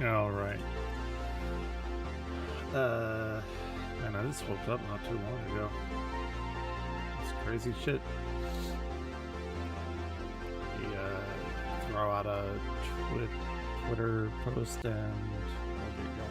All right. And I just woke up not too long ago. It's crazy shit. We throw out a Twitter post and we'll get going.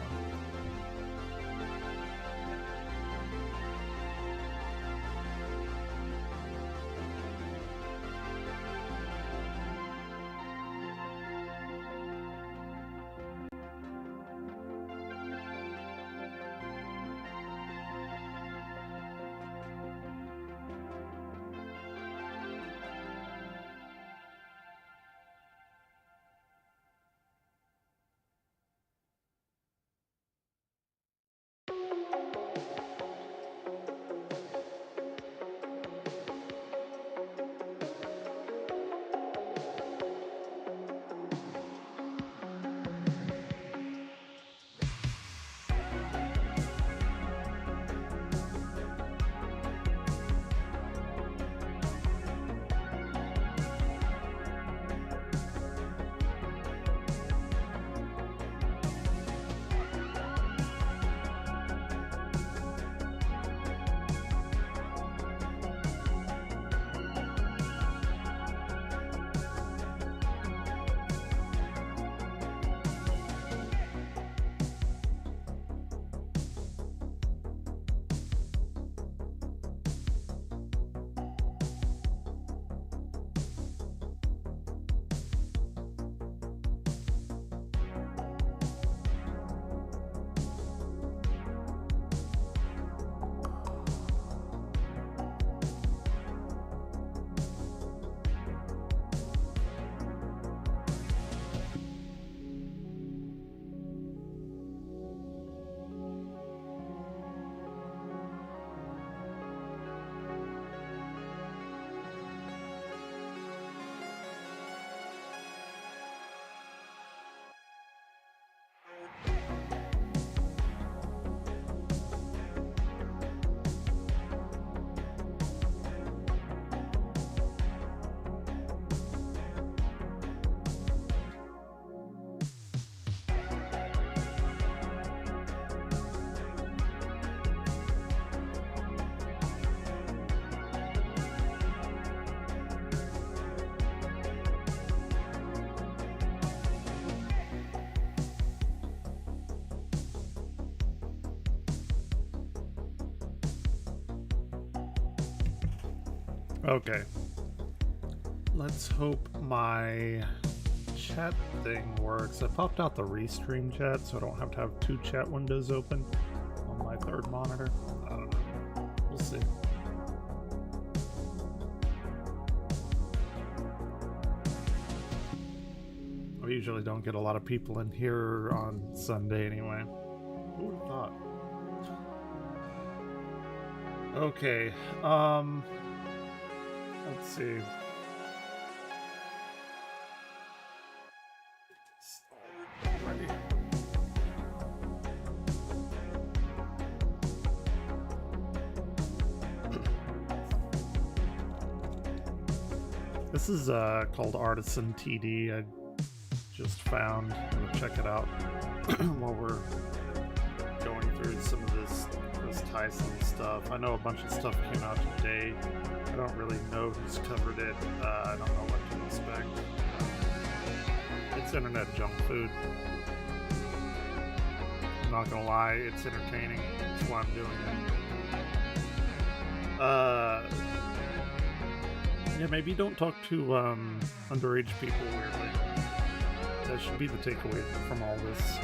Okay. Let's hope my chat thing works. I popped out the restream chat so I don't have to have two chat windows open on my third monitor. I don't know. We'll see. We usually don't get a lot of people in here on Sunday anyway. Who would have thought? Okay. Let's see. Ready. This is called Artisan TD. I just found. I'm gonna check it out while we're going through some of this Kris Tyson stuff. I know a bunch of stuff came out today. I don't really know who's covered it. I don't know what to expect. It's internet junk food. I'm not gonna lie, it's entertaining. That's why I'm doing it. Yeah, maybe don't talk to underage people weirdly. That should be the takeaway from all this.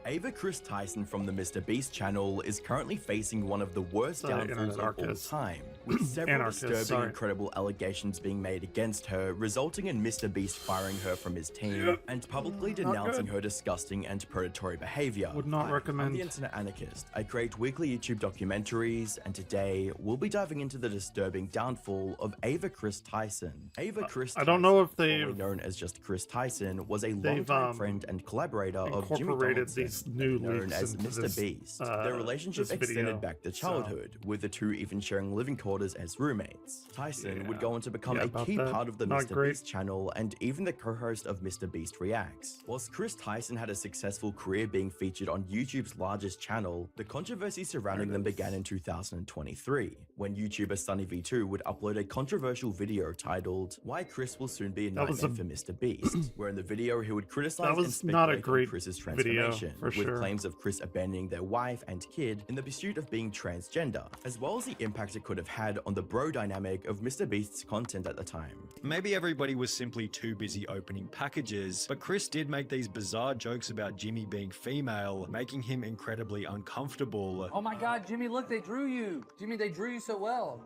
Ava Kris Tyson from the Mr. Beast channel is currently facing one of the worst downfalls of all time, with several disturbing and credible allegations being made against her, resulting in Mr. Beast firing her from his team and publicly denouncing her disgusting and predatory behavior. Would not recommend. I'm the Internet Anarchist. I create weekly YouTube documentaries, and today we'll be diving into the disturbing downfall of Ava Kris Tyson. Ava Kris Tyson, I don't know if they known as just Kris Tyson, was a longtime friend and collaborator of Jimmy Donaldson, this new known leaks as into Mr. this, Beast. Their relationship extended back to childhood, with the two even sharing living quarters as roommates. Tyson would go on to become a key part of the Mr. Beast channel and even the co-host of Mr. Beast Reacts. Whilst Kris Tyson had a successful career being featured on YouTube's largest channel, the controversy surrounding them began in 2023, when YouTuber SunnyV2 would upload a controversial video titled "Why Kris Will Soon Be a Nightmare for Mr. Beast," where in the video he would criticize and speculate on Kris's transformation, with claims of Kris abandoning their wife and kid in the pursuit of being transgender, as well as the impact it could have had on the bro dynamic of Mr. Beast's content at the time. Maybe everybody was simply too busy opening packages, but Kris did make these bizarre jokes about Jimmy being female, making him incredibly uncomfortable. Oh my god, Jimmy, look, they drew you. Jimmy, they drew you so well.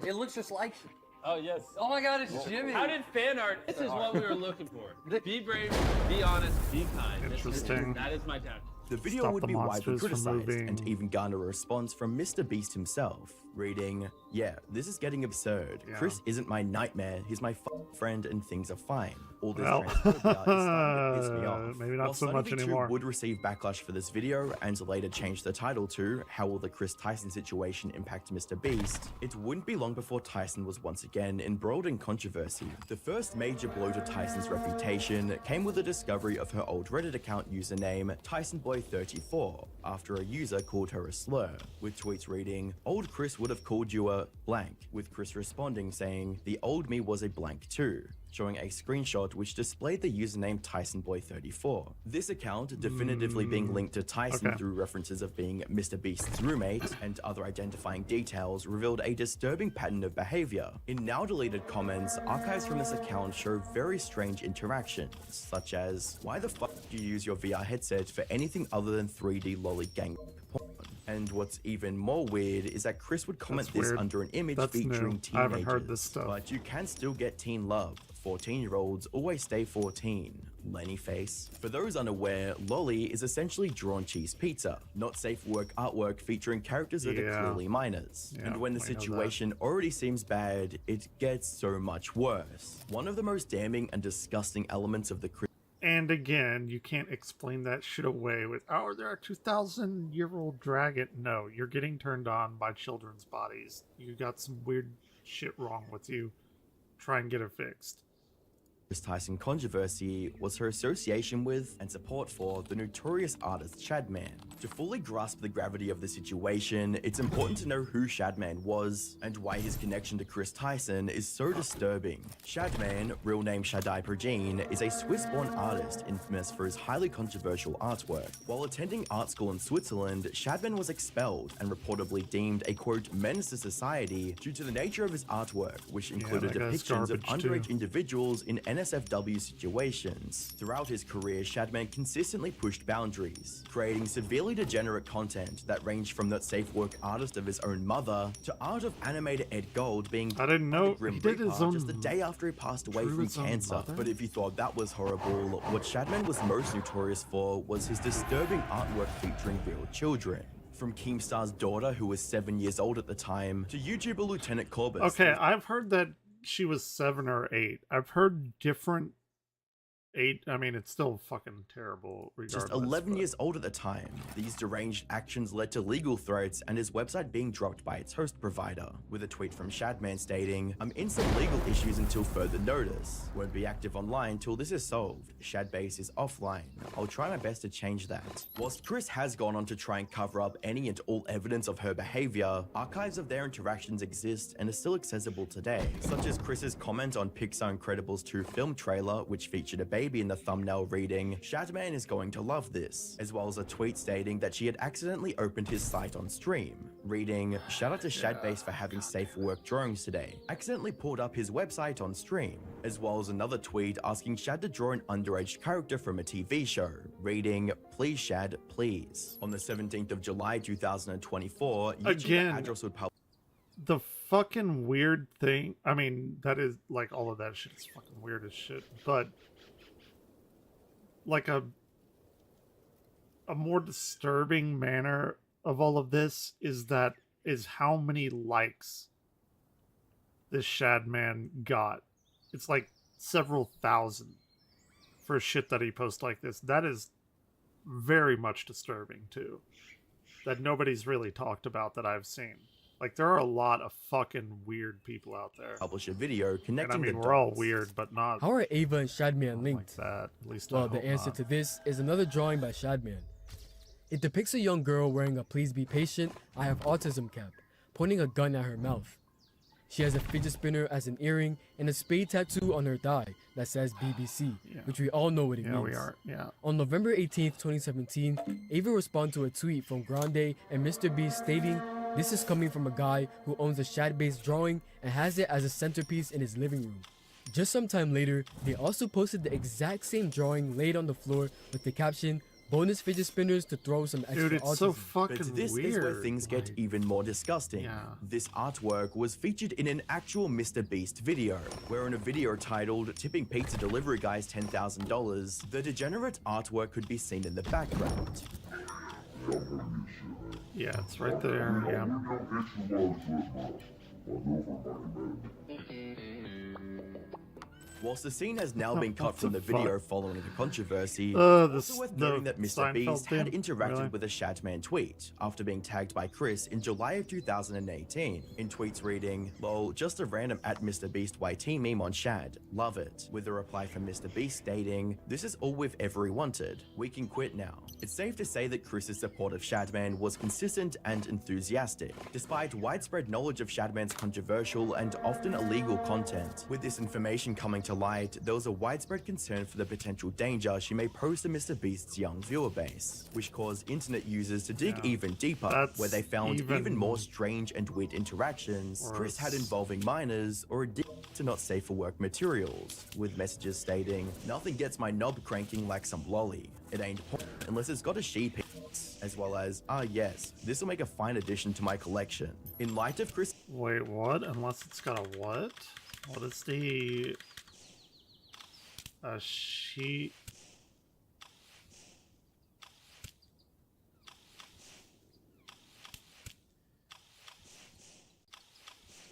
It looks just like you. Oh, yes. Oh my god, it's Jimmy. How did fan art? This is what we were looking for. Be brave, be honest, be kind. Interesting. That is my tactic. The video would be widely criticized and even garner a response from Mr. Beast himself, reading, "Yeah, this is getting absurd. Kris isn't my nightmare, he's my friend and things are fine. All this transphobia is starting to piss me off." Maybe not so much anymore. Would receive backlash for this video and later change the title to "How Will the Kris Tyson Situation Impact Mr. Beast?" It wouldn't be long before Tyson was once again embroiled in controversy. The first major blow to Tyson's reputation came with the discovery of her old Reddit account username TysonBoy34 after a user called her a slur, with tweets reading, "Old Kris would have called you a blank," with Kris responding saying, "The old me was a blank too," showing a screenshot which displayed the username TysonBoy34. This account definitively being linked to Tyson through references of being Mr. Beast's roommate and other identifying details revealed a disturbing pattern of behavior. In now deleted comments, archives from this account show very strange interactions, such as, "Why the fuck do you use your VR headset for anything other than 3D lolly gang porn?" And what's even more weird is that Kris would comment this under an image featuring teenagers. I haven't heard this stuff. But you can still get teen love. 14-year-olds always stay 14. Lenny face. For those unaware, lolly is essentially drawn cheese pizza, not safe for work artwork featuring characters that are clearly minors. And when the situation already seems bad, it gets so much worse. One of the most damning and disgusting elements of the And again, you can't explain that shit away with, "Oh, they're a 2,000-year-old dragon." No, you're getting turned on by children's bodies. You got some weird shit wrong with you. Try and get it fixed. Kris Tyson controversy was her association with and support for the notorious artist Shadman. To fully grasp the gravity of the situation, it's important to know who Shadman was and why his connection to Kris Tyson is so disturbing. Shadman, real name Shaddai Progene, is a Swiss-born artist infamous for his highly controversial artwork. While attending art school in Switzerland, Shadman was expelled and reportedly deemed a quote menace to society due to the nature of his artwork, which included depictions of underage individuals in NSFW situations. Throughout his career, Shadman consistently pushed boundaries, creating severely degenerate content that ranged from the safe work artist of his own mother to art of animator Ed Gold being I didn't know he did his own just the day after he passed away from cancer. But if you thought that was horrible, what Shadman was most notorious for was his disturbing artwork featuring real children. From Keemstar's daughter, who was 7 years old at the time, to YouTuber Lieutenant Corbus. Okay, I've heard that she was 7 or 8. I've heard different 8. I mean, it's still fucking terrible regardless. Just 11 years old at the time. These deranged actions led to legal threats and his website being dropped by its host provider, with a tweet from Shadman stating, "I'm in some legal issues until further notice. Won't be active online till this is solved. Shadbase is offline. I'll try my best to change that." Whilst Kris has gone on to try and cover up any and all evidence of her behavior, archives of their interactions exist and are still accessible today, such as Kris's comment on Pixar Incredibles 2 film trailer, which featured a baby in the thumbnail reading, "Shadman is going to love this," as well as a tweet stating that she had accidentally opened his site on stream, reading, "Shout out to Shadbase for having safe for work drawings today. Accidentally pulled up his website on stream," as well as another tweet asking Shad to draw an underage character from a TV show, reading, "Please Shad, please." On the 17th of July 2024, again, address would publish the fucking weird thing. I mean, that is like all of that shit is fucking weird as shit, but like a more disturbing manner of all of this is how many likes this Shadman got. It's like several thousand for shit that he posts like this. That is very much disturbing too, that nobody's really talked about that I've seen. Like, there are a lot of fucking weird people out there. Publish a video connecting and I mean, the we're all dots. weird, but not. How are Ava and Shadman linked? Like that. At least Well, I the hope answer not. to this is another drawing by Shadman. It depicts a young girl wearing a "Please be patient, I have autism" cap, pointing a gun at her mouth. She has a fidget spinner as an earring and a spade tattoo on her thigh that says BBC, which we all know what it means. Yeah, we are. Yeah. On November 18th, 2017, Ava responded to a tweet from Grande and Mr. Beast stating, "This is coming from a guy who owns a Shad-based drawing and has it as a centerpiece in his living room." Just some time later, they also posted the exact same drawing laid on the floor with the caption, "Bonus fidget spinners to throw some extra Dude, it's autism." so fucking But this weird. is where things get even more disgusting. Yeah. This artwork was featured in an actual Mr. Beast video, where in a video titled "Tipping Pizza Delivery Guys $10,000, the degenerate artwork could be seen in the background. Yeah, it's right there. Yeah. Whilst the scene has now been cut What from the the video fuck? following the controversy, This, also worth the noting that Mr. Seinfeld Beast had thing? interacted Really? with a Shadman tweet after being tagged by Kris in July of 2018. In tweets reading, "Lol, just a random at Mr. Beast YT meme on Shad. Love it." With a reply from Mr. Beast stating, "This is all we've ever wanted. We can quit now." It's safe to say that Kris's support of Shadman was consistent and enthusiastic, despite widespread knowledge of Shadman's controversial and often illegal content. With this information coming to light, there was a widespread concern for the potential danger she may pose to Mr. Beast's young viewer base, which caused internet users to dig even deeper, That's where they found even even more strange and weird interactions Kris had worse. involving minors or addicted to not safe for work materials, with messages stating, "Nothing gets my knob cranking like some lolly. It ain't porn unless it's got a sheep," as well as, "Ah yes, this will make a fine addition to my collection." In light of Kris Wait, what? Unless it's got a what? What is the... A sheep...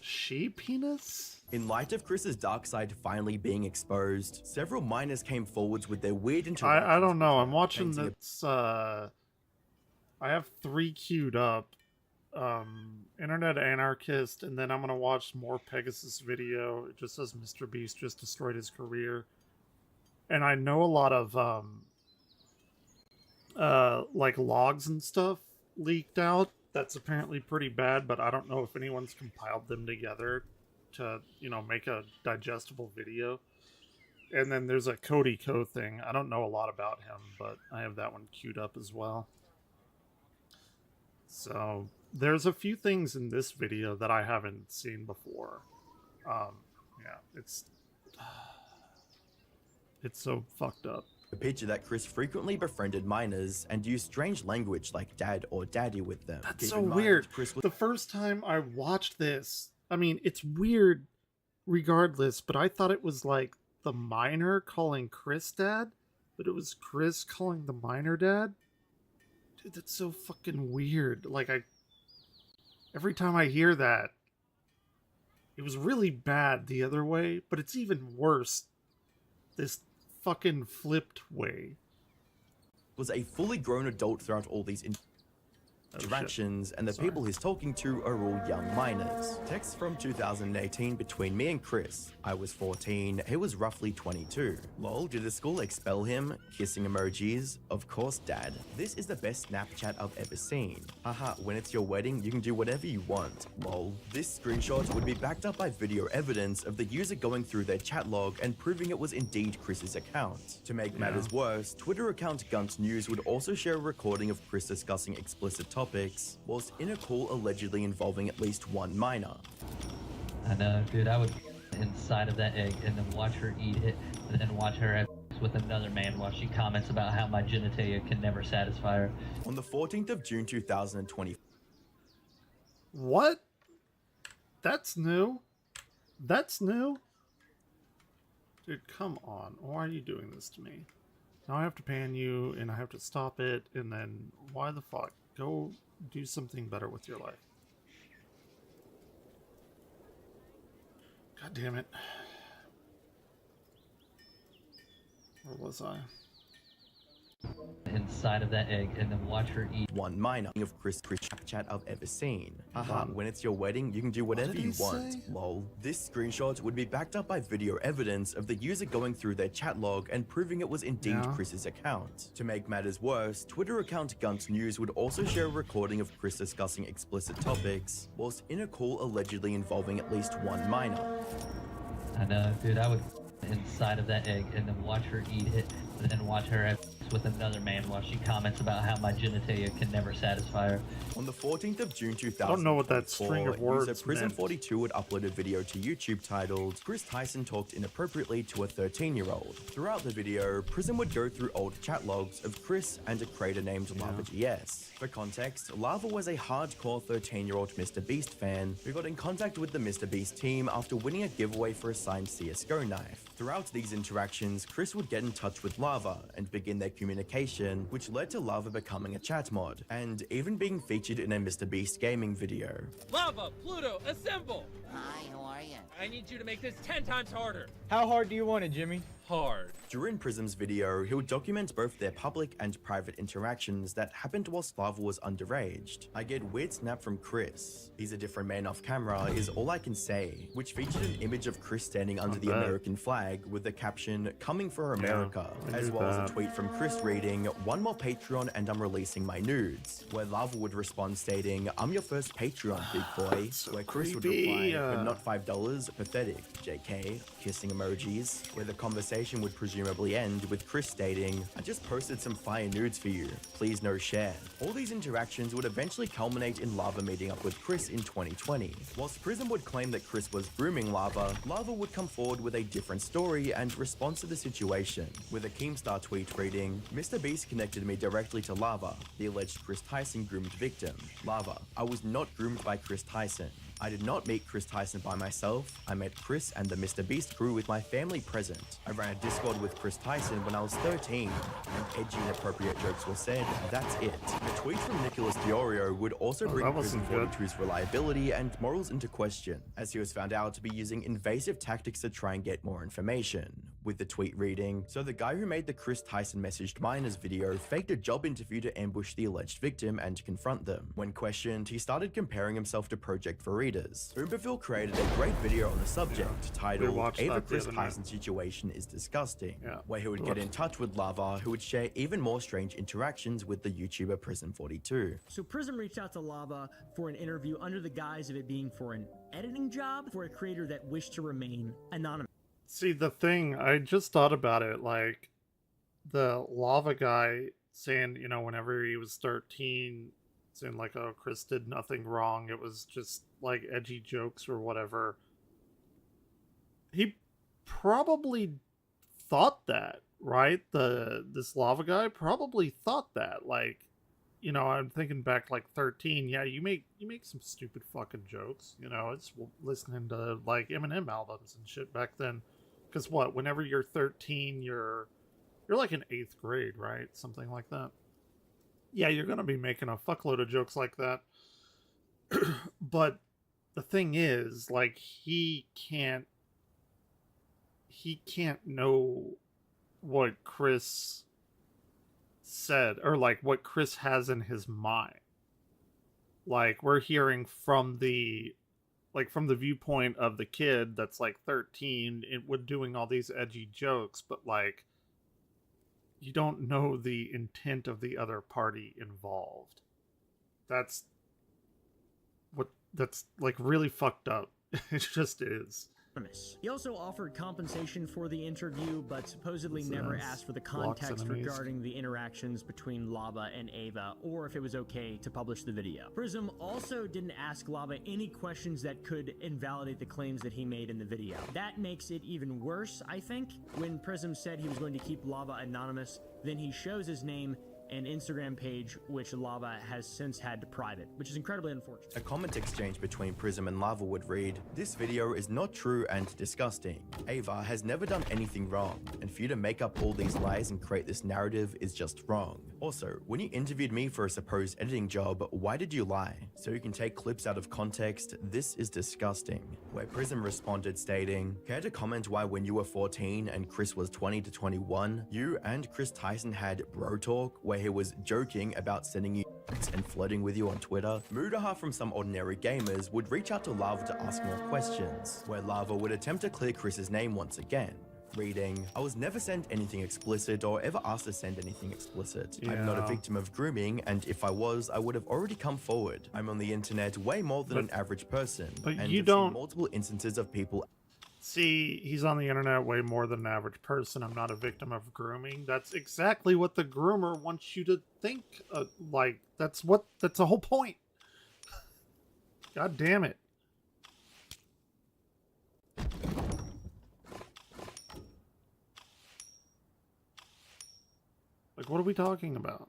Sheep penis? In light of Kris's dark side finally being exposed, several minors came forwards with their weird I interactions. don't know. I'm watching painting this, I have 3 queued up. Internet Anarchist, and then I'm gonna watch more Pegasus video. It just says Mr. Beast just destroyed his career. And I know a lot of, like logs and stuff leaked out. That's apparently pretty bad, but I don't know if anyone's compiled them together to, you know, make a digestible video. And then there's a Cody Co thing. I don't know a lot about him, but I have that one queued up as well. So there's a few things in this video that I haven't seen before. Yeah, it's so fucked up. A picture that Kris frequently befriended minors and used strange language like dad or daddy with them. That's Keep so in mind, weird. Kris was The first time I watched this, I mean, it's weird regardless, but I thought it was like the minor calling Kris dad, but it was Kris calling the minor dad. Dude, that's so fucking weird. Like, every time I hear that, it was really bad the other way, but it's even worse this fucking flipped way. a fully grown adult throughout all these interactions, and the people he's talking to are all young minors. Text from 2018 between me and Kris. I was 14, he was roughly 22. Lol, did the school expel him? Kissing emojis. Of course, dad. This is the best Snapchat I've ever seen. Haha, when it's your wedding, you can do whatever you want. Lol. This screenshot would be backed up by video evidence of the user going through their chat log and proving it was indeed Kris's account. To make matters worse, Twitter account Gunt News would also share a recording of Kris discussing explicit topics, whilst in a call allegedly involving at least one minor. I know, dude, I would inside of that egg and then watch her eat it, and then watch her have with another man while she comments about how my genitalia can never satisfy her. On the 14th of June 2020. What? That's new. That's new. Dude, come on. Why are you doing this to me? Now I have to pan you, and I have to stop it, and then why the fuck? Go do something better with your life. God damn it. Where was I? inside of that egg and then watch her eat one minor of Kris chat I've ever seen. Haha, when it's your wedding, you can do whatever you want. Lol. This screenshot would be backed up by video evidence of the user going through their chat log and proving it was indeed Kris's account. To make matters worse, Twitter account Gunt News would also share a recording of Kris discussing explicit topics, whilst in a call allegedly involving at least one minor. I know, dude, I would inside of that egg and then watch her eat it and then watch her have with another man while she comments about how my genitalia can never satisfy her. On the 14th of June 2000, I don't know what that string of words Prison42 would upload a video to YouTube titled Kris Tyson talked inappropriately to a 13-year-old. Throughout the video, Prison would go through old chat logs of Kris and a creator named LavaGS. For context, Lava was a hardcore 13-year-old MrBeast fan who got in contact with the MrBeast team after winning a giveaway for a signed CSGO knife. Throughout these interactions, Kris would get in touch with Lava and begin their communication, which led to Lava becoming a chat mod, and even being featured in a MrBeast gaming video. Lava, Pluto, assemble! Hi, how are you? I need you to make this 10 times harder. How hard do you want it, Jimmy? Hard. During Prism's video, he would document both their public and private interactions that happened whilst Lava was underaged. I get weird snap from Kris. He's a different man off camera is all I can say, which featured an image of Kris standing under the American flag with the caption, "Coming for America," as well as a tweet from Kris reading, "One more Patreon and I'm releasing my nudes," where Lava would respond stating, "I'm your first Patreon, big boy," where Kris would reply, "But not $5, pathetic, JK, kissing emojis," where the conversation would presumably end with Kris stating, "I just posted some fire nudes for you, please no share." All these interactions would eventually culminate in Lava meeting up with Kris in 2020. Whilst Prism would claim that Kris was grooming Lava, Lava would come forward with a different story and response to the situation, with a Keemstar tweet reading, "MrBeast connected me directly to Lava, the alleged Kris Tyson groomed victim. Lava, I was not groomed by Kris Tyson. I did not meet Kris Tyson by myself. I met Kris and the MrBeast crew with my family present. I ran a Discord with Kris Tyson when I was 13, and edgy inappropriate jokes were said. That's it." A tweet from Nicholas Diorio would also bring Prison42's reliability and morals into question, as he was found out to be using invasive tactics to try and get more information, with the tweet reading, "So the guy who made the Kris Tyson messaged minors video faked a job interview to ambush the alleged victim and confront them. When questioned, he started comparing himself to Project Veritas. Umberville created a great video on the subject titled Ava Kris Tyson Situation is Disgusting, where he would get in touch with Lava, who would share even more strange interactions with the YouTuber Prison42. So Prism reached out to Lava for an interview under the guise of it being for an editing job for a creator that wished to remain anonymous. See, the thing, I just thought about it, like, the Lava guy saying, you know, whenever he was 13, saying like, oh, Kris did nothing wrong, it was just like edgy jokes or whatever. He probably thought that, right? This Lava guy probably thought that. Like, you know, I'm thinking back like 13, yeah, you make some stupid fucking jokes, you know. It's listening to like Eminem albums and shit back then. Because what, whenever you're 13, you're like in 8th grade, right? Something like that. Yeah, you're going to be making a fuckload of jokes like that. But the thing is, like, he can't know what Kris said, or like what Kris has in his mind. Like, we're hearing from the viewpoint of the kid that's like 13, it would doing all these edgy jokes, but like, you don't know the intent of the other party involved. That's like really fucked up. It just is. He also offered compensation for the interview, but supposedly never asked for the context regarding the interactions between Lava and Ava, or if it was okay to publish the video. Prism also didn't ask Lava any questions that could invalidate the claims that he made in the video. That makes it even worse, I think. When Prism said he was going to keep Lava anonymous, then he shows his name an Instagram page which Lava has since had to private, which is incredibly unfortunate. A comment exchange between Prism and Lava would read, "This video is not true and disgusting. Ava has never done anything wrong, and for you to make up all these lies and create this narrative is just wrong. Also, when you interviewed me for a supposed editing job, why did you lie? So you can take clips out of context? This is disgusting." Where Prism responded stating, "Care to comment why when you were 14 and Kris was 20 to 21, you and Kris Tyson had bro talk where he was joking about sending you and flirting with you on Twitter?" Mudaha from Some Ordinary Gamers would reach out to Lava to ask more questions, where Lava would attempt to clear Kris's name once again. Reading, "I was never sent anything explicit or ever asked to send anything explicit. I'm not a victim of grooming, and if I was, I would have already come forward. I'm on the internet way more than an average person, but and you I've don't seen multiple instances of people." See, he's on the internet way more than an average person. I'm not a victim of grooming. That's exactly what the groomer wants you to think. Like, that's the whole point. God damn it. Like, what are we talking about?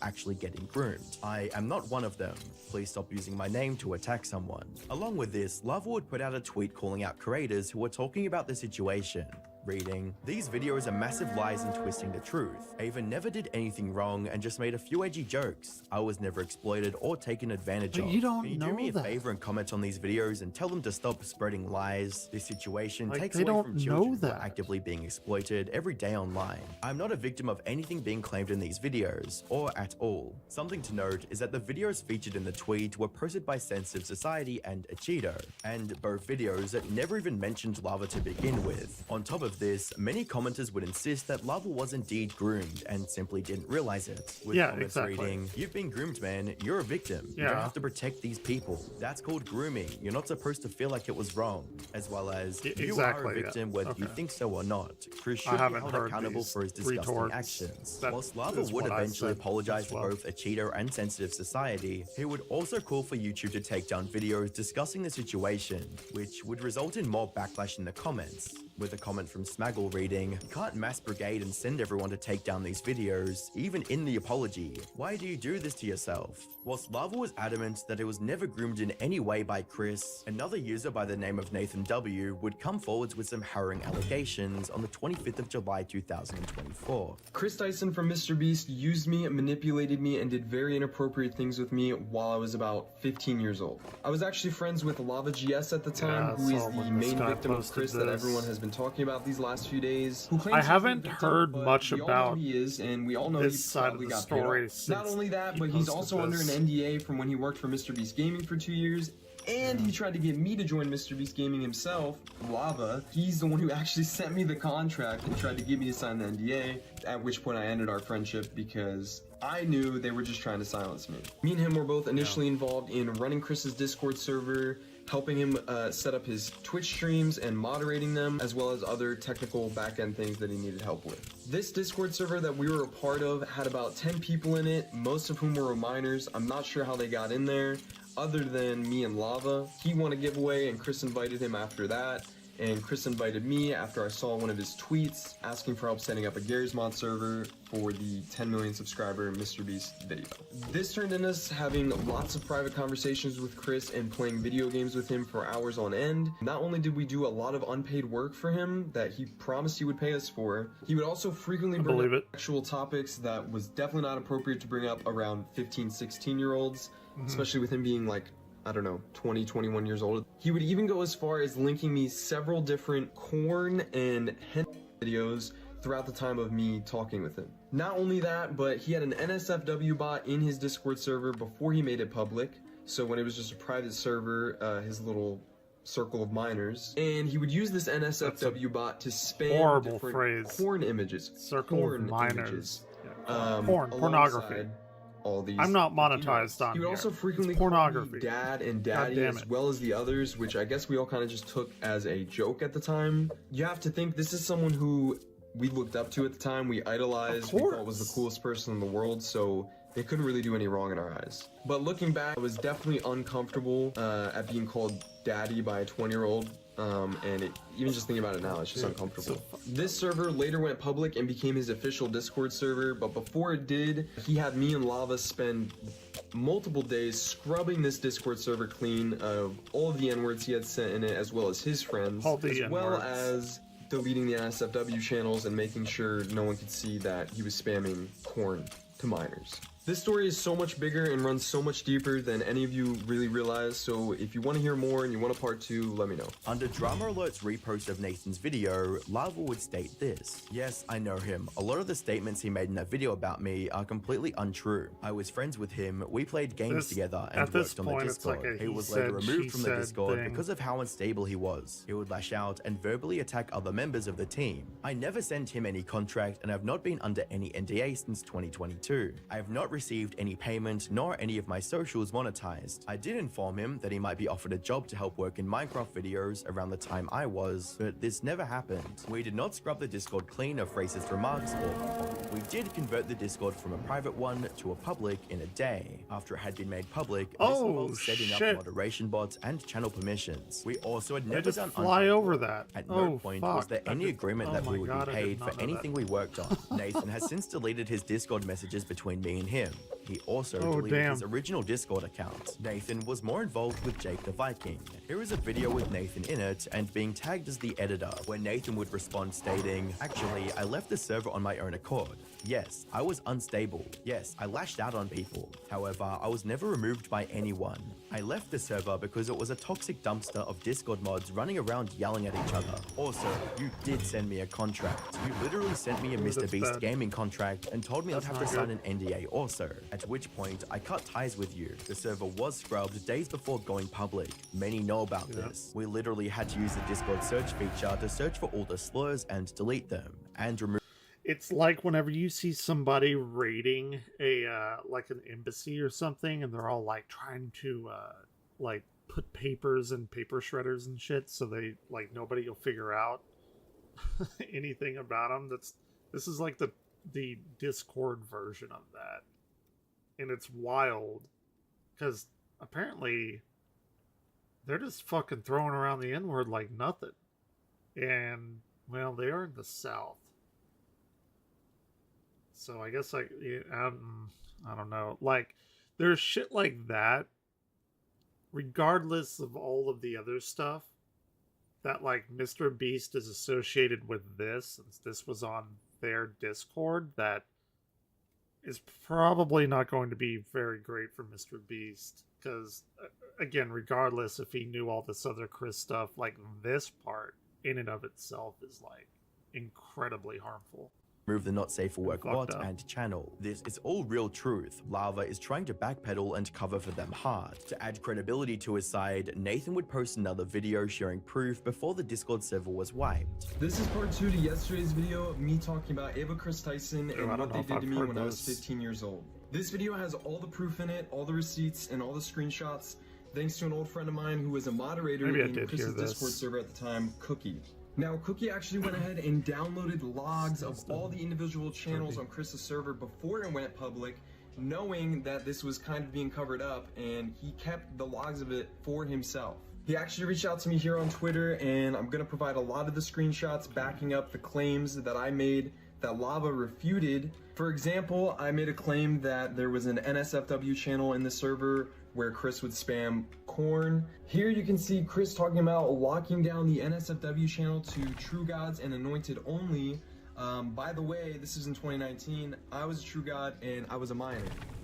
Actually getting groomed. I am not one of them. Please stop using my name to attack someone. Along with this, Lava would put out a tweet calling out creators who were talking about the situation. Reading, "These videos are massive lies and twisting the truth. Ava never did anything wrong and just made a few edgy jokes. I was never exploited or taken advantage of. You don't Can you know do me a that. favor and comment on these videos and tell them to stop spreading lies? This situation Like, takes they away don't from know children who are that. actively being exploited every day online. I'm not a victim of anything being claimed in these videos, or at all. Something to note is that the videos featured in the tweet were posted by Sensitive Society and a Cheeto, and both videos that never even mentioned Lava to begin with. On top of this, many commenters would insist that Lava was indeed groomed and simply didn't realize it. With comments reading, "You've been groomed, man. You're a victim. You don't have to protect these people. That's called grooming. You're not supposed to feel like it was wrong." As well as, "You are a victim whether you think so or not. Kris should be held accountable for his disgusting actions." Whilst Lava would eventually apologize to both a Cheeto and Sensitive Society, he would also call for YouTube to take down videos discussing the situation, which would result in more backlash in the comments. With a comment from Smaggle reading, "You can't mass brigade and send everyone to take down these videos, even in the apology. Why do you do this to yourself?" Whilst Lava was adamant that it was never groomed in any way by Kris, another user by the name of Nathan W would come forwards with some harrowing allegations on the 25th of July 2024. "Kris Tyson from MrBeast used me, manipulated me, and did very inappropriate things with me while I was about 15 years old. I was actually friends with Lava GS at the time, who is the main victim of Kris that everyone has been talking about these last few days. I haven't heard much about he is, and we all know this side of the story. Not only that, but he's also under an NDA from when he worked for MrBeast Gaming for 2 years. And he tried to get me to join MrBeast Gaming himself, Lava. He's the one who actually sent me the contract and tried to get me to sign the NDA, at which point I ended our friendship because I knew they were just trying to silence me. Me and him were both initially involved in running Kris's Discord server, helping him set up his Twitch streams and moderating them, as well as other technical back-end things that he needed help with. This Discord server that we were a part of had about 10 people in it, most of whom were minors. I'm not sure how they got in there, other than me and Lava. He won a giveaway and Kris invited him after that, and Kris invited me after I saw one of his tweets asking for help setting up a Garry's Mod server for the 10 million subscriber MrBeast video. This turned into us having lots of private conversations with Kris and playing video games with him for hours on end. Not only did we do a lot of unpaid work for him that he promised he would pay us for, he would also frequently bring up sexual topics that was definitely not appropriate to bring up around 15, 16-year-olds, especially with him being like, I don't know, 20, 21 years old. He would even go as far as linking me several different corn and hentai videos throughout the time of me talking with him. Not only that, but he had an NSFW bot in his Discord server before he made it public. So when it was just a private server, his little circle of minors, and he would use this NSFW bot to spam different porn images. Circle of minors. Pornography. All these I'm not monetized on He would also frequently pornography. call me dad and daddy as well as the others, which I guess we all kind of just took as a joke at the time. You have to think this is someone who we looked up to at the time, we idolized, we thought was the coolest person in the world, so they couldn't really do any wrong in our eyes. But looking back, I was definitely uncomfortable at being called daddy by a 20-year-old. and even just thinking about it now, it's just uncomfortable. This server later went public and became his official Discord server, but before it did, he had me and Lava spend multiple days scrubbing this Discord server clean of all of the N-words he had sent in it, as well as his friends, as well as deleting the NSFW channels and making sure no one could see that he was spamming corn to minors. This story is so much bigger and runs so much deeper than any of you really realize, so if you want to hear more and you want a part 2, let me know. Under Drama Alert's repost of Nathan's video, Lava would state this. Yes, I know him. A lot of the statements he made in that video about me are completely untrue. I was friends with him, we played games together and worked on the Discord. He was later removed from the Discord because of how unstable he was. He would lash out and verbally attack other members of the team. I never sent him any contract and have not been under any NDA since 2022. I have not received any payment nor any of my socials monetized. I did inform him that he might be offered a job to help work in Minecraft videos around the time I was, but this never happened. We did not scrub the Discord clean of racist remarks we did convert the Discord from a private one to a public in a day. After it had been made public, this involved setting up moderation bots and channel permissions. We also had never done over that. At no point was there any agreement that we would be paid for anything we worked on. Nathan has since deleted his Discord messages between me and him. He also deleted his original Discord account. Nathan was more involved with Jake the Viking. Here is a video with Nathan in it and being tagged as the editor, where Nathan would respond stating, "Actually, I left the server on my own accord. Yes, I was unstable. Yes, I lashed out on people. However, I was never removed by anyone. I left the server because it was a toxic dumpster of Discord mods running around yelling at each other. Also, you did send me a contract. You literally sent me a Mr. Beast gaming contract and told me I'd have to sign an NDA also. At which point, I cut ties with you. The server was scrubbed days before going public. Many know about this. We literally had to use the Discord search feature to search for all the slurs and delete them, and remove." It's like whenever you see somebody raiding a like an embassy or something, and they're all like trying to like put papers in paper shredders and shit, so they like nobody will figure out anything about them. This is like the Discord version of that, and it's wild because apparently they're just fucking throwing around the N-word like nothing, and well, they are in the South. So I guess I don't know. Like, there's shit like that, regardless of all of the other stuff, that like Mr. Beast is associated with this, since this was on their Discord, that is probably not going to be very great for Mr. Beast. Because, again, regardless if he knew all this other Kris stuff, like this part in and of itself is like incredibly harmful. Remove the not safe for work bot and channel. This is all real truth. Lava is trying to backpedal and cover for them hard. To add credibility to his side, Nathan would post another video sharing proof before the Discord server was wiped. This is part 2 to yesterday's video of me talking about Ava Kris Tyson and what they did to me when I was 15 years old. This video has all the proof in it, all the receipts, and all the screenshots, thanks to an old friend of mine who was a moderator in Kris's Discord server at the time, Cookie. Now, Cookie actually went ahead and downloaded logs of all the individual channels on Kris's server before it went public, knowing that this was kind of being covered up, and he kept the logs of it for himself. He actually reached out to me here on Twitter, and I'm going to provide a lot of the screenshots backing up the claims that I made that Lava refuted. For example, I made a claim that there was an NSFW channel in the server where Kris would spam corn. Here you can see Kris talking about locking down the NSFW channel to True Gods and Anointed only. By the way, this is in 2019. I was a True God and I was a minor.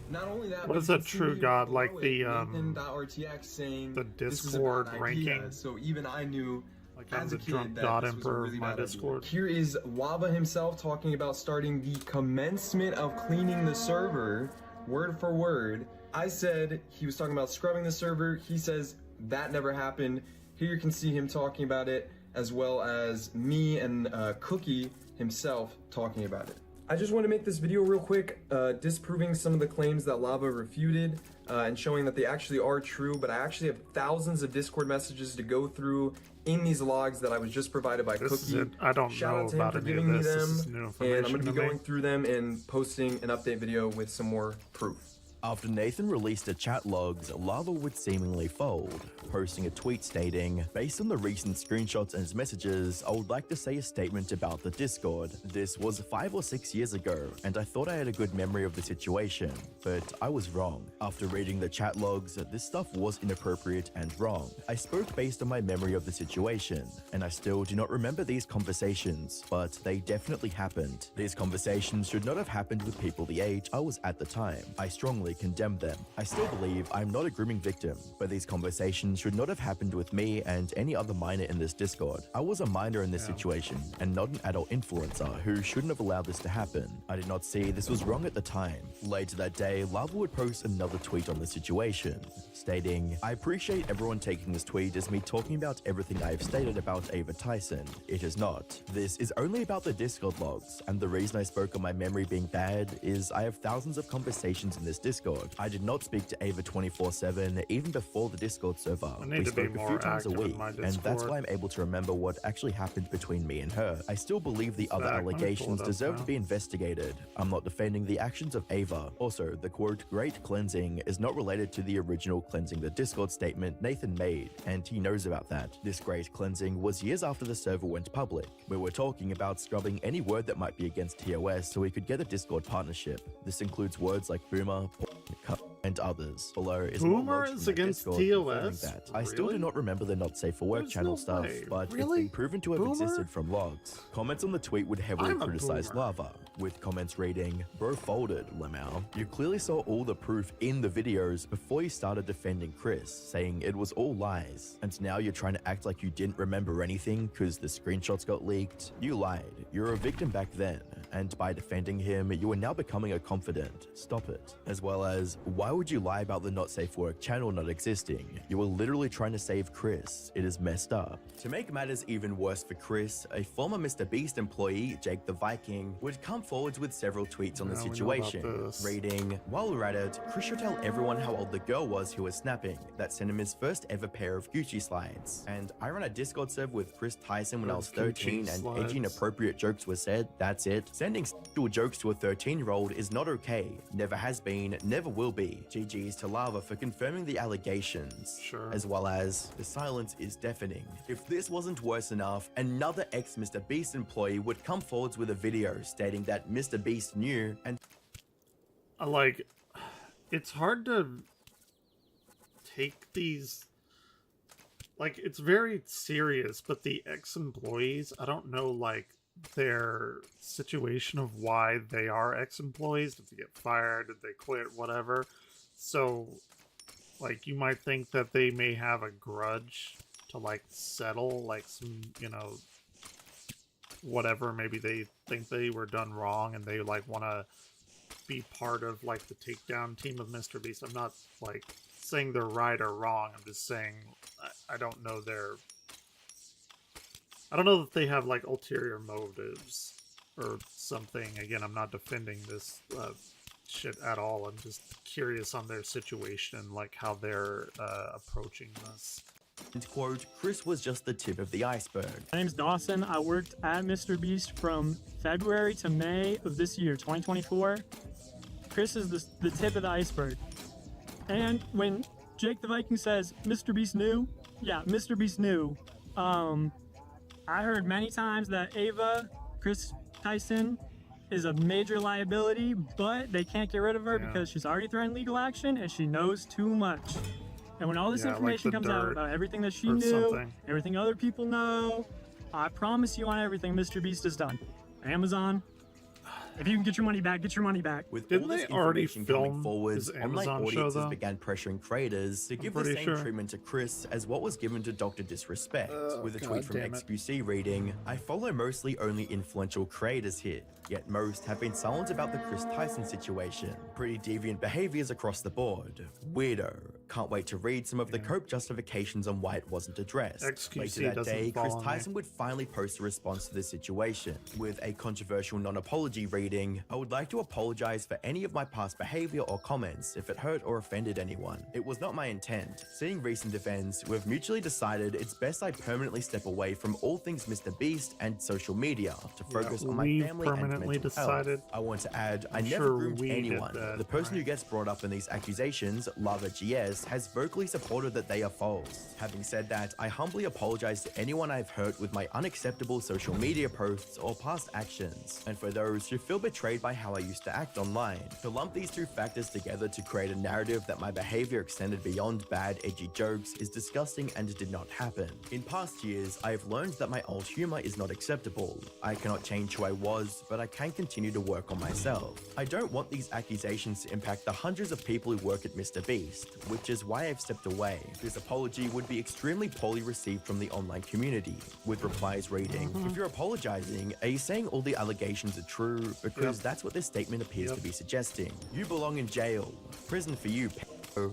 Not only that, what is a True God? Like the Nathan.rtx saying the Discord ranking. So even I knew like as a kid that this was a really bad Discord. Here is Lava himself talking about starting the commencement of cleaning the server, word for word. I said he was talking about scrubbing the server. He says that never happened. Here you can see him talking about it, as well as me and Cookie himself talking about it. I just want to make this video real quick, disproving some of the claims that Lava refuted and showing that they actually are true, but I actually have thousands of Discord messages to go through in these logs that I was just provided by Cookie. I don't Shout out to him for giving me them, and I'm going to be going through them and posting an update video with some more proof. After Nathan released the chat logs, Lava would seemingly fold, posting a tweet stating, "Based on the recent screenshots and messages, I would like to say a statement about the Discord. This was 5 or 6 years ago, and I thought I had a good memory of the situation, but I was wrong. After reading the chat logs, this stuff was inappropriate and wrong. I spoke based on my memory of the situation, and I still do not remember these conversations, but they definitely happened. These conversations should not have happened with people the age I was at the time. I strongly condemn them. I still believe I'm not a grooming victim, but these conversations should not have happened with me and any other minor in this Discord. I was a minor in this situation, and not an adult influencer who shouldn't have allowed this to happen. I did not see this was wrong at the time." Later that day, Lava would post another tweet on the situation, stating, "I appreciate everyone taking this tweet as me talking about everything I have stated about Ava Tyson. It is not. This is only about the Discord logs, and the reason I spoke on my memory being bad is I have thousands of conversations in this Discord. I did not speak to Ava 24/7 even before the Discord server. We spoke a few times a week, and that's why I'm able to remember what actually happened between me and her. I still believe the other allegations deserve to be investigated. I'm not defending the actions of Ava. Also, the quote, 'great cleansing' is not related to the original cleansing the Discord statement Nathan made, and he knows about that. This great cleansing was years after the server went public. We were talking about scrubbing any word that might be against TOS so we could get a Discord partnership. This includes words like boomer, and others. Below is Boomer is against TOS? That. I still do not remember the not safe for work channel stuff, but it's been proven to have existed from logs. Comments on the tweet would heavily criticize Lava, with comments reading, "Bro folded, Lemau. You clearly saw all the proof in the videos before you started defending Kris, saying it was all lies. And now you're trying to act like you didn't remember anything because the screenshots got leaked. You lied. You're a victim back then, and by defending him, you are now becoming a confidant. Stop it." As well as, "Why would you lie about the not safe for work channel not existing? You were literally trying to save Kris. It is messed up." To make matters even worse for Kris, a former Mr. Beast employee, Jake the Viking, would come forward with several tweets on the situation, reading, "While we're at it, Kris should tell everyone how old the girl was who was snapping. That sent him his first ever pair of Gucci slides. And I ran a Discord server with Kris Tyson when I was 13 and edgy inappropriate jokes were said. That's it. Sending sexual jokes to a 13-year-old is not okay. Never has been, never will be. GG's to Lava for confirming the allegations." Sure. As well as, "The silence is deafening." If this wasn't worse enough, another ex-Mr. Beast employee would come forwards with a video stating that Mr. Beast knew and it's hard to take these, it's very serious, but the ex-employees, I don't know, their situation of why they are ex-employees. Did they get fired? Did they quit? Whatever. So, you might think that they may have a grudge to, settle, some, whatever. Maybe they think they were done wrong and they, want to be part of, the takedown team of Mr. Beast. I'm not, saying they're right or wrong. I'm just saying I don't know I don't know that they have, ulterior motives or something. Again, I'm not defending this shit at all. I'm just curious on their situation, how they're approaching this. And quote, "Kris was just the tip of the iceberg." My name's Dawson. I worked at Mr. Beast from February to May of this year, 2024. Kris is the tip of the iceberg. And when Jake the Viking says Mr. Beast knew, yeah, Mr. Beast knew. I heard many times that Ava, Kris Tyson, is a major liability, but they can't get rid of her because she's already threatened legal action and she knows too much. And when all this information comes out about everything that she knew, everything other people know, I promise you on everything Mr. Beast has done. Amazon, if you can get your money back, get your money back. With all this information coming forwards, online audiences began pressuring creators to give the same treatment to Kris as what was given to Dr. Disrespect, with a tweet from XQC reading, "I follow mostly only influential creators here, yet most have been silent about the Kris Tyson situation. Pretty deviant behaviors across the board. Weirdo. Can't wait to read some of the cope justifications on why it wasn't addressed. XQC Later that day, Kris follow me. Tyson would finally post a response to the situation with a controversial non-apology reading, "I would like to apologize for any of my past behavior or comments if it hurt or offended anyone. It was not my intent. Seeing recent events, we've mutually decided it's best I permanently step away from all things Mr. Beast and social media to focus on my family and mental decided. health. I want to add, I I'm never sure groomed we did anyone. that, The person right? who gets brought up in these accusations, Lava GS, has vocally supported that they are false. Having said that, I humbly apologize to anyone I've hurt with my unacceptable social media posts or past actions, and for those who feel betrayed by how I used to act online. To lump these two factors together to create a narrative that my behavior extended beyond bad, edgy jokes is disgusting and did not happen. In past years, I have learned that my old humor is not acceptable. I cannot change who I was, but I can continue to work on myself. I don't want these accusations to impact the hundreds of people who work at Mr. Beast, which is why I've stepped away. This apology would be extremely poorly received from the online community, with replies reading, "If you're apologizing, are you saying all the allegations are true? Because that's what this statement appears to be suggesting. You belong in jail. Prison for you,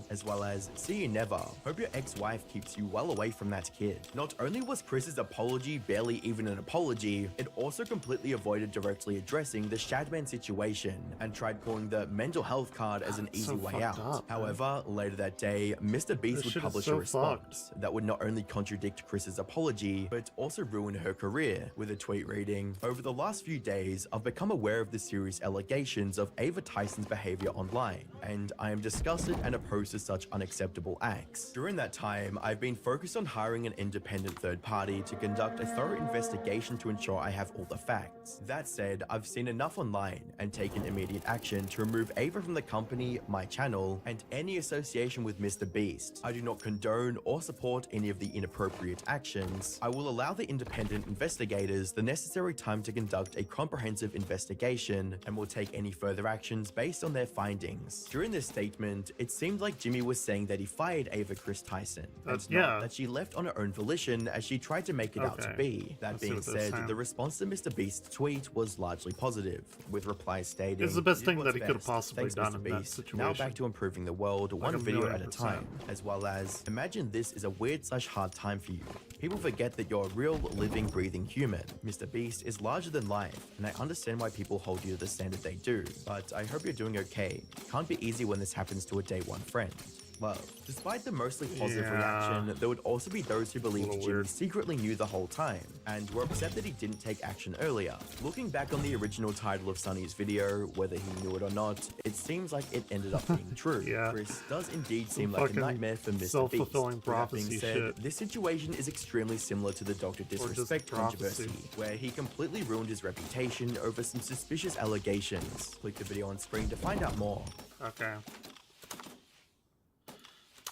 as well as, see you never. Hope your ex-wife keeps you well away from that kid." Not only was Chris's apology barely even an apology, it also completely avoided directly addressing the Shadman situation and tried pulling the mental health card as an easy way out. However, later that day, Mr. Beast would publish a response that would not only contradict Chris's apology, but also ruin her career, with a tweet reading, "Over the last few days, I've become aware of the serious allegations of Ava Tyson's behavior online, and I am disgusted and opposed to such unacceptable acts. During that time, I've been focused on hiring an independent third party to conduct a thorough investigation to ensure I have all the facts. That said, I've seen enough online and taken immediate action to remove Ava from the company, my channel, and any association with Mr. Beast. I do not condone or support any of the inappropriate actions. I will allow the independent investigators the necessary time to conduct a comprehensive investigation and will take any further actions based on their findings." During this statement, it seemed like Jimmy was saying that he fired Ava Kris Tyson, and not that she left on her own volition as she tried to make it out to be. That being said, the response to Mr. Beast's tweet was largely positive, with replies stating, "It's the best thing that he he could have possibly done in that situation. Now back to improving the world, one video at a time," as well as, "Imagine this is a weird/hard time for you. People forget that you're a real, living, breathing human. Mr. Beast is larger than life, and I understand why people hold you to the standard they do, but I hope you're doing okay. Can't be easy when this happens to a day one friend. Love." Despite the mostly positive reaction, there would also be those who believed Jimmy secretly knew the whole time, and were upset that he didn't take action earlier. Looking back on the original title of Sunny's video, whether he knew it or not, it seems like it ended up being true. Kris does indeed seem like a nightmare for Mr. Beast. Self-fulfilling With that being prophecy said, shit. this situation is extremely similar to the Dr. Disrespect controversy, where he completely ruined his reputation over some suspicious allegations. Click the video on screen to find out more. Okay.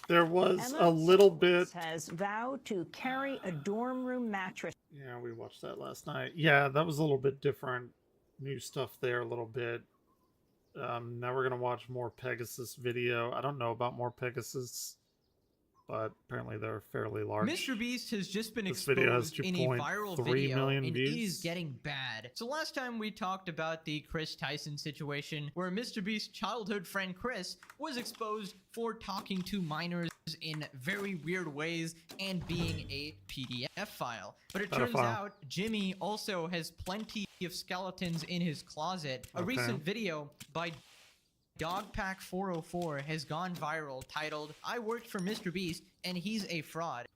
There was a little bit. Has vowed to carry a dorm room mattress. Yeah, we watched that last night. Yeah, that was a little bit different. New stuff there a little bit. Now we're gonna watch more Pegasus video. I don't know about more Pegasus, but apparently they're fairly large. Mr. Beast has just been This video has exposed in a viral 2.3 video, million and views. it is getting bad. So last time we talked about the Kris Tyson situation, where Mr. Beast's childhood friend Kris was exposed for talking to minors in very weird ways and being a PDF file. But it turns out Jimmy also has plenty of skeletons in his closet. A recent video by Dogpack404 has gone viral titled, "I worked for Mr. Beast and he's a fraud."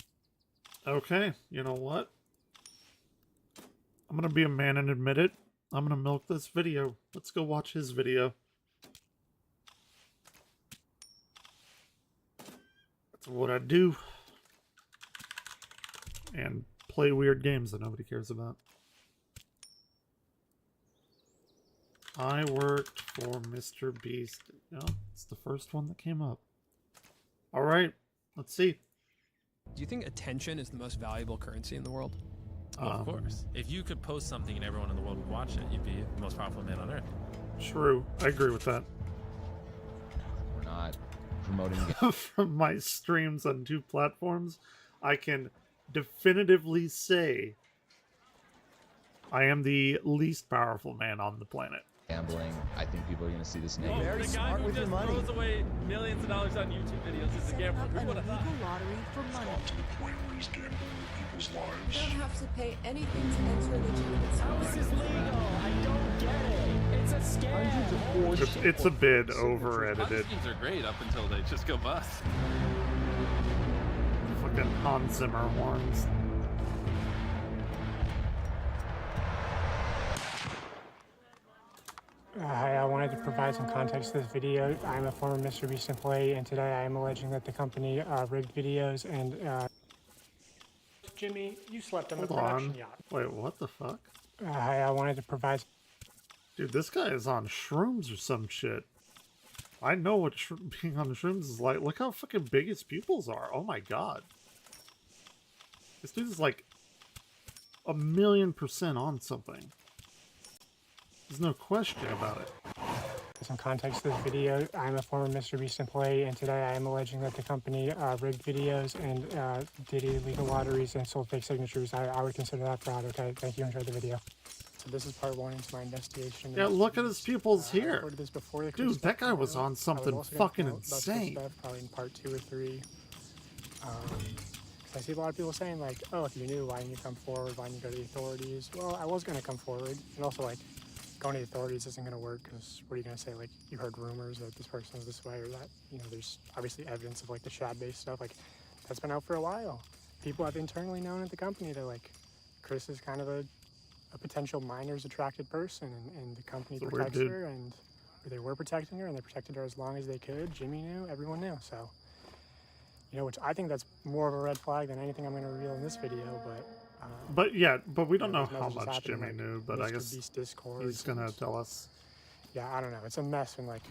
Okay, you know what? I'm gonna be a man and admit it. I'm gonna milk this video. Let's go watch his video. That's what I do. And play weird games that nobody cares about. I worked for Mr. Beast. No, it's the first one that came up. Alright, let's see. Do you think attention is the most valuable currency in the world? Oh, of course. If you could post something and everyone in the world would watch it, you'd be the most powerful man on earth. True. I agree with that. We're not promoting From my streams on 2 platforms, I can definitively say I am the least powerful man on the planet. gambling. I think people are going to see this Whoa, negative. the guy who just throws away millions of dollars on YouTube videos is a gambler. Who would have thought? lottery for money. To the point where he's gambling with people's You lives. don't have to pay anything to enter legitimate. How is this legal? I don't get it. It's a scam. It's a bit over-edited. Ponzi schemes are great up until they just go bust. Fucking Hans Zimmer horns. Hi, I wanted to provide some context to this video. I'm a former MrBeast employee, and today I am alleging that the company rigged videos and... Jimmy, you slept on the production yacht. Wait, what the fuck? Hi, I wanted to provide... Dude, this guy is on shrooms or some shit. I know what being on shrooms is like. Look how fucking big his pupils are. Oh my god. This dude is like 1,000,000% on something. There's no question about it. Some context to this video. I'm a former MrBeast employee, and today I am alleging that the company rigged videos and did illegal lotteries and sold fake signatures. I would consider that fraud. Okay, thank you. Enjoy the video. So this is part one into my investigation. Yeah, look at his pupils I here. recorded this before the Dude, that guy was on something fucking insane. Probably in part 2 or 3. I see a lot of people saying like, "Oh, if you knew, why didn't you come forward? Why didn't you go to the authorities?" Well, I was going to come forward, and also like, going to the authorities isn't going to work because what are you going to say? Like, you heard rumors that this person is this way or that. You know, there's obviously evidence of like the shad-based stuff. Like, that's been out for a while. People have internally known at the company that like, Kris is kind of a potential minors attracted person, and the company protects her, and they were protecting her, and they protected her as long as they could. Jimmy knew, everyone knew. So, you know, which I think that's more of a red flag than anything I'm going to reveal in this video, but yeah, but we don't know how there's messages much Jimmy happening, knew, but I guess he's gonna tell us. Yeah, I don't know. It's a mess when like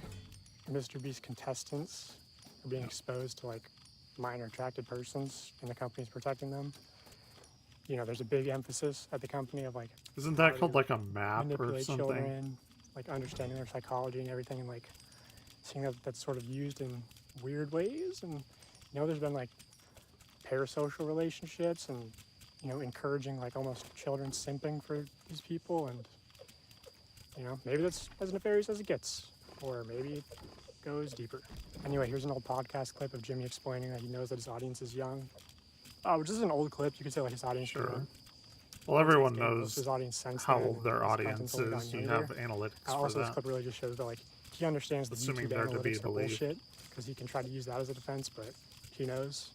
MrBeast contestants are being exposed to like minor attracted persons and the company's protecting them. You know, there's a big emphasis at the company of like... Isn't that called like a map or manipulate something? children, like understanding their psychology and everything, and like seeing that that's sort of used in weird ways. And, you know, there's been like parasocial relationships and, you know, encouraging like almost children simping for these people. And, you know, maybe that's as nefarious as it gets, or maybe it goes deeper. Anyway, here's an old podcast clip of Jimmy explaining that he knows that his audience is young. Which is an old clip. You could say like his audience. Sure. Well, everyone knows his audience how old their audience is. You have analytics for also, that. this clip really just shows that like he understands the Assuming YouTube they're to be analytics are believed. bullshit, because he can try to use that as a defense, but he knows.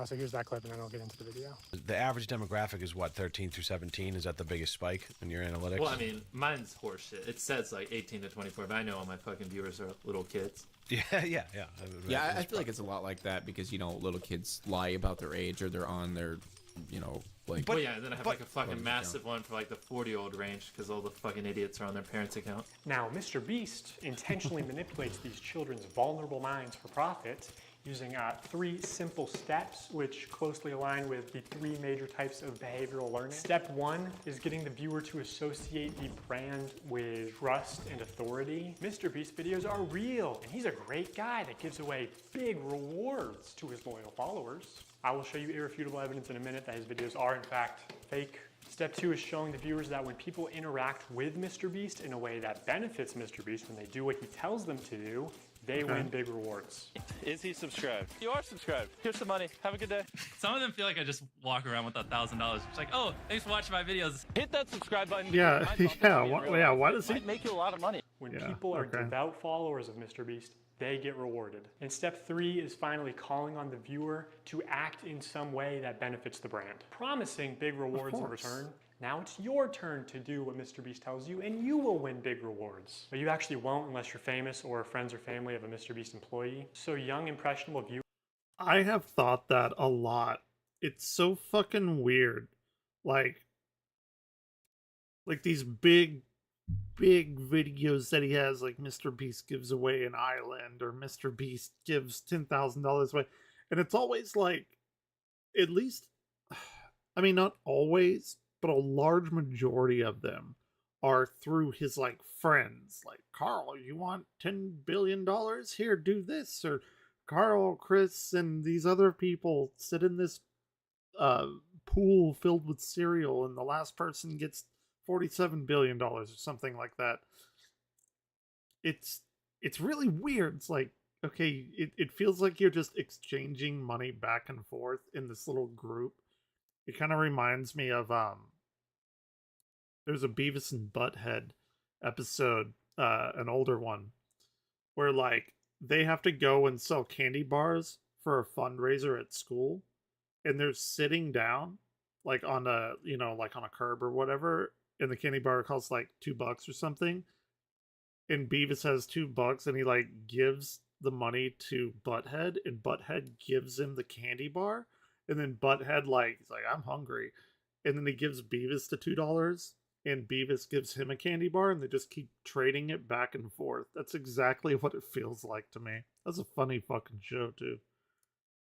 So here's that clip, and then I'll get into the video. The average demographic is what, 13 through 17? Is that the biggest spike in your analytics? Well, I mean, mine's horseshit. It says like 18 to 24, but I know all my fucking viewers are little kids. Yeah. Yeah, I feel like it's a lot like that because, you know, little kids lie about their age or they're on their, you know, like... But yeah, and then I have like a fucking massive one for like the 40-year-old range because all the fucking idiots are on their parents' account. Now, MrBeast intentionally manipulates these children's vulnerable minds for profit using 3 simple steps, which closely align with the 3 major types of behavioral learning. Step 1 is getting the viewer to associate the brand with trust and authority. MrBeast videos are real, and he's a great guy that gives away big rewards to his loyal followers. I will show you irrefutable evidence in a minute that his videos are in fact fake. Step 2 is showing the viewers that when people interact with MrBeast in a way that benefits MrBeast, when they do what he tells them to do, they win big rewards. Is he subscribed? You are subscribed. Here's some money. Have a good day. Some of them feel like I just walk around with $1,000. It's like, oh, thanks for watching my videos. Hit that subscribe button. Yeah, why does he... Might make you a lot of money. When people are devout followers of MrBeast, they get rewarded. And step 3 is finally calling on the viewer to act in some way that benefits the brand, promising big rewards in return. Now it's your turn to do what MrBeast tells you, and you will win big rewards. But you actually won't unless you're famous or friends or family of a MrBeast employee. So young, impressionable viewers... I have thought that a lot. It's so fucking weird. Like these big videos that he has, like MrBeast gives away an island, or MrBeast gives $10,000 away. And it's always like, at least, I mean, not always, but a large majority of them are through his like friends. Like, Carl, you want $10 billion? Here, do this. Or Carl, Kris, and these other people sit in this pool filled with cereal, and the last person gets $47 billion or something like that. it's really weird. It's like, okay, it feels like you're just exchanging money back and forth in this little group. It kind of reminds me of there's a Beavis and Butthead episode, an older one, where like they have to go and sell candy bars for a fundraiser at school, and they're sitting down like on a, you know, like on a curb or whatever, and the candy bar costs like $2 or something, and Beavis has $2 and he like gives the money to Butthead, and Butthead gives him the candy bar, and then Butthead like he's like, I'm hungry, and then he gives Beavis the $2, and Beavis gives him a candy bar, and they just keep trading it back and forth. That's exactly what it feels like to me. That's a funny fucking show too.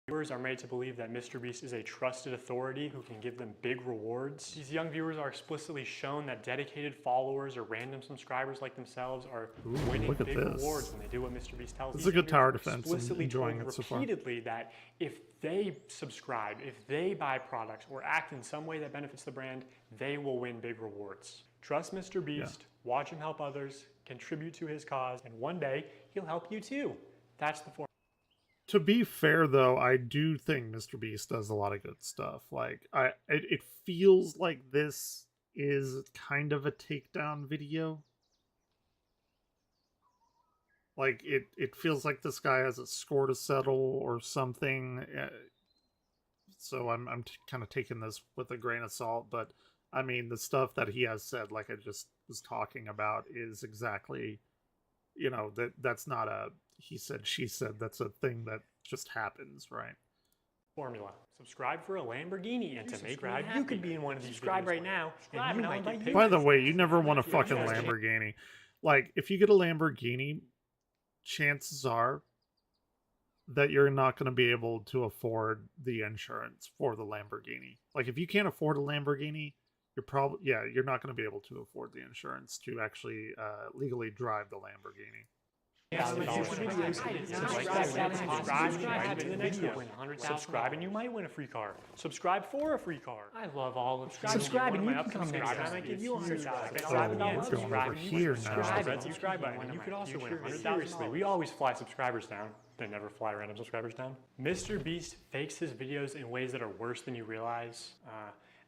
Viewers are made to believe that MrBeast is a trusted authority who can give them big rewards. These young viewers are explicitly shown that dedicated followers or random subscribers like themselves are winning big rewards when they do what MrBeast tells them. It's a good tower defense. I'm enjoying it so far. Repeatedly that if they subscribe, if they buy products or act in some way that benefits the brand, they will win big rewards. Trust MrBeast, watch him help others, contribute to his cause, and one day he'll help you too. That's the formula. To be fair, though, I do think MrBeast does a lot of good stuff. Like, it feels like this is kind of a takedown video. Like, it feels like this guy has a score to settle or something. So I'm kind of taking this with a grain of salt. But, I mean, the stuff that he has said, like I just was talking about, is exactly, you know, that's not a he said, she said. That's a thing that just happens, right? Formula. Subscribe for a Lamborghini, and to make me happy, you could be in one of these. Subscribe right now, and you might get paid. By the way, you never want a fucking Lamborghini. Like, if you get a Lamborghini, chances are that you're not going to be able to afford the insurance for the Lamborghini. Like, if you can't afford a Lamborghini, you're probably, you're not going to be able to afford the insurance to actually legally drive the Lamborghini. Subscribe and you might win a free car. Subscribe for a free car. I love all of subscribe and you can come next time. I give you $100,000. Subscribe and you subscribe button. And you could also win $100,000. Seriously, we always fly subscribers down. They never fly random subscribers down. MrBeast fakes his videos in ways that are worse than you realize.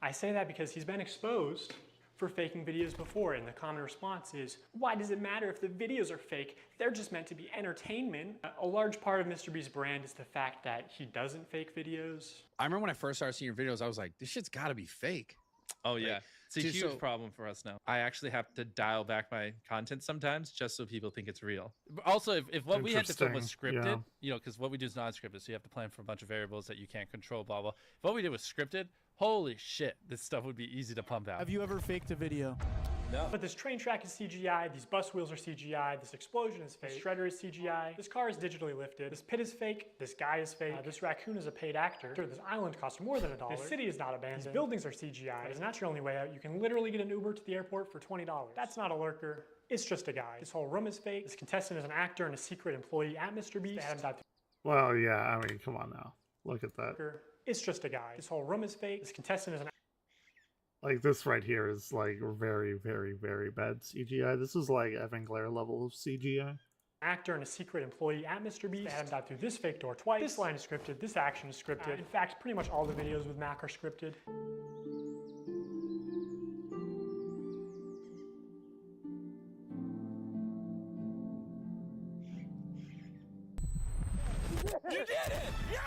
I say that because he's been exposed for faking videos before, and the common response is, why does it matter if the videos are fake? They're just meant to be entertainment. A large part of MrBeast's brand is the fact that he doesn't fake videos. I remember when I first started seeing your videos, I was like, this shit's gotta be fake. Oh yeah, like, it's a huge problem for us now. I actually have to dial back my content sometimes just so people think it's real. But also, if what we had to film was scripted, you know, because what we do is non-scripted, so you have to plan for a bunch of variables that you can't control, blah, blah. If what we did was scripted, holy shit, this stuff would be easy to pump out. Have you ever faked a video? No. But this train track is CGI, these bus wheels are CGI, this explosion is fake, this shredder is CGI, this car is digitally lifted, this pit is fake, this guy is fake, this raccoon is a paid actor, this island costs more than $1, this city is not abandoned, these buildings are CGI, but it's not your only way out. You can literally get an Uber to the airport for $20. That's not a lurker, it's just a guy. This whole room is fake, this contestant is an actor and a secret employee at MrBeast. Well, yeah, I mean, come on now. Look at that. It's just a guy. This whole room is fake, this contestant is an like, this right here is like very, very, very bad CGI. This is like Evan Glare level of CGI. Actor and a secret employee at MrBeast. They had him dive through this fake door twice. This line is scripted. This action is scripted. In fact, pretty much all the videos with Mac are scripted. You did it! Yeah!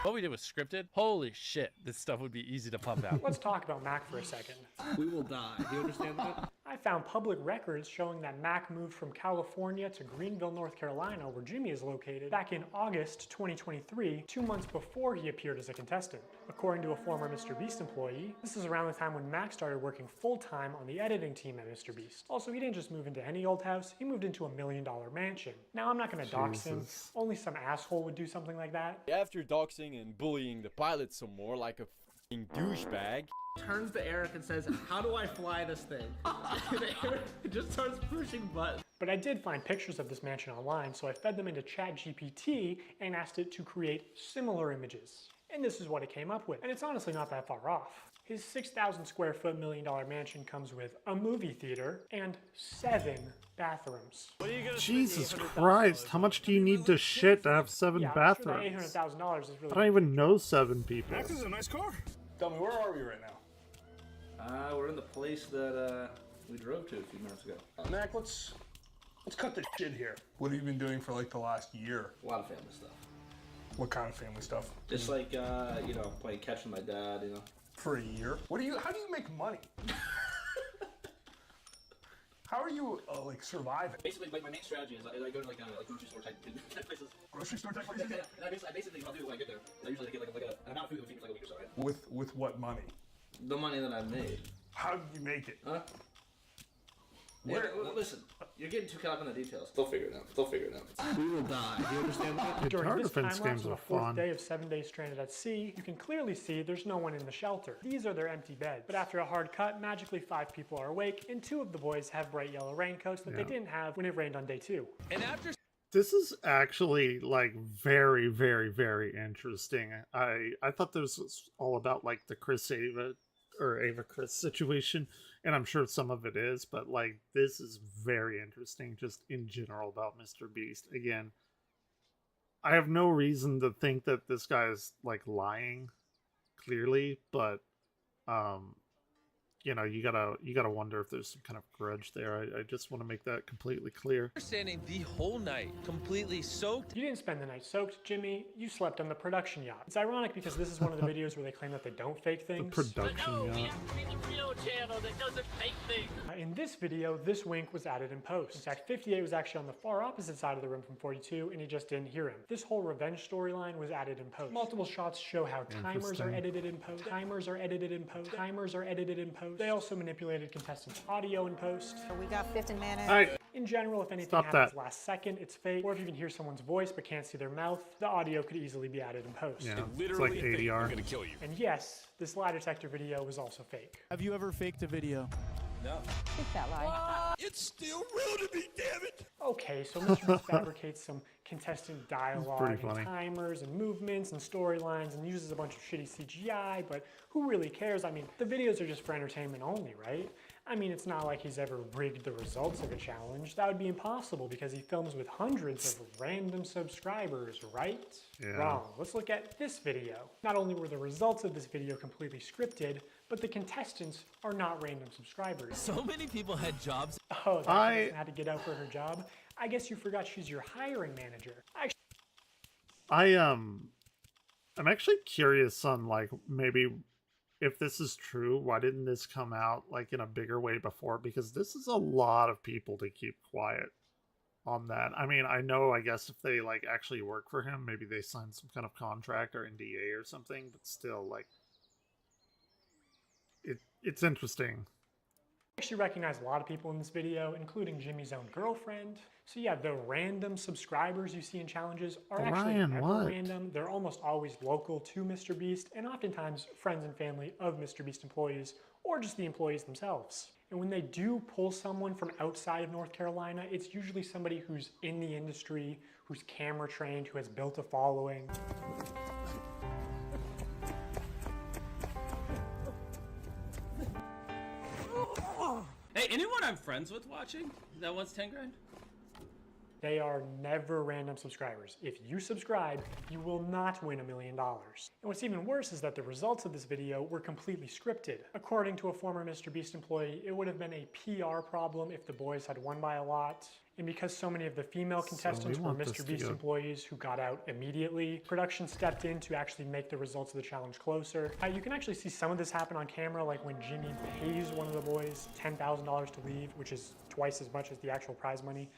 What we did was scripted. Holy shit, this stuff would be easy to pump out. Let's talk about Mac for a second. We will die. Do you understand that? I found public records showing that Mac moved from California to Greenville, North Carolina, where Jimmy is located, back in August 2023, 2 months before he appeared as a contestant. According to a former MrBeast employee, this is around the time when Mac started working full-time on the editing team at MrBeast. Also, he didn't just move into any old house, he moved into $1 million mansion. Now, I'm not gonna dox him. Only some asshole would do something like that. After doxing and bullying the pilot some more like a f***ing douchebag, turns to Eric and says, how do I fly this thing? And Eric just starts pushing buttons. But I did find pictures of this mansion online, so I fed them into ChatGPT and asked it to create similar images. And this is what it came up with. And it's honestly not that far off. His 6,000 square foot $1 million mansion comes with a movie theater and 7 bathrooms. Jesus Christ, how much do you need to shit to have 7 bathrooms? Sure, that $800,000 is really I don't even know 7 people. Max is a nice car. Tell me, where are we right now? We're in the place that we drove to a few minutes ago. Mac, let's cut the shit here. What have you been doing for like the last year? A lot of family stuff. What kind of family stuff? Just like you know, playing catch with my dad, you know. For a year? How do you make money? How are you like surviving? Basically, like my main strategy is I go to like grocery store type places. Grocery store type places? I basically I'll do when I get there. I usually get like an amount of food that feeds me for like a week or so, right? With what money? The money that I've made. How did you make it? Huh? Yeah, well, listen, you're getting too caught up in the details. They'll figure it out. We will die. Do you understand that? During this time lapse on the 4th day of 7 days stranded at sea, you can clearly see there's no one in the shelter. These are their empty beds. But after a hard cut, magically 5 people are awake, and 2 of the boys have bright yellow raincoats that they didn't have when it rained on day 2. And after this is actually like very, very, very interesting. I thought this was all about like the Ava Kris situation, and I'm sure some of it is, but like this is very interesting just in general about Mr. Beast. Again, I have no reason to think that this guy is like lying clearly, but you know, you gotta wonder if there's some kind of grudge there. I just want to make that completely clear. Standing the whole night, completely soaked. You didn't spend the night soaked, Jimmy. You slept on the production yacht. It's ironic because this is one of the videos where they claim that they don't fake things. The production yacht. We have to be the real channel that doesn't fake things. In this video, this wink was added in post. In fact, 58 was actually on the far opposite side of the room from 42, and he just didn't hear him. This whole revenge storyline was added in post. Multiple shots show how timers are edited in post. Timers are edited in post. Timers are edited in post. They also manipulated contestants' audio in post. We got 15 minutes. All right. In general, if anything happens last second, it's fake. Or if you can hear someone's voice but can't see their mouth, the audio could easily be added in post. Yeah, it's like ADR. Gonna kill you. And yes, this lie detector video was also fake. Have you ever faked a video? No. Take that lie. It's still real to me, damn it! Okay, so Mr. Beast fabricates some contestant dialogue pretty and funny. timers and movements and storylines and uses a bunch of shitty CGI, but who really cares? I mean, the videos are just for entertainment only, right? I mean, it's not like he's ever rigged the results of a challenge. That would be impossible because he films with hundreds of random subscribers, right? Yeah. Wrong. Let's look at this video. Not only were the results of this video completely scripted, but the contestants are not random subscribers. So many people had jobs. Oh, that person had to get out for her job? I guess you forgot she's your hiring manager. I'm actually curious on like maybe if this is true, why didn't this come out like in a bigger way before? Because this is a lot of people to keep quiet on that. I mean, I know, I guess if they like actually work for him, maybe they signed some kind of contract or NDA or something, but still like it's interesting. I actually recognize a lot of people in this video, including Jimmy's own girlfriend. So yeah, the random subscribers you see in challenges are actually never random. They're almost always local to Mr. Beast, and oftentimes friends and family of Mr. Beast employees, or just the employees themselves. And when they do pull someone from outside of North Carolina, it's usually somebody who's in the industry, who's camera trained, who has built a following. Hey, anyone I'm friends with watching that wants 10 grand? They are never random subscribers. If you subscribe, you will not win $1 million. And what's even worse is that the results of this video were completely scripted. According to a former Mr. Beast employee, it would have been a PR problem if the boys had won by a lot. And because so many of the female contestants were Mr. Beast employees who got out immediately, production stepped in to actually make the results of the challenge closer. You can actually see some of this happen on camera, like when Jimmy pays one of the boys $10,000 to leave, which is twice as much as the actual prize money.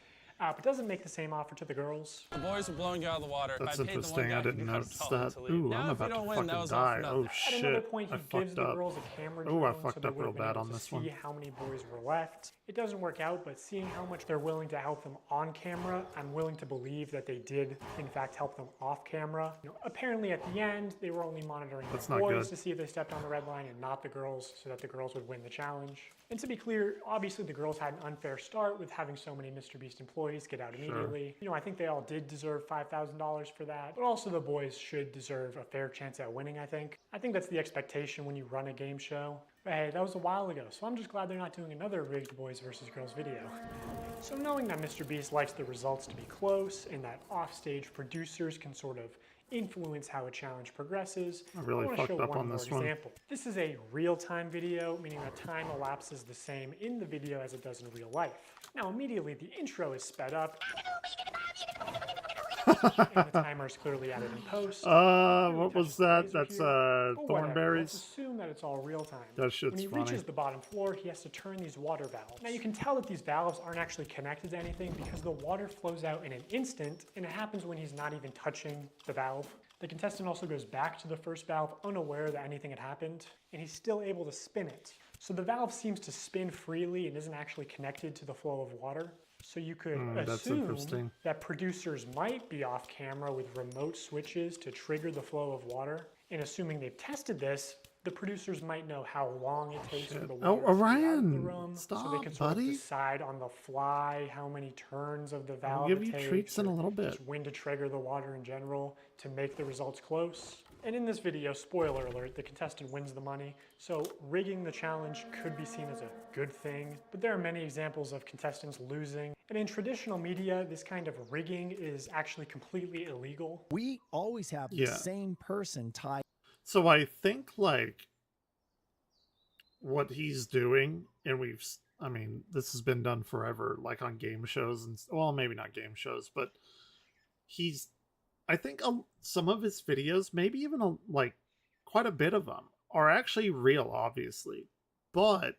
But doesn't make the same offer to the girls. The boys are blowing you out of the water. That's interesting. I didn't notice that. Ooh, I'm about to fucking die. Oh shit. At another point, he gives the girls a camera drone. Oh, I fucked up real bad on this one. See how many boys were left. It doesn't work out, but seeing how much they're willing to help them on camera, I'm willing to believe that they did, in fact, help them off camera. You know, apparently, at the end, they were only monitoring the boys to see if they stepped on the red line and not the girls, so that the girls would win the challenge. And to be clear, obviously the girls had an unfair start with having so many Mr. Beast employees. employees get out immediately. You know, I think they all did deserve $5,000 for that, but also the boys should deserve a fair chance at winning, I think. I think that's the expectation when you run a game show. But hey, that was a while ago, so I'm just glad they're not doing another rigged boys versus girls video. So knowing that MrBeast likes the results to be close and that offstage producers can sort of influence how a challenge progresses, I really want to show fucked up one on more this one. example. This is a real-time video, meaning that time elapses the same in the video as it does in real life. Now immediately the intro is sped up, and the timer is clearly added in post. What was that? That's Let's Thornberries. assume that it's all real time. That shit's When he funny. reaches the bottom floor, he has to turn these water valves. Now you can tell that these valves aren't actually connected to anything because the water flows out in an instant, and it happens when he's not even touching the valve. The contestant also goes back to the first valve unaware that anything had happened, and he's still able to spin it. So the valve seems to spin freely and isn't actually connected to the flow of water. So you could assume that producers might be off camera with remote switches to trigger the flow of water. And assuming they've tested this, the producers might know how long it takes for the water to get out of the room, so they can sort of decide on the fly how many turns of the valve I'll give it you takes, treats in a little bit. just when to trigger the water in general to make the results close. And in this video, spoiler alert, the contestant wins the money, so rigging the challenge could be seen as a good thing, but there are many examples of contestants losing. And in traditional media, this kind of rigging is actually completely illegal. We always have the same person tied. So I think like what he's doing, and I mean, this has been done forever, like on game shows and, well, maybe not game shows, but I think some of his videos, maybe even like quite a bit of them, are actually real, obviously, but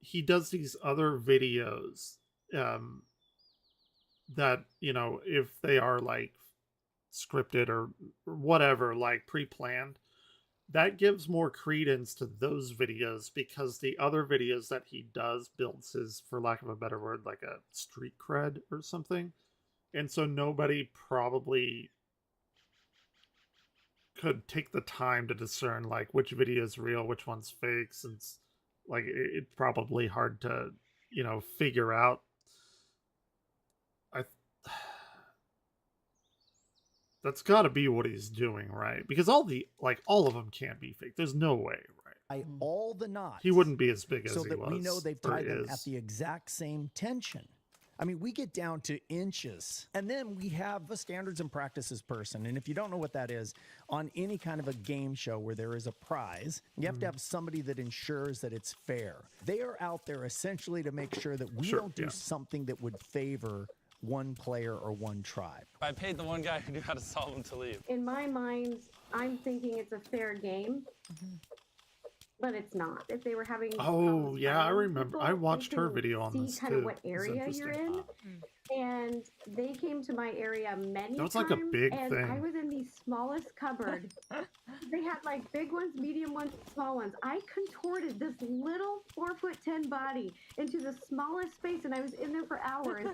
he does these other videos that, you know, if they are like scripted or whatever, like pre-planned, that gives more credence to those videos because the other videos that he does builds his, for lack of a better word, like a street cred or something. And so nobody probably could take the time to discern like which video is real, which one's fake, since like it's probably hard to, you know, figure out. That's got to be what he's doing, right? Because all of them can't be fake. There's no way, right? All the knots. He wouldn't be as big as so he that was. We know they've tied them at the exact same tension. I mean, we get down to inches, and then we have a standards and practices person. And if you don't know what that is, on any kind of a game show where there is a prize, you have to have somebody that ensures that it's fair. They are out there essentially to make sure that we don't do something that would favor one player or one tribe. I paid the one guy who knew how to solve them to leave. In my mind, I'm thinking it's a fair game. But it's not. If they were having I remember. I watched her video on this see kind of what area you're in, and they came to my area many times. That was like a big and thing. I was in the smallest cupboard. They had like big ones, medium ones, small ones. I contorted this little 4'10" body into the smallest space, and I was in there for hours.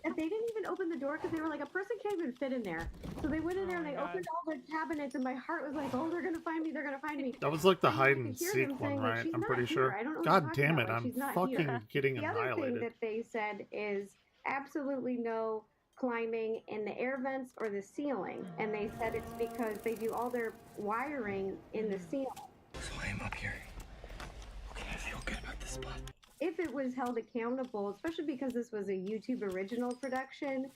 And they didn't even open the door because they were like, a person can't even fit in there. So they went in there and they opened all the cabinets, and my heart was like, oh, they're gonna find me. They're gonna find me. That was like the hide and seek one, right? I'm pretty sure. God damn it! I'm fucking getting annihilated. The other thing that they said is absolutely no climbing in the air vents or the ceiling, and they said it's because they do all their wiring in the ceiling. So I am up here. Okay, I feel good about this spot. If it was held accountable, especially because this was a YouTube original production,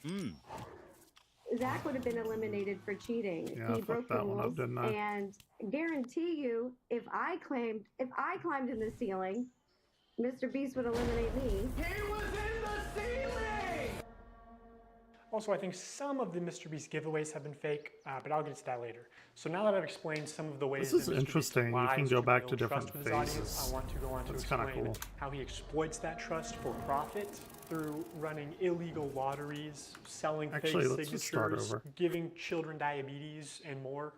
Zach would have been eliminated for cheating. Yeah, he broke the rules, and guarantee you, if I climbed in the ceiling, MrBeast would eliminate me. He was in the ceiling! Also, I think some of the MrBeast giveaways have been fake, but I'll get to that later. So now that I've explained some of the ways this is that interesting. You can go back to different phases. I want to go on to explain how he exploits that trust for profit through running illegal lotteries, selling fake signatures, giving children diabetes, and more.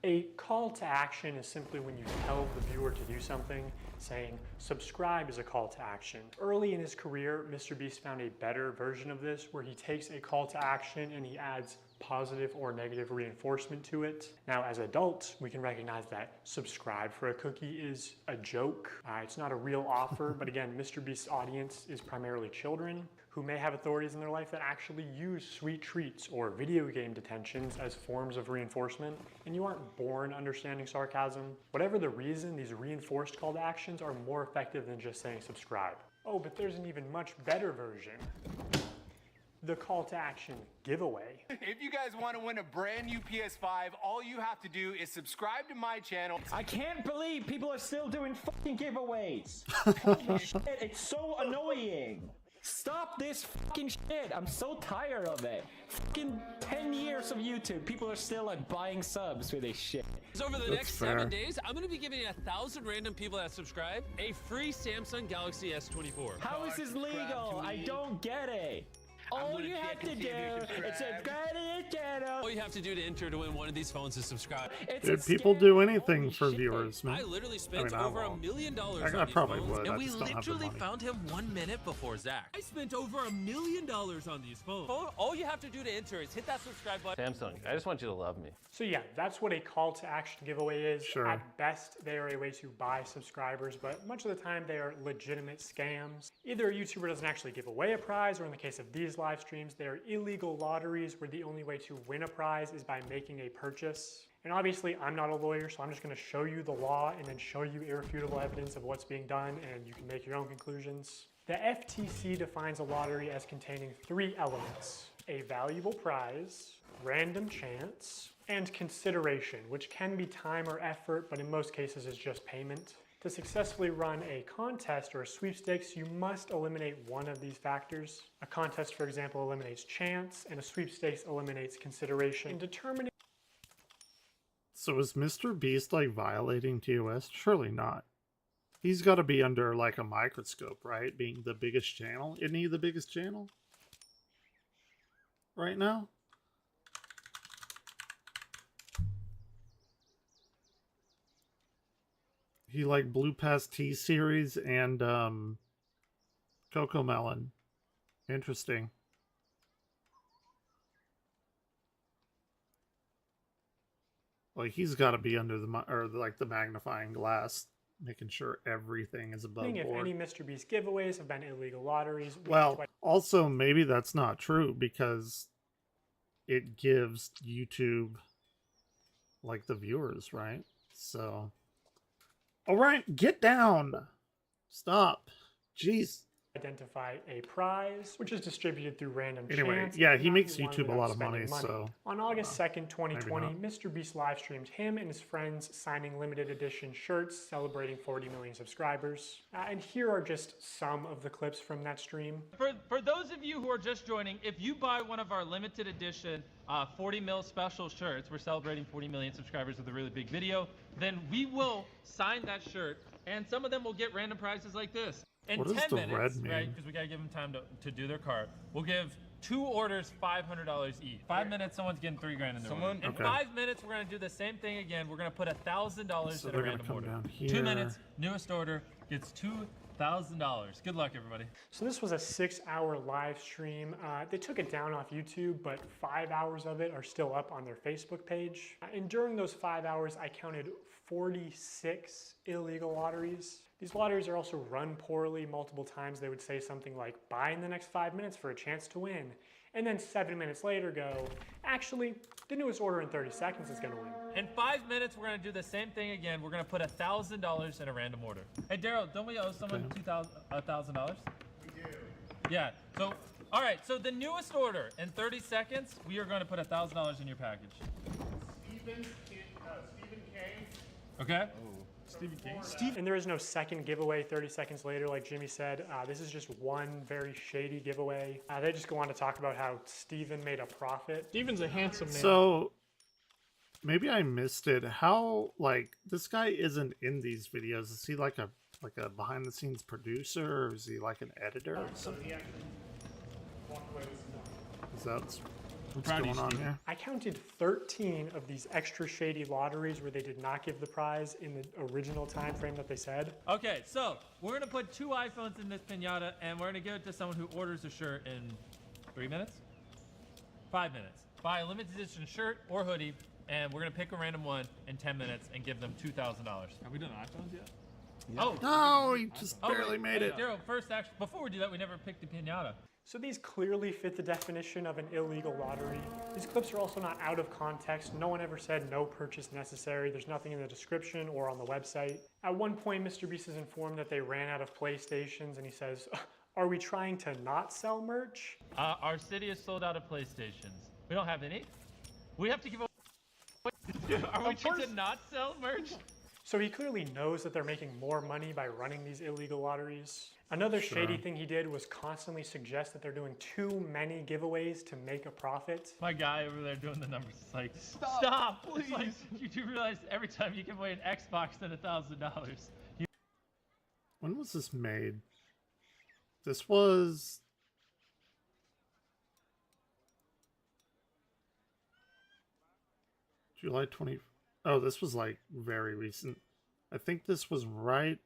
A call to action is simply when you tell the viewer to do something. Saying subscribe is a call to action. Early in his career, MrBeast found a better version of this where he takes a call to action and he adds positive or negative reinforcement to it. Now, as adults, we can recognize that subscribe for a cookie is a joke. It's not a real offer, but again, MrBeast's audience is primarily children who may have authorities in their life that actually use sweet treats or video game detentions as forms of reinforcement, and you aren't born understanding sarcasm. Whatever the reason, these reinforced call to actions are more effective than just saying subscribe. Oh, but there's an even much better version. The call to action giveaway. If you guys want to win a brand new PS5, all you have to do is subscribe to my channel. I can't believe people are still doing fucking giveaways. Holy shit, it's so annoying. Stop this fucking shit. I'm so tired of it. Fucking 10 years of YouTube, people are still like buying subs for this shit. Over the next 7 days, I'm gonna be giving 1,000 random people that subscribe a free Samsung Galaxy S24. How is this legal? I don't get it. All you have to do is subscribe to your channel. All you have to do to enter to win one of these phones is subscribe. Dude, people do anything for viewers, man. I literally spent over $1 million on I these probably phones, would. and I we just don't have the literally money. found him 1 minute before Zach. I spent over $1 million on these phones. All you have to do to enter is hit that subscribe button. Samsung, I just want you to love me. So yeah, that's what a call to action giveaway is. Sure. At best, they are a way to buy subscribers, but much of the time they are legitimate scams. Either a YouTuber doesn't actually give away a prize, or in the case of these live streams, they are illegal lotteries where the only way to win a prize is by making a purchase. And obviously, I'm not a lawyer, so I'm just gonna show you the law and then show you irrefutable evidence of what's being done, and you can make your own conclusions. The FTC defines a lottery as containing 3 elements: a valuable prize, random chance, and consideration, which can be time or effort, but in most cases is just payment. To successfully run a contest or a sweepstakes, you must eliminate one of these factors. A contest, for example, eliminates chance, and a sweepstakes eliminates consideration. In determining So is Mr. Beast like violating TOS? Surely not. He's got to be under like a microscope, right? Being the biggest channel. Isn't he the biggest channel right now? He like blew past T-Series and Coco Melon. Interesting. Like he's got to be under the magnifying glass, making sure everything is above if board. any MrBeast giveaways have been illegal lotteries. Well, also maybe that's not true because it gives YouTube like the viewers, right? So, all right, get down. Stop. Jeez. Identify a prize, which is distributed through random Anyway, chance. yeah, he not makes one YouTube a without lot of spending money, so on August 2nd, 2020, maybe MrBeast live streamed him and his friends signing limited edition shirts celebrating 40 million subscribers. And here are just some of the clips from that stream. For those of you who are just joining, if you buy one of our limited edition 40 mil special shirts, we're celebrating 40 million subscribers with a really big video, then we will sign that shirt, and some of them will get random prizes like this. In What does 10 the minutes, red mean? right, because we gotta give them time to do their cart, we'll give 2 orders $500 each. 5 minutes, someone's getting $3 grand in their order. In 5 minutes, we're gonna do the same thing again. We're gonna put $1,000 So in a they're gonna random come order. down 2 here. minutes, newest order gets $2,000. Good luck, everybody. So this was a 6-hour live stream. They took it down off YouTube, but 5 hours of it are still up on their Facebook page. And during those 5 hours, I counted 46 illegal lotteries. These lotteries are also run poorly. Multiple times they would say something like, buy in the next 5 minutes for a chance to win. And then 7 minutes later go, actually, the newest order in 30 seconds is gonna win. In 5 minutes, we're gonna do the same thing again. We're gonna put $1,000 in a random order. Hey, Daryl, don't we owe someone $1,000? We do. Yeah. So, all right. So the newest order in 30 seconds, we are going to put $1,000 in your package. Stephen K. Okay. Stephen King. And there is no second giveaway 30 seconds later, like Jimmy said. This is just one very shady giveaway. They just go on to talk about how Steven made a profit. Steven's a handsome man. So maybe I missed it. How like this guy isn't in these videos? Is he like a behind the scenes producer, or is he like an editor or something? Is that what's going on here? I counted 13 of these extra shady lotteries where they did not give the prize in the original time frame that they said. Okay, so we're going to put 2 iPhones in this piñata, and we're going to give it to someone who orders a shirt in 3 minutes? 5 minutes. buy a limited edition shirt or hoodie, and we're gonna pick a random one in 10 minutes and give them $2,000. Have we done iPhones yet? Oh no, he just barely made it. Daryl, first, actually, before we do that, we never picked a pinata. So these clearly fit the definition of an illegal lottery. These clips are also not out of context. No one ever said no purchase necessary. There's nothing in the description or on the website. At one point, Mr. Beast is informed that they ran out of PlayStations, and he says, "Are we trying to not sell merch?" Our city is sold out of PlayStations. We don't have any. We have to give away. Are we trying to not sell merch? So he clearly knows that they're making more money by running these illegal lotteries. Another shady thing he did was constantly suggest that they're doing too many giveaways to make a profit. My guy over there doing the numbers is like, stop, please. It's like, you do realize every time you give away an Xbox, then $1,000. When was this made? This was... July 20... Oh, this was like very recent. I think this was right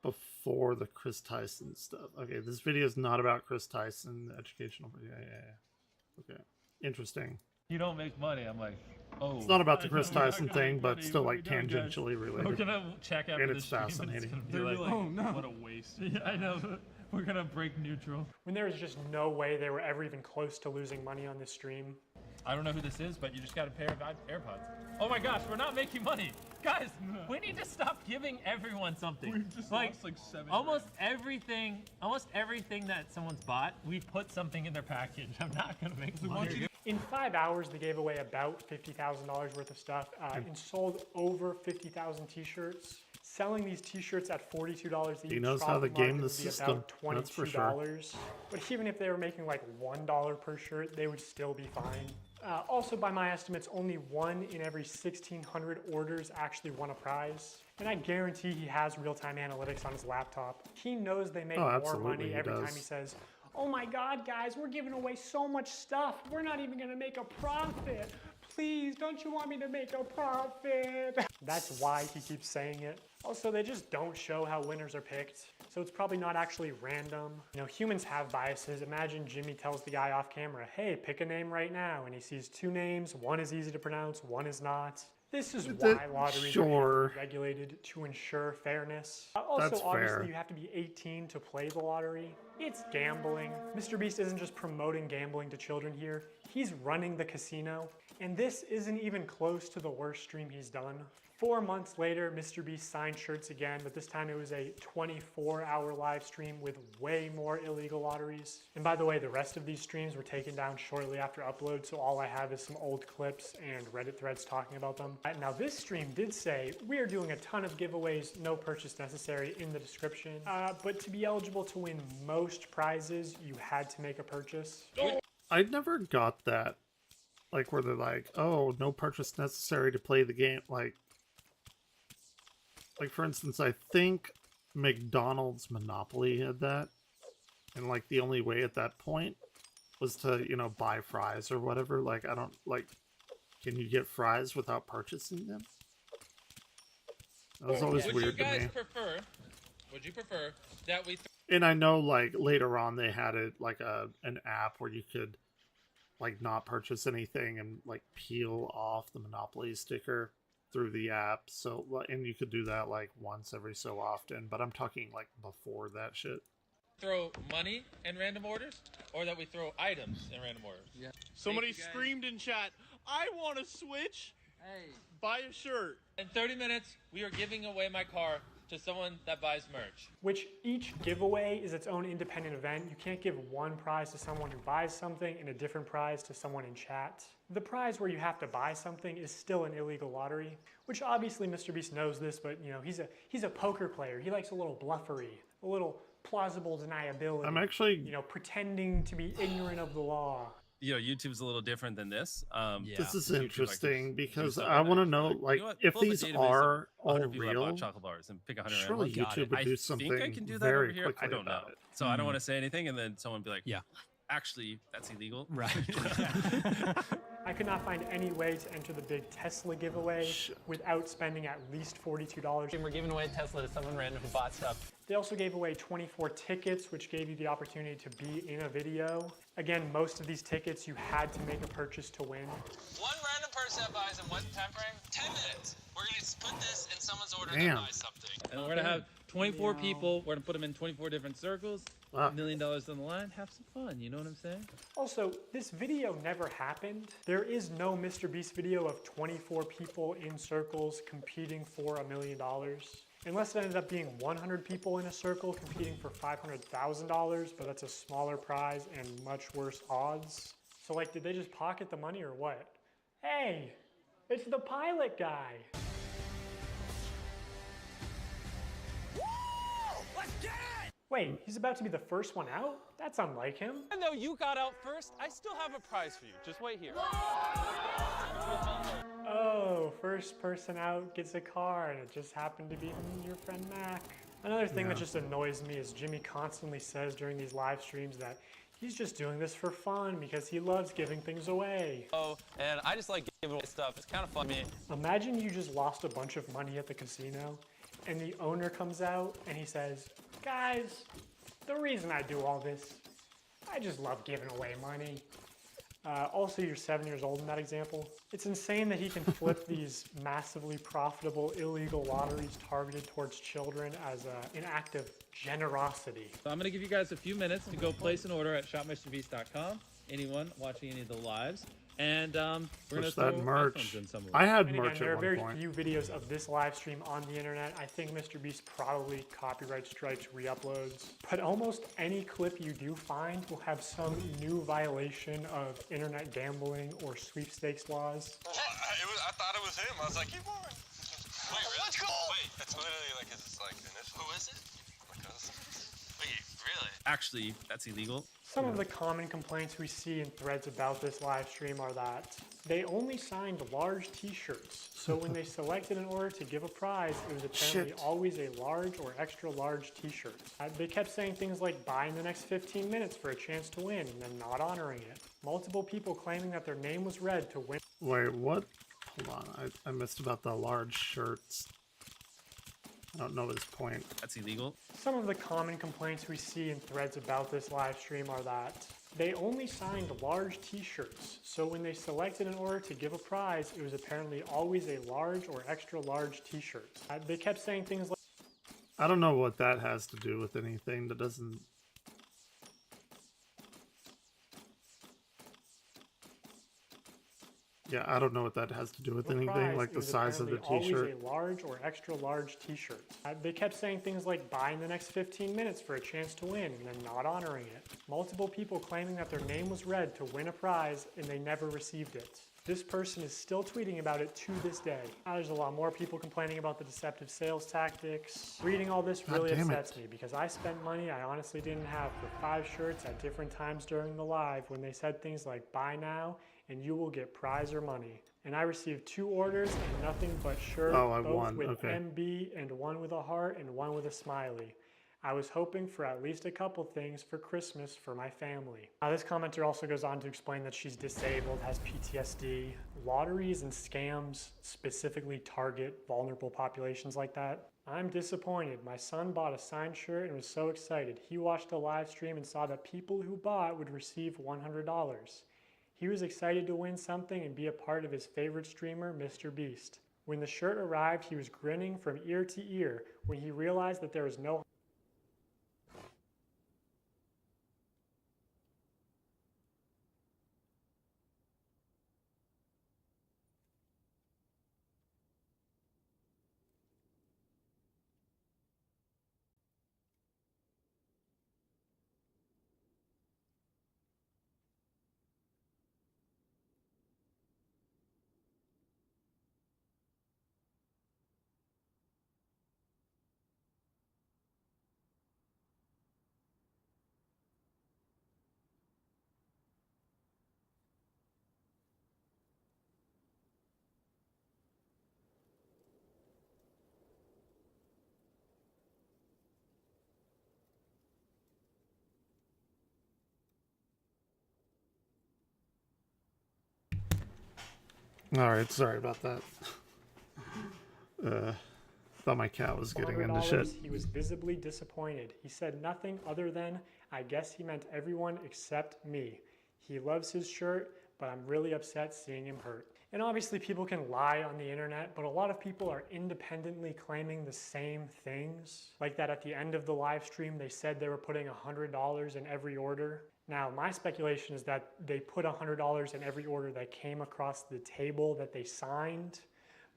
before the Kris Tyson stuff. Okay, this video is not about Kris Tyson, the educational video. Yeah. Okay, interesting. You don't make money. I'm like, oh. It's not about the Kris Tyson thing, but still like tangentially related. We're gonna check after and this it's fascinating. They're like, oh no, what a waste. Yeah, I know. We're gonna break neutral. When there was just no way they were ever even close to losing money on this stream. I don't know who this is, but you just got a pair of AirPods. Oh my gosh, we're not making money. Guys, we need to stop giving everyone something. We've just lost like 7 almost everything that someone's bought, we put something in their package. I'm not gonna make money. In 5 hours, they gave away about $50,000 worth of stuff and sold over 50,000 t-shirts. Selling these t-shirts at $42 each. He knows how to game the system. That's for sure. But even if they were making like $1 per shirt, they would still be fine. Also, by my estimates, only 1 in every 1,600 orders actually won a prize. And I guarantee he has real-time analytics on his laptop. He knows they make more money every time he says, "Oh my God, guys, we're giving away so much stuff. We're not even gonna make a profit. Please, don't you want me to make a profit?" That's why he keeps saying it. Also, they just don't show how winners are picked, so it's probably not actually random. You know, humans have biases. Imagine Jimmy tells the guy off camera, "Hey, pick a name right now," and he sees 2 names. One is easy to pronounce, one is not. This is why lotteries are regulated, to ensure fairness. Also, obviously, you have to be 18 to play the lottery. It's gambling. Mr. Beast isn't just promoting gambling to children here. He's running the casino. And this isn't even close to the worst stream he's done. 4 months later, Mr. Beast signed shirts again, but this time it was a 24-hour live stream with way more illegal lotteries. And by the way, the rest of these streams were taken down shortly after upload, so all I have is some old clips and Reddit threads talking about them. Now this stream did say, "We are doing a ton of giveaways, no purchase necessary," in the description. But to be eligible to win most prizes, you had to make a purchase. I never got that. Like where they're like, "Oh, no purchase necessary to play the game." Like for instance, I think McDonald's Monopoly had that, and like the only way at that point was to, you know, buy fries or whatever. Like I don't like. Can you get fries without purchasing them? That was always weird to me. Would you prefer that we? And I know like later on they had it like an app where you could like not purchase anything and like peel off the Monopoly sticker through the app. So, and you could do that like once every so often, but I'm talking like before that shit. Throw money in random orders, or that we throw items in random orders? Yeah. Somebody screamed in chat, "I want to switch. Hey, buy a shirt." In 30 minutes, we are giving away my car to someone that buys merch. Which each giveaway is its own independent event. You can't give one prize to someone who buys something and a different prize to someone in chat. The prize where you have to buy something is still an illegal lottery, which obviously Mr. Beast knows this, but you know, he's a poker player. He likes a little bluffery, a little plausible deniability. I'm actually, you know, pretending to be ignorant of the law. You know, YouTube's a little different than this. This is interesting because I want to know, like, if these are all real, chocolate bars and pick 100 surely YouTube would do something very quickly. I don't know. So I don't want to say anything, and then someone would be like, "Yeah, actually, that's illegal." Right. I could not find any way to enter the big Tesla giveaway without spending at least $42. And we're giving away a Tesla to someone random who bought stuff. They also gave away 24 tickets, which gave you the opportunity to be in a video. Again, most of these tickets you had to make a purchase to win. One random person that buys in what time frame? 10 minutes. We're gonna put this in someone's order Damn. that buys something. And we're gonna have 24 people. We're gonna put them in 24 different circles. $1 million on the line. Have some fun. You know what I'm saying? Also, this video never happened. There is no Mr. Beast video of 24 people in circles competing for $1 million. Unless it ended up being 100 people in a circle competing for $500,000, but that's a smaller prize and much worse odds. So like, did they just pocket the money or what? Hey, it's the pilot guy. Let's get it! Wait, he's about to be the first one out? That's unlike him. Even though you got out first, I still have a prize for you. Just wait here. Oh, first person out gets a car, and it just happened to be your friend Mac. Another thing that just annoys me is Jimmy constantly says during these live streams that he's just doing this for fun because he loves giving things away. Oh, and I just like giving away stuff. It's kind of fun to me. Imagine you just lost a bunch of money at the casino, and the owner comes out and he says, guys, the reason I do all this, I just love giving away money. Also, you're 7 years old in that example. It's insane that he can flip these massively profitable illegal lotteries targeted towards children as an act of generosity. So I'm gonna give you guys a few minutes to go place an order at shopmrbeast.com. Anyone watching any of the lives. And we're going to throw merch. in somewhere. I had And merch again, there are at very one point. few videos of this live stream on the internet. I think Mr. Beast probably copyright strikes re-uploads. But almost any clip you do find will have some new violation of internet gambling or sweepstakes laws. I thought it was him. I was like, keep moving. Wait, really? Let's go! Wait, it's literally like his initial. Who is it? My cousin. Wait, really? Actually, that's illegal. Some of the common complaints we see in threads about this live stream are that they only signed large t-shirts. So when they selected an order to give a prize, it was apparently always a large or extra large t-shirt. They kept saying things like buy in the next 15 minutes for a chance to win and then not honoring it. Multiple people claiming that their name was read to win. Wait, what? Hold on, I missed about the large shirts. I don't know his point. That's illegal. Some of the common complaints we see in threads about this live stream are that they only signed large t-shirts. So when they selected an order to give a prize, it was apparently always a large or extra large t-shirt. They kept saying things like, I don't know what that has to do with anything. That doesn't... Yeah, I don't know what that has to do with anything, like the size of the t-shirt. always a large or extra large t-shirt. They kept saying things like buy in the next 15 minutes for a chance to win and then not honoring it. Multiple people claiming that their name was read to win a prize and they never received it. This person is still tweeting about it to this day. There's a lot more people complaining about the deceptive sales tactics. Reading all this really upsets me because I spent money I honestly didn't have for 5 shirts at different times during the live when they said things like buy now and you will get prize or money. And I received 2 orders and nothing but shirts, both with MB and one with a heart and one with a smiley. I was hoping for at least a couple things for Christmas for my family. This commenter also goes on to explain that she's disabled, has PTSD. Lotteries and scams specifically target vulnerable populations like that. I'm disappointed. My son bought a signed shirt and was so excited. He watched a live stream and saw that people who bought would receive $100. He was excited to win something and be a part of his favorite streamer, Mr. Beast. When the shirt arrived, he was grinning from ear to ear when he realized that there was no Alright, sorry about that. Thought my cat was getting into shit. He was visibly disappointed. He said nothing other than, I guess he meant everyone except me. He loves his shirt, but I'm really upset seeing him hurt. And obviously people can lie on the internet, but a lot of people are independently claiming the same things. Like that at the end of the live stream, they said they were putting $100 in every order. Now, my speculation is that they put $100 in every order that came across the table that they signed,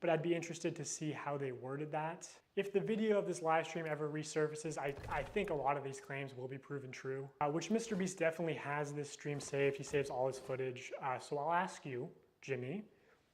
but I'd be interested to see how they worded that. If the video of this live stream ever resurfaces, I think a lot of these claims will be proven true, which MrBeast definitely has this stream saved. He saves all his footage. So I'll ask you, Jimmy,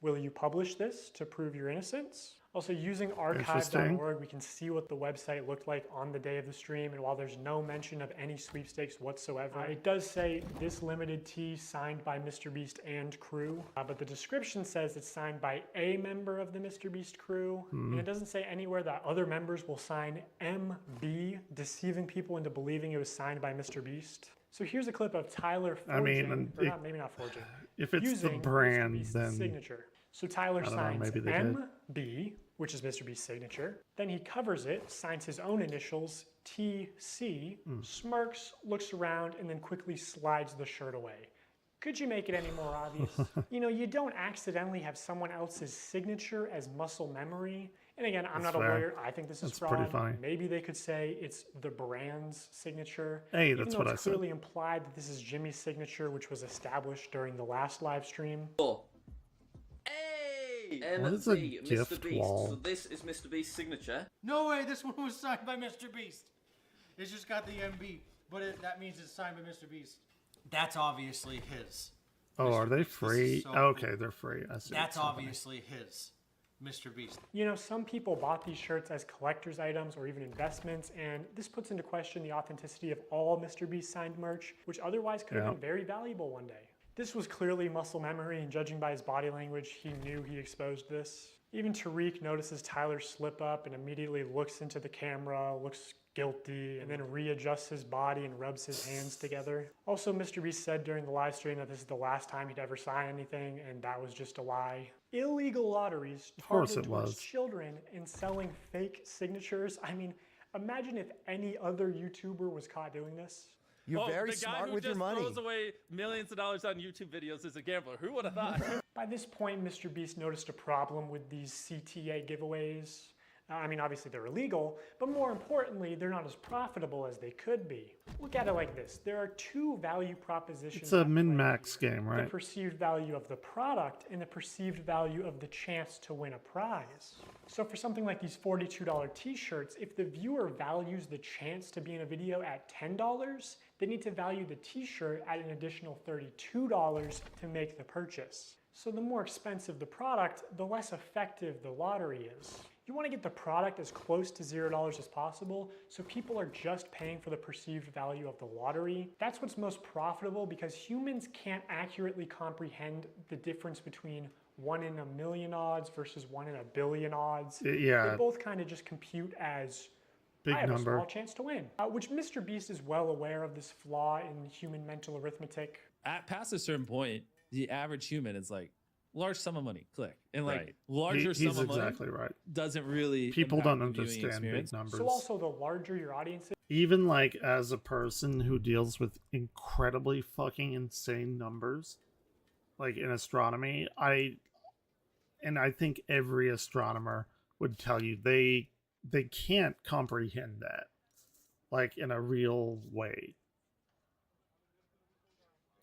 will you publish this to prove your innocence? Also, using archive.org, we can see what the website looked like on the day of the stream, and while there's no mention of any sweepstakes whatsoever, it does say this limited tee signed by MrBeast and crew, but the description says it's signed by a member of the MrBeast crew, and it doesn't say anywhere that other members will sign MB, deceiving people into believing it was signed by MrBeast. So here's a clip of Tyler forging, maybe not forging, if it's the brand, then signature. So Tyler signs MB, which is MrBeast's signature. Then he covers it, signs his own initials, TC, smirks, looks around, and then quickly slides the shirt away. Could you make it any more obvious? You know, you don't accidentally have someone else's signature as muscle memory. And again, I'm not a lawyer. I think this is fraud. Pretty funny. Maybe they could say it's the brand's signature. Hey, that's what I said. It's clearly implied that this is Jimmy's signature, which was established during the last live stream. What is a gift wall? So this is MrBeast's signature. No way, this one was signed by MrBeast. It's just got the MB, but that means it's signed by MrBeast. That's obviously his. Oh, are they free? So Okay, cool. they're free. I see. That's obviously his. MrBeast. You know, some people bought these shirts as collector's items or even investments, and this puts into question the authenticity of all MrBeast signed merch, which otherwise could have been very valuable one day. This was clearly muscle memory, and judging by his body language, he knew he exposed this. Even Tariq notices Tyler slip up and immediately looks into the camera, looks guilty, and then readjusts his body and rubs his hands together. Also, MrBeast said during the live stream that this is the last time he'd ever sign anything, and that was just a lie. Illegal lotteries targeted towards children and selling fake signatures. I mean, imagine if any other YouTuber was caught doing this. You're very smart with your money. The guy who just throws away millions of dollars on YouTube videos is a gambler. Who would have thought? By this point, MrBeast noticed a problem with these CTA giveaways. I mean, obviously they're illegal, but more importantly, they're not as profitable as they could be. Look at it like this. There are two value propositions. It's a min-max game, right? The perceived value of the product and the perceived value of the chance to win a prize. So for something like these $42 t-shirts, if the viewer values the chance to be in a video at $10, they need to value the t-shirt at an additional $32 to make the purchase. So the more expensive the product, the less effective the lottery is. You want to get the product as close to $0 as possible, so people are just paying for the perceived value of the lottery. That's what's most profitable because humans can't accurately comprehend the difference between 1 in a million odds versus 1 in a billion odds. Yeah. They both kind of just compute as big I have number. a small chance to win, which MrBeast is well aware of this flaw in human mental arithmetic. Past a certain point, the average human is like, large sum of money, click. And like Right. larger He's sum of money exactly right. doesn't really People impact don't the viewing understand big experience. numbers. So also the larger your audience is, Even like as a person who deals with incredibly fucking insane numbers, like in astronomy, I think every astronomer would tell you they can't comprehend that like in a real way.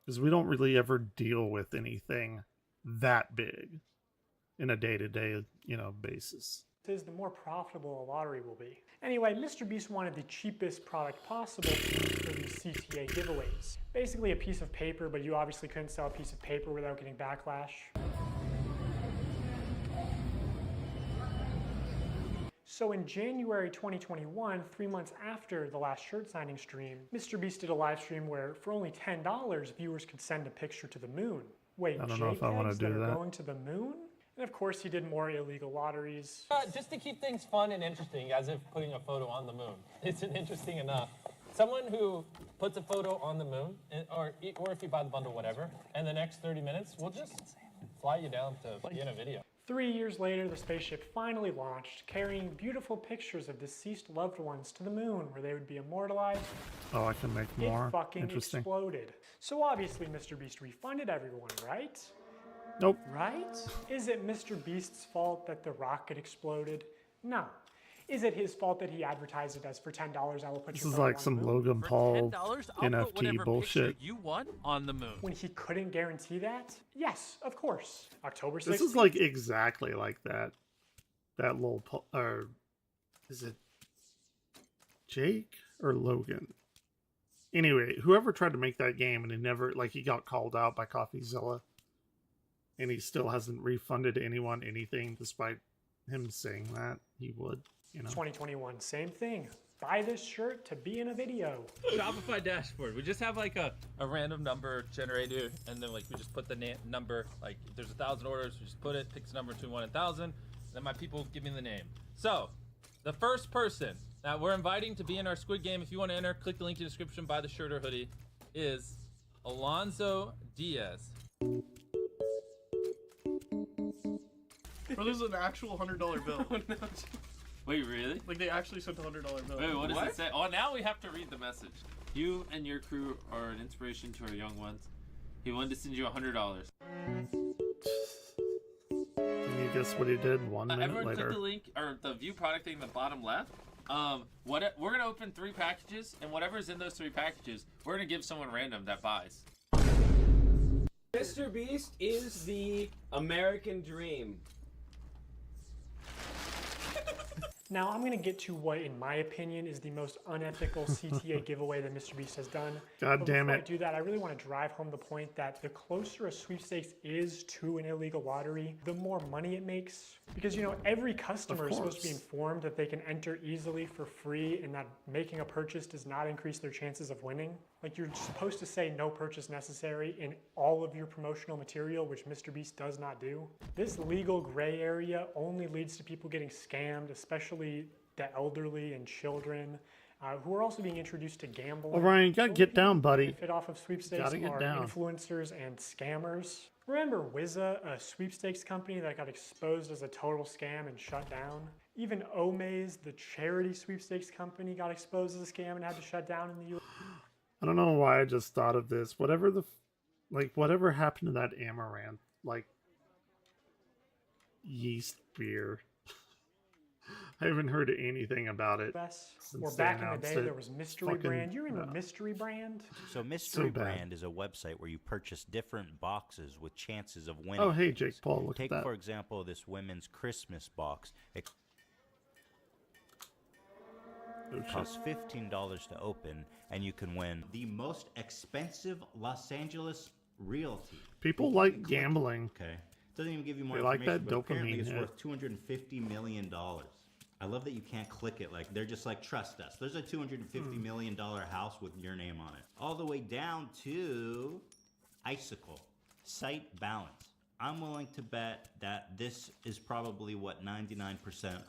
Because we don't really ever deal with anything that big in a day-to-day, basis. the more profitable a lottery will be. Anyway, MrBeast wanted the cheapest product possible for these CTA giveaways. Basically a piece of paper, but you obviously couldn't sell a piece of paper without getting backlash. So in January 2021, 3 months after the last shirt signing stream, MrBeast did a live stream where for only $10, viewers could send a picture to the moon. Wait, I don't know if I want to do that. Going to the moon? And of course, he did more illegal lotteries. Just to keep things fun and interesting, as if putting a photo on the moon isn't interesting enough. Someone who puts a photo on the moon, or if you buy the bundle, whatever, and the next 30 minutes, we'll just fly you down to be in a video. 3 years later, the spaceship finally launched, carrying beautiful pictures of deceased loved ones to the moon, where they would be immortalized. Oh, I can make more. It fucking Interesting. exploded. So obviously Mr. Beast refunded everyone, right? Nope. Right? Is it Mr. Beast's fault that the rocket exploded? No. Is it his fault that he advertised it as for $10 I will put This your is photo like on some the moon? Logan Paul NFT bullshit. You won on the moon. When he couldn't guarantee that? Yes, of course. October 16th. This is like exactly like that. That little, or is it Jake or Logan? Anyway, whoever tried to make that game and he got called out by CoffeeZilla, and he still hasn't refunded anyone anything, despite him saying that he would. 2021, same thing. Buy this shirt to be in a video. Shopify dashboard. We just have like a random number generator, and then like we just put the number. Like if there's 1,000 orders, we just put it, picks a number between 1 and 1,000. Then my people give me the name. So the first person that we're inviting to be in our Squid Game, if you want to enter, click the link in the description, buy the shirt or hoodie, is Alonzo Diaz. Bro, there's an actual $100 bill. Wait, really? Like they actually sent a $100 bill. Wait, what does it say? Oh, now we have to read the message. You and your crew are an inspiration to our young ones. He wanted to send you $100. Can you guess what he did 1 minute Everyone later? click the link or the view product thing in the bottom left. We're gonna open 3 packages, and whatever's in those 3 packages, we're gonna give someone random that buys. Mr. Beast is the American dream. Now I'm going to get to what, in my opinion, is the most unethical CTA giveaway that Mr. Beast has done. God damn Before it. I do that, I really want to drive home the point that the closer a sweepstakes is to an illegal lottery, the more money it makes. Because, every customer is supposed to be informed that they can enter easily for free and that making a purchase does not increase their chances of winning. Like, you're supposed to say no purchase necessary in all of your promotional material, which Mr. Beast does not do. This legal gray area only leads to people getting scammed, especially the elderly and children, who are also being introduced to gambling. Orion, you gotta get down, buddy. Benefit off of sweepstakes Gotta get are down. influencers and scammers. Remember Wizza, a sweepstakes company that got exposed as a total scam and shut down? Even Omaze, the charity sweepstakes company, got exposed as a scam and had to shut down in the US. I don't know why I just thought of this. Whatever happened to that Amaranth, yeast beer? I haven't heard anything about it. Or back in the day, there was Mystery Brand. You remember Mystery Brand? So Mystery Brand is a website where you purchase different boxes with chances of winning. Oh, hey, Jake Paul, look Take, at that. for example, this women's Christmas box. It costs $15 to open, and you can win the most expensive Los Angeles realty. People like gambling. Okay. Doesn't even give you more They like information, that but apparently dopamine it's hit. worth $250 million. I love that you can't click it. They're just like, trust us. There's a $250 million house with your name on it. All the way down to Icicle, site balance. I'm willing to bet that this is probably what 99%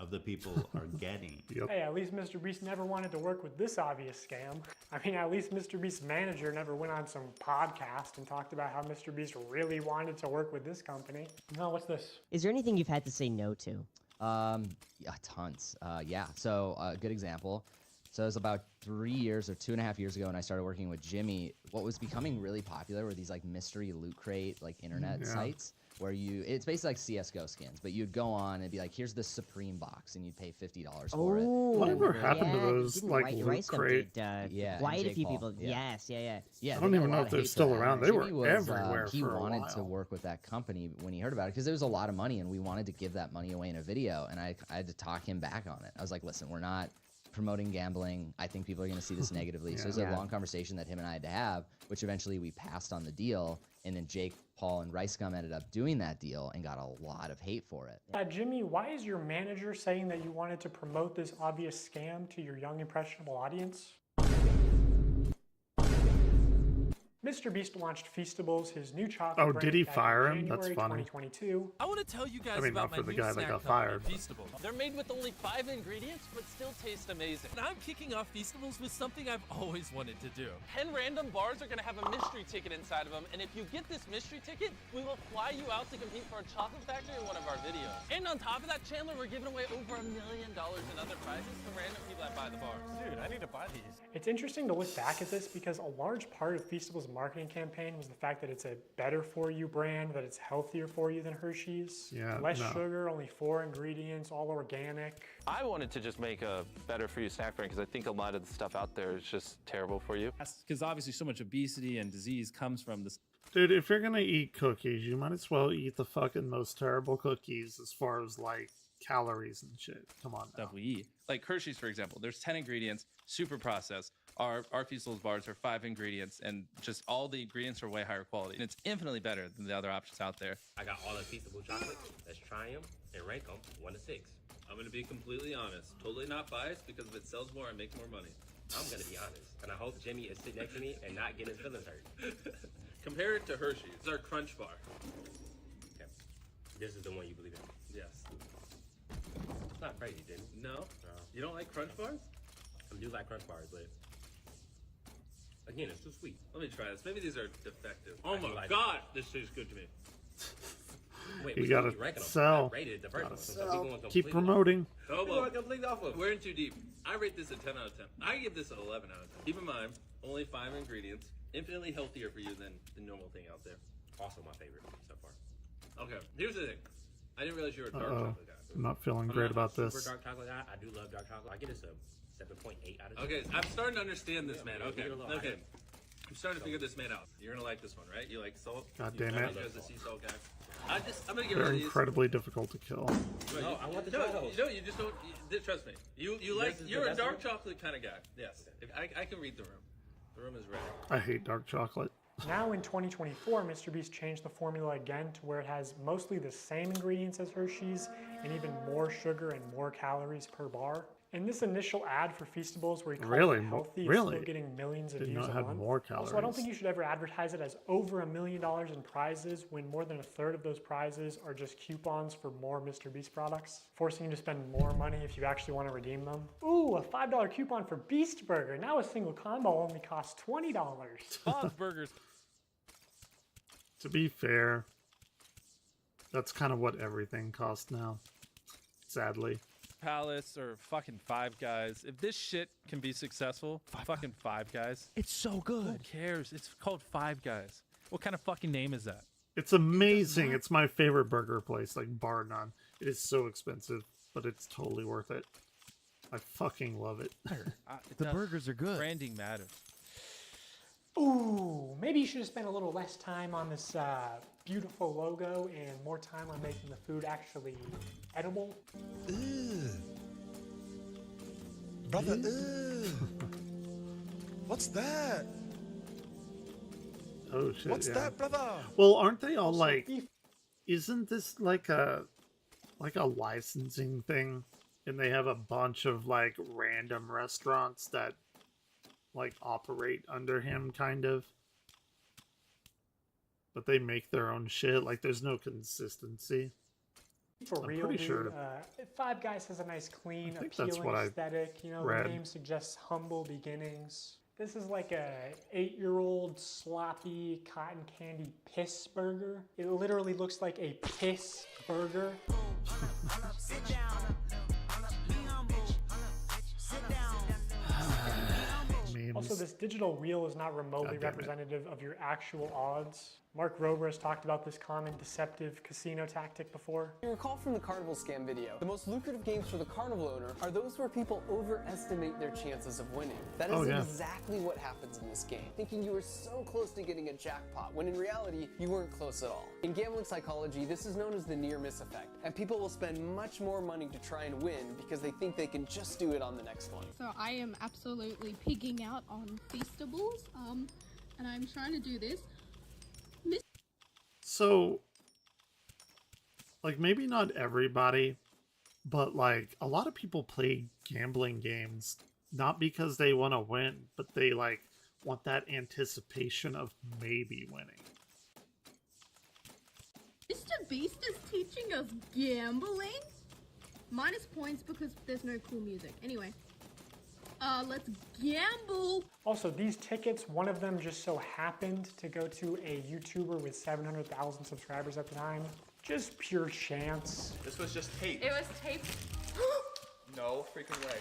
of the people are getting. Hey, at least Mr. Beast never wanted to work with this obvious scam. I mean, at least Mr. Beast's manager never went on some podcast and talked about how Mr. Beast really wanted to work with this company. No, what's this? Is there anything you've had to say no to? Yeah, tons. Yeah, so a good example. So it was about 3 years or 2.5 years ago when I started working with Jimmy. What was becoming really popular were these mystery loot crate internet sites where it's basically like CSGO skins, but you'd go on and be like, here's the Supreme box, and you'd pay $50 for it. Whatever happened to those loot crate? Quite a few people. Yes, yeah. I don't even know if they're still around. They were everywhere He for a wanted while. to work with that company when he heard about it because there was a lot of money, and we wanted to give that money away in a video, and I had to talk him back on it. I was like, listen, we're not promoting gambling. I think people are going to see this negatively. So it was a long conversation that him and I had to have, which eventually we passed on the deal. And then Jake, Paul, and Rice Gum ended up doing that deal and got a lot of hate for it. Jimmy, why is your manager saying that you wanted to promote this obvious scam to your young, impressionable audience? Mr. Beast launched Feastables, his new chocolate Oh, brand, did he back in fire him? That's January funny. 2022. I want to tell you guys I mean, about not for my the new guy that snack got company, fired, but- Feastables. They're made with only 5 ingredients, but still taste amazing. And I'm kicking off Feastables with something I've always wanted to do. 10 random bars are going to have a mystery ticket inside of them, and if you get this mystery ticket, we will fly you out to compete for a chocolate factory in one of our videos. And on top of that, Chandler, we're giving away over $1 million in other prizes to random people that buy the bars. Dude, I need to buy these. It's interesting to look back at this because a large part of Feastables' marketing campaign was the fact that it's a better for you brand, that it's healthier for you than Hershey's. Yeah, Less no. sugar, only 4 ingredients, all organic. I wanted to just make a better for you snack brand because I think a lot of the stuff out there is just terrible for you. Because obviously so much obesity and disease comes from this. Dude, if you're gonna eat cookies, you might as well eat the fucking most terrible cookies as far as like calories and shit. Come on now. Stuff we eat. Like Hershey's, for example, there's 10 ingredients, super processed. Our Feastables bars are 5 ingredients, and just all the ingredients are way higher quality. And it's infinitely better than the other options out there. I got all the Feastable chocolate. Let's try them and rank them 1 to 6. I'm gonna be completely honest. Totally not biased, because if it sells more, I make more money. I'm gonna be honest, and I hope Jimmy is sitting next to me and not getting his feelings hurt. Compare it to Hershey. It's our Crunch Bar. Okay. This is the one you believe in. Yes. It's not crazy, Jimmy. No? You don't like Crunch Bars? I do like Crunch Bars, but again, it's too sweet. Let me try this. Maybe these are defective. I Oh do my like god, this tastes good to me. Wait, You which gotta one you ranking them? sell. I rated the first Gotta one, so sell. we going Keep completely promoting. Oh, We well, going completely off of. we're in too deep. I rate this a 10 out of 10. I give this an 11 out of 10. Keep in mind, only 5 ingredients. Infinitely healthier for you than the normal thing out there. Also my favorite so far. Okay, here's the thing. I didn't realize you were a dark Uh-oh. chocolate guy. I'm not feeling I'm great not a about super this. dark chocolate guy. I do love dark chocolate. I get this a 7.8 out of 10. Okay, I'm starting to understand this, man. Yeah, Okay, give it a little okay. higher. I'm starting to figure this man out. You're gonna like this one, right? You like salt? God You damn know it. you as a sea salt guy. I'm gonna get They're rid of these. incredibly difficult to kill. Right, No, you- I want the no, try those. you don't. You just don't. Trust me. You like. This is You're the a best dark one? chocolate kind of guy. Yes. If I can read the room. The room is ready. I hate dark chocolate. Now in 2024, Mr. Beast changed the formula again to where it has mostly the same ingredients as Hershey's and even more sugar and more calories per bar. In this initial ad for Feastables where he called Really? it healthy, Really? it's still getting millions of Did views not a have month. more Also, I don't calories. think you should ever advertise it as over $1 million in prizes when more than a third of those prizes are just coupons for more Mr. Beast products, forcing you to spend more money if you actually want to redeem them. Ooh, a $5 coupon for Beast Burger. Now a single combo only costs $20. Bob's Burgers. To be fair, that's kind of what everything costs now. Sadly. Palace or fucking Five Guys. If this shit can be successful, fucking Five Guys. It's so good. Who cares? It's called Five Guys. What kind of fucking name is that? It's amazing. It's my favorite burger place, like bar none. It is so expensive, but it's totally worth it. I fucking love it. The burgers are good. Branding matters. Ooh, maybe you should have spent a little less time on this beautiful logo and more time on making the food actually edible. Brother, what's that? Oh shit! What's yeah. that, brother? Well, aren't they all like? Isn't this like a licensing thing? And they have a bunch of like random restaurants that like operate under him, kind of. But they make their own shit. Like there's no consistency. For I'm real, pretty dude. sure. Five Guys has a nice, clean, I think that's appealing what I aesthetic. You know, read. the name suggests humble beginnings. This is like a 8-year-old sloppy cotton candy piss burger. It literally looks like a piss burger. Also, this digital reel is not remotely representative of your actual odds. Mark Rober has talked about this common deceptive casino tactic before. You recall from the Carnival scam video, the most lucrative games for the Carnival owner are those where people overestimate their chances of winning. That is exactly what happens in this game, thinking you were so close to getting a jackpot, when in reality, you weren't close at all. In gambling psychology, this is known as the near-miss effect, and people will spend much more money to try and win because they think they can just do it on the next one. So I am absolutely pigging out on Feastables, and I'm trying to do this. So, like, maybe not everybody, but like a lot of people play gambling games not because they want to win, but they like want that anticipation of maybe winning. Mr. Beast is teaching us gambling? Minus points because there's no cool music. Anyway, let's gamble. Also, these tickets, one of them just so happened to go to a YouTuber with 700,000 subscribers at the time. Just pure chance. This was just tape. It was taped. No freaking way.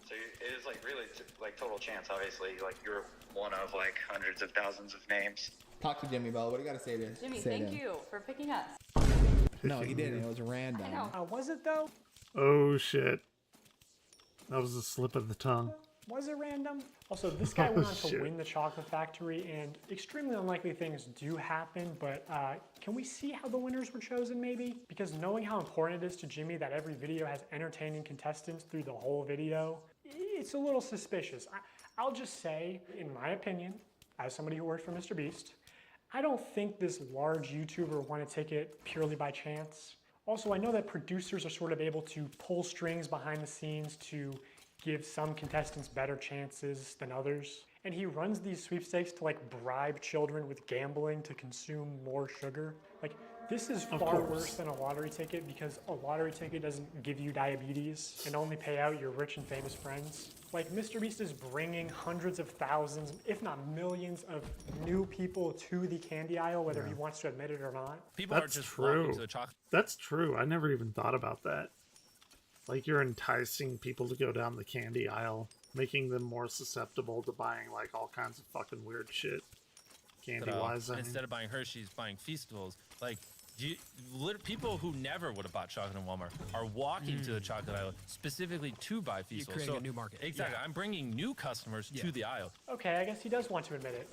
So it is like really like total chance, obviously. Like you're one of like hundreds of thousands of names. Talk to Jimmy, Bella. What do you got to say to Jimmy, say thank to him? you for picking us. No, he didn't. It was random. Was it though? Oh shit. That was a slip of the tongue. Was it random? Also, this guy Oh, went on to shit. win the chocolate factory, and extremely unlikely things do happen, but can we see how the winners were chosen maybe? Because knowing how important it is to Jimmy that every video has entertaining contestants through the whole video, it's a little suspicious. I'll just say, in my opinion, as somebody who worked for Mr. Beast, I don't think this large YouTuber won a ticket purely by chance. Also, I know that producers are sort of able to pull strings behind the scenes to give some contestants better chances than others. And he runs these sweepstakes to like bribe children with gambling to consume more sugar. Like, this is far worse than a lottery ticket because a lottery ticket doesn't give you diabetes and only pay out your rich and famous friends. Like, Mr. Beast is bringing hundreds of thousands, if not millions, of new people to the candy aisle, whether he wants to admit it or not. People That's are just true. flocking to the chocolate. That's true. I never even thought about that. Like, you're enticing people to go down the candy aisle, making them more susceptible to buying like all kinds of fucking weird shit. Candy-wise, I mean. Instead of buying Hershey's, buying Feastables. Like, people who never would have bought chocolate in Walmart are walking to the chocolate aisle specifically to buy Feastables. You're creating a new market. Exactly. Yeah. I'm bringing new customers to the aisle. Okay, I guess he does want to admit it.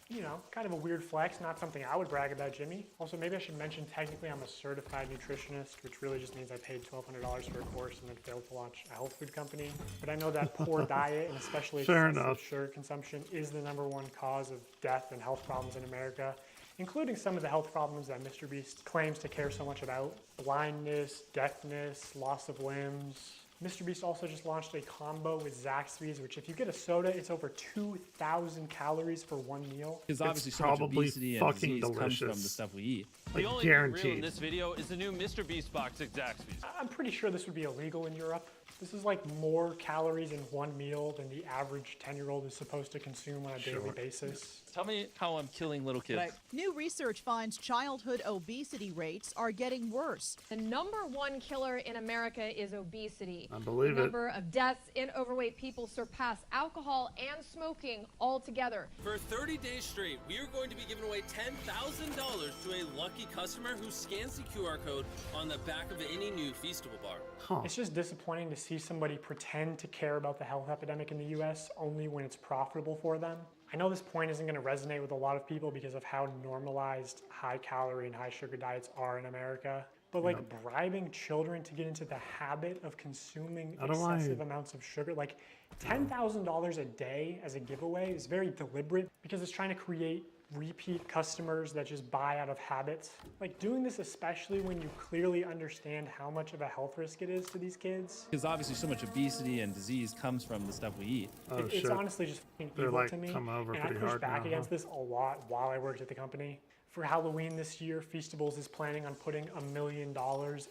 You know, kind of a weird flex, not something I would brag about, Jimmy. Also, maybe I should mention technically I'm a certified nutritionist, which really just means I paid $1,200 for a course and then failed to launch a health food company. But I know that poor diet and especially Fair excessive enough. sugar consumption is the #1 cause of death and health problems in America, including some of the health problems that Mr. Beast claims to care so much about. Blindness, deafness, loss of limbs. Mr. Beast also just launched a combo with Zaxby's, which if you get a soda, it's over 2,000 calories for one meal. Because obviously so much obesity and disease comes from the stuff we eat. The only thing real in this video is the new Mr. Beast box at Zaxby's. I'm pretty sure this would be illegal in Europe. This is like more calories in one meal than the average 10-year-old is supposed to consume on a daily basis. Tell me how I'm killing little kids. New research finds childhood obesity rates are getting worse. The #1 killer in America is obesity. I believe the it. number of deaths in overweight people surpass alcohol and smoking altogether. For 30 days straight, we are going to be giving away $10,000 to a lucky customer who scans the QR code on the back of any new Feastable bar. It's just disappointing to see somebody pretend to care about the health epidemic in the US only when it's profitable for them. I know this point isn't going to resonate with a lot of people because of how normalized high calorie and high sugar diets are in America. But like bribing children to get into the habit of consuming excessive amounts of sugar, like $10,000 a day as a giveaway is very deliberate because it's trying to create repeat customers that just buy out of habit. Like doing this especially when you clearly understand how much of a health risk it is to these kids. Because obviously so much obesity and disease comes from the stuff we eat. It's honestly just fucking They're evil like to me. come over And I pretty pushed hard back now, against huh? this a lot while I worked at the company. For Halloween this year, Feastables is planning on putting $1 million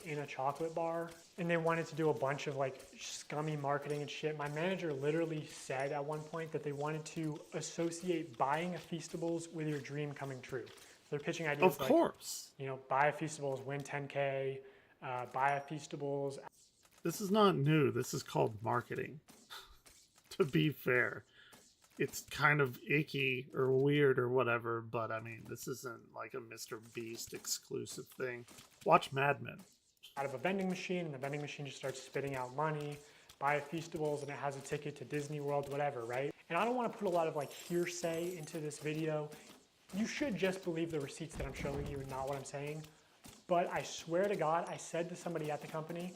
in a chocolate bar. And they wanted to do a bunch of like scummy marketing and shit. My manager literally said at one point that they wanted to associate buying a Feastables with your dream coming true. So they're pitching ideas Of like, course. you know, buy a Feastables, win 10K, buy a Feastables. This is not new. This is called marketing. To be fair. It's kind of icky or weird or whatever, but I mean, this isn't like a Mr. Beast exclusive thing. Watch Mad Men. Out of a vending machine, and the vending machine just starts spitting out money. Buy a Feastables and it has a ticket to Disney World, whatever, right? And I don't want to put a lot of like hearsay into this video. You should just believe the receipts that I'm showing you and not what I'm saying. But I swear to God, I said to somebody at the company,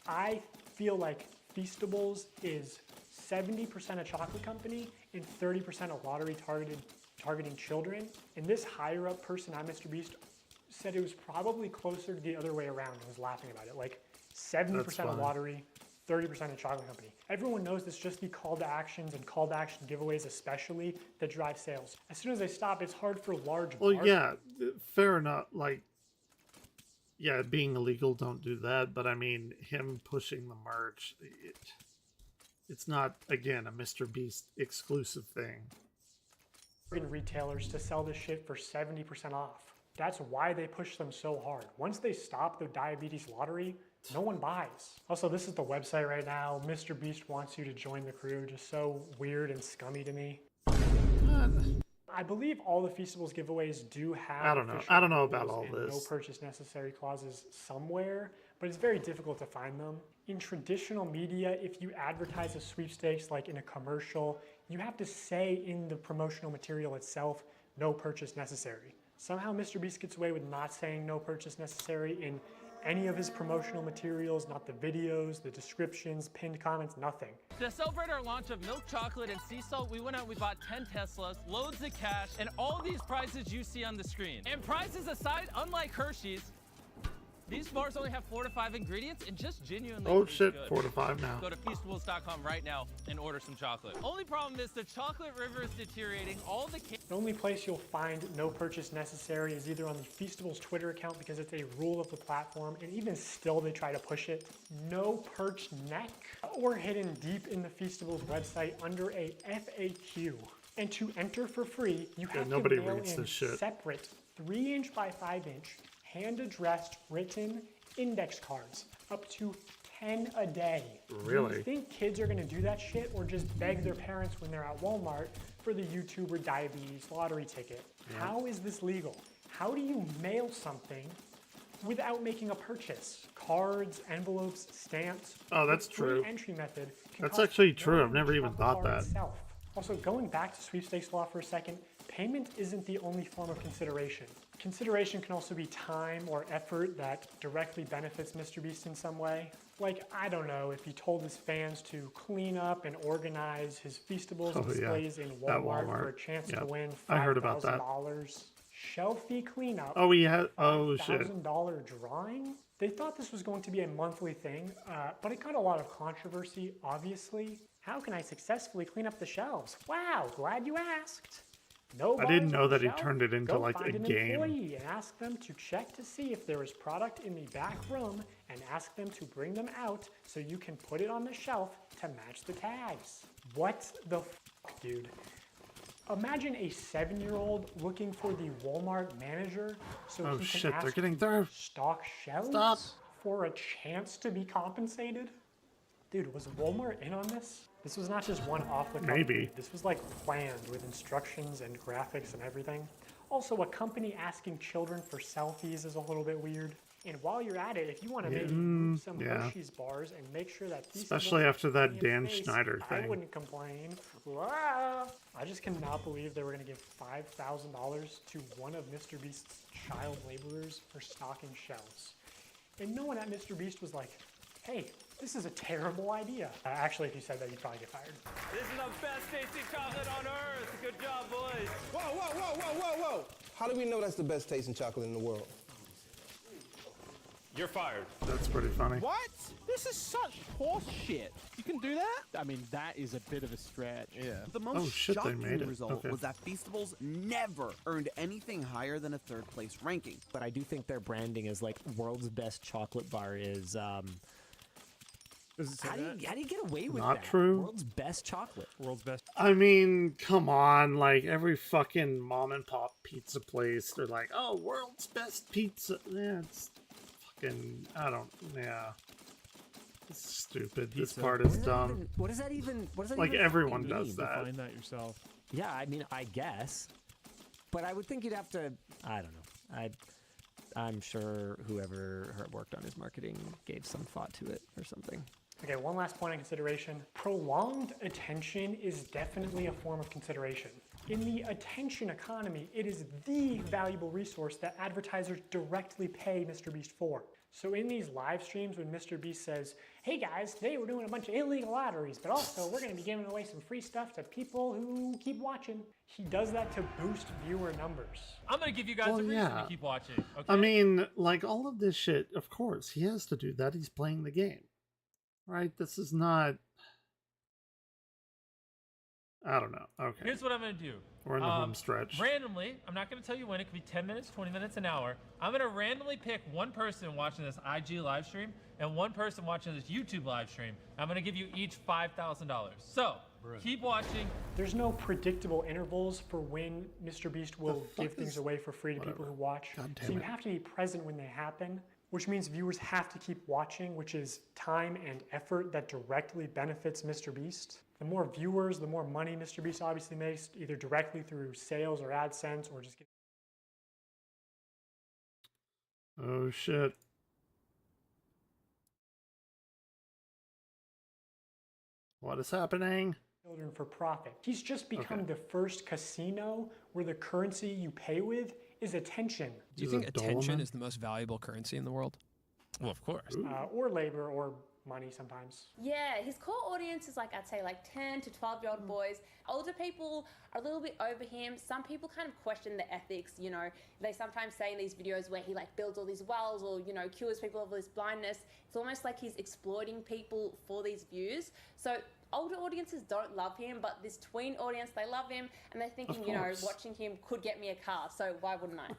I feel like Feastables is 70% a chocolate company and 30% a lottery targeting children. And this higher up person at Mr. Beast said it was probably closer to the other way around and was laughing about it. Like 70% a lottery, 30% of chocolate company. Everyone knows it's just the call to actions and call to action giveaways especially that drive sales. As soon as they stop, it's hard for large Well, bars. yeah, fair enough. Like, yeah, being illegal, don't do that. But I mean, him pushing the merch, it's not, again, a Mr. Beast exclusive thing. Retailers to sell this shit for 70% off. That's why they push them so hard. Once they stop their diabetes lottery, no one buys. Also, this is the website right now. Mr. Beast wants you to join the crew. Just so weird and scummy to me. I believe all the Feastables giveaways do have I don't know about all no this. purchase necessary clauses somewhere, but it's very difficult to find them. In traditional media, if you advertise a sweepstakes like in a commercial, you have to say in the promotional material itself, no purchase necessary. Somehow Mr. Beast gets away with not saying no purchase necessary in any of his promotional materials, not the videos, the descriptions, pinned comments, nothing. To celebrate our launch of milk chocolate and sea salt, we went out and we bought 10 Teslas, loads of cash, and all these prizes you see on the screen. And prizes aside, unlike Hershey's, these bars only have 4 to 5 ingredients and just genuinely Oh taste shit, good. 4 to 5 now. Go to Feastables.com right now and order some chocolate. Only problem is the chocolate river is deteriorating. All the The only place you'll find no purchase necessary is either on the Feastables Twitter account because it's a rule of the platform, and even still they try to push it. No perch neck, or hidden deep in the Feastables website under a FAQ. And to enter for free, you have to mail in separate 3-inch by 5-inch hand-addressed written index cards, up to 10 a day. Really? Do you think kids are gonna do that shit or just beg their parents when they're at Walmart for the YouTuber diabetes lottery ticket? Yeah. How is this legal? How do you mail something without making a purchase? Cards, envelopes, stamps. Oh, that's the free true. entry method can That's cost actually true. more I've never than even the thought card that. itself. Also, going back to sweepstakes law for a second, payment isn't the only form of consideration. Consideration can also be time or effort that directly benefits Mr. Beast in some way. Like, I don't know, if he told his fans to clean up and organize his Feastables displays in Walmart for a chance to win I heard about that. $5,000. Shelfie cleanup. Oh, he had. Oh shit. $1,000 drawing? They thought this was going to be a monthly thing, but it got a lot of controversy, obviously. How can I successfully clean up the shelves? Wow, glad you asked. No I didn't bars know on the that he shelf? turned it into Go like find a an game. employee and ask them to check to see if there is product in the back room and ask them to bring them out so you can put it on the shelf to match the tags. What the fuck, dude? Imagine a 7-year-old looking for the Walmart manager so Oh he can shit, ask they're getting to through. stock shelves Stop. for a chance to be compensated? Dude, was Walmart in on this? This was not just one off-the-cuff. Maybe. This was like planned with instructions and graphics and everything. Also, a company asking children for selfies is a little bit weird. And while you're at it, if you want to maybe move some Hershey's bars and make sure that Especially after that Dan face, Schneider I thing. wouldn't complain. Ah! I just cannot believe they were going to give $5,000 to one of Mr. Beast's child laborers for stocking shelves. And no one at Mr. Beast was like, hey, this is a terrible idea. Actually, if you said that, you'd probably get fired. This is the best tasting chocolate on earth. Good job, boys. Whoa, whoa, whoa, whoa, whoa, whoa. How do we know that's the best tasting chocolate in the world? You're fired. That's pretty funny. What? This is such horse shit. You can do that? I mean, that is a bit of a stretch. Yeah. The most Oh, shit, they shocking made it. result Okay. was that Feastables never earned anything higher than a 3rd place ranking. But I do think their branding is like world's best chocolate bar is how do you get away with Not that? true. World's best chocolate. World's best. I mean, come on, like every fucking mom and pop pizza place, they're like, oh, world's best pizza. Yeah, it's fucking, I don't, yeah. It's stupid. This Pizza. part is dumb. What does that even? Like even everyone fucking does mean? that. Find that yourself. Yeah, I mean, I guess, but I would think you'd have to. I don't know. I'm sure whoever worked on his marketing gave some thought to it or something. Okay, one last point of consideration. Prolonged attention is definitely a form of consideration. In the attention economy, it is the valuable resource that advertisers directly pay Mr. Beast for. So in these live streams when Mr. Beast says, hey guys, today we're doing a bunch of illegal lotteries, but also we're gonna be giving away some free stuff to people who keep watching. He does that to boost viewer numbers. I'm gonna give you guys Well, a reason yeah. to keep watching. Okay? I mean, like all of this shit, of course, he has to do that. He's playing the game. Right? This is not. I don't know. Okay. Here's what I'm going to do. We're in the home stretch. Randomly, I'm not going to tell you when. It could be 10 minutes, 20 minutes, an hour. I'm going to randomly pick one person watching this IG live stream and one person watching this YouTube live stream. I'm going to give you each $5,000. So, keep watching. There's no predictable intervals for when Mr. Beast will give things away for free to people who watch. So you have to be present when they happen, which means viewers have to keep watching, which is time and effort that directly benefits Mr. Beast. The more viewers, the more money Mr. Beast obviously makes, either directly through sales or AdSense or just Oh shit. What is happening? Children for profit. He's just become the first casino where the currency you pay with is attention. Do you think attention is the most valuable currency in the world? Well, of course. Or labor or money sometimes. Yeah, his core audience is like, I'd say like 10 to 12-year-old boys. Older people are a little bit over him. Some people kind of question the ethics, you know. They sometimes say in these videos where he like builds all these wells or, you know, cures people of this blindness. It's almost like he's exploiting people for these views. So older audiences don't love him, but this tween audience, they love him and they're thinking, you know, watching him could get me a car, so why wouldn't I?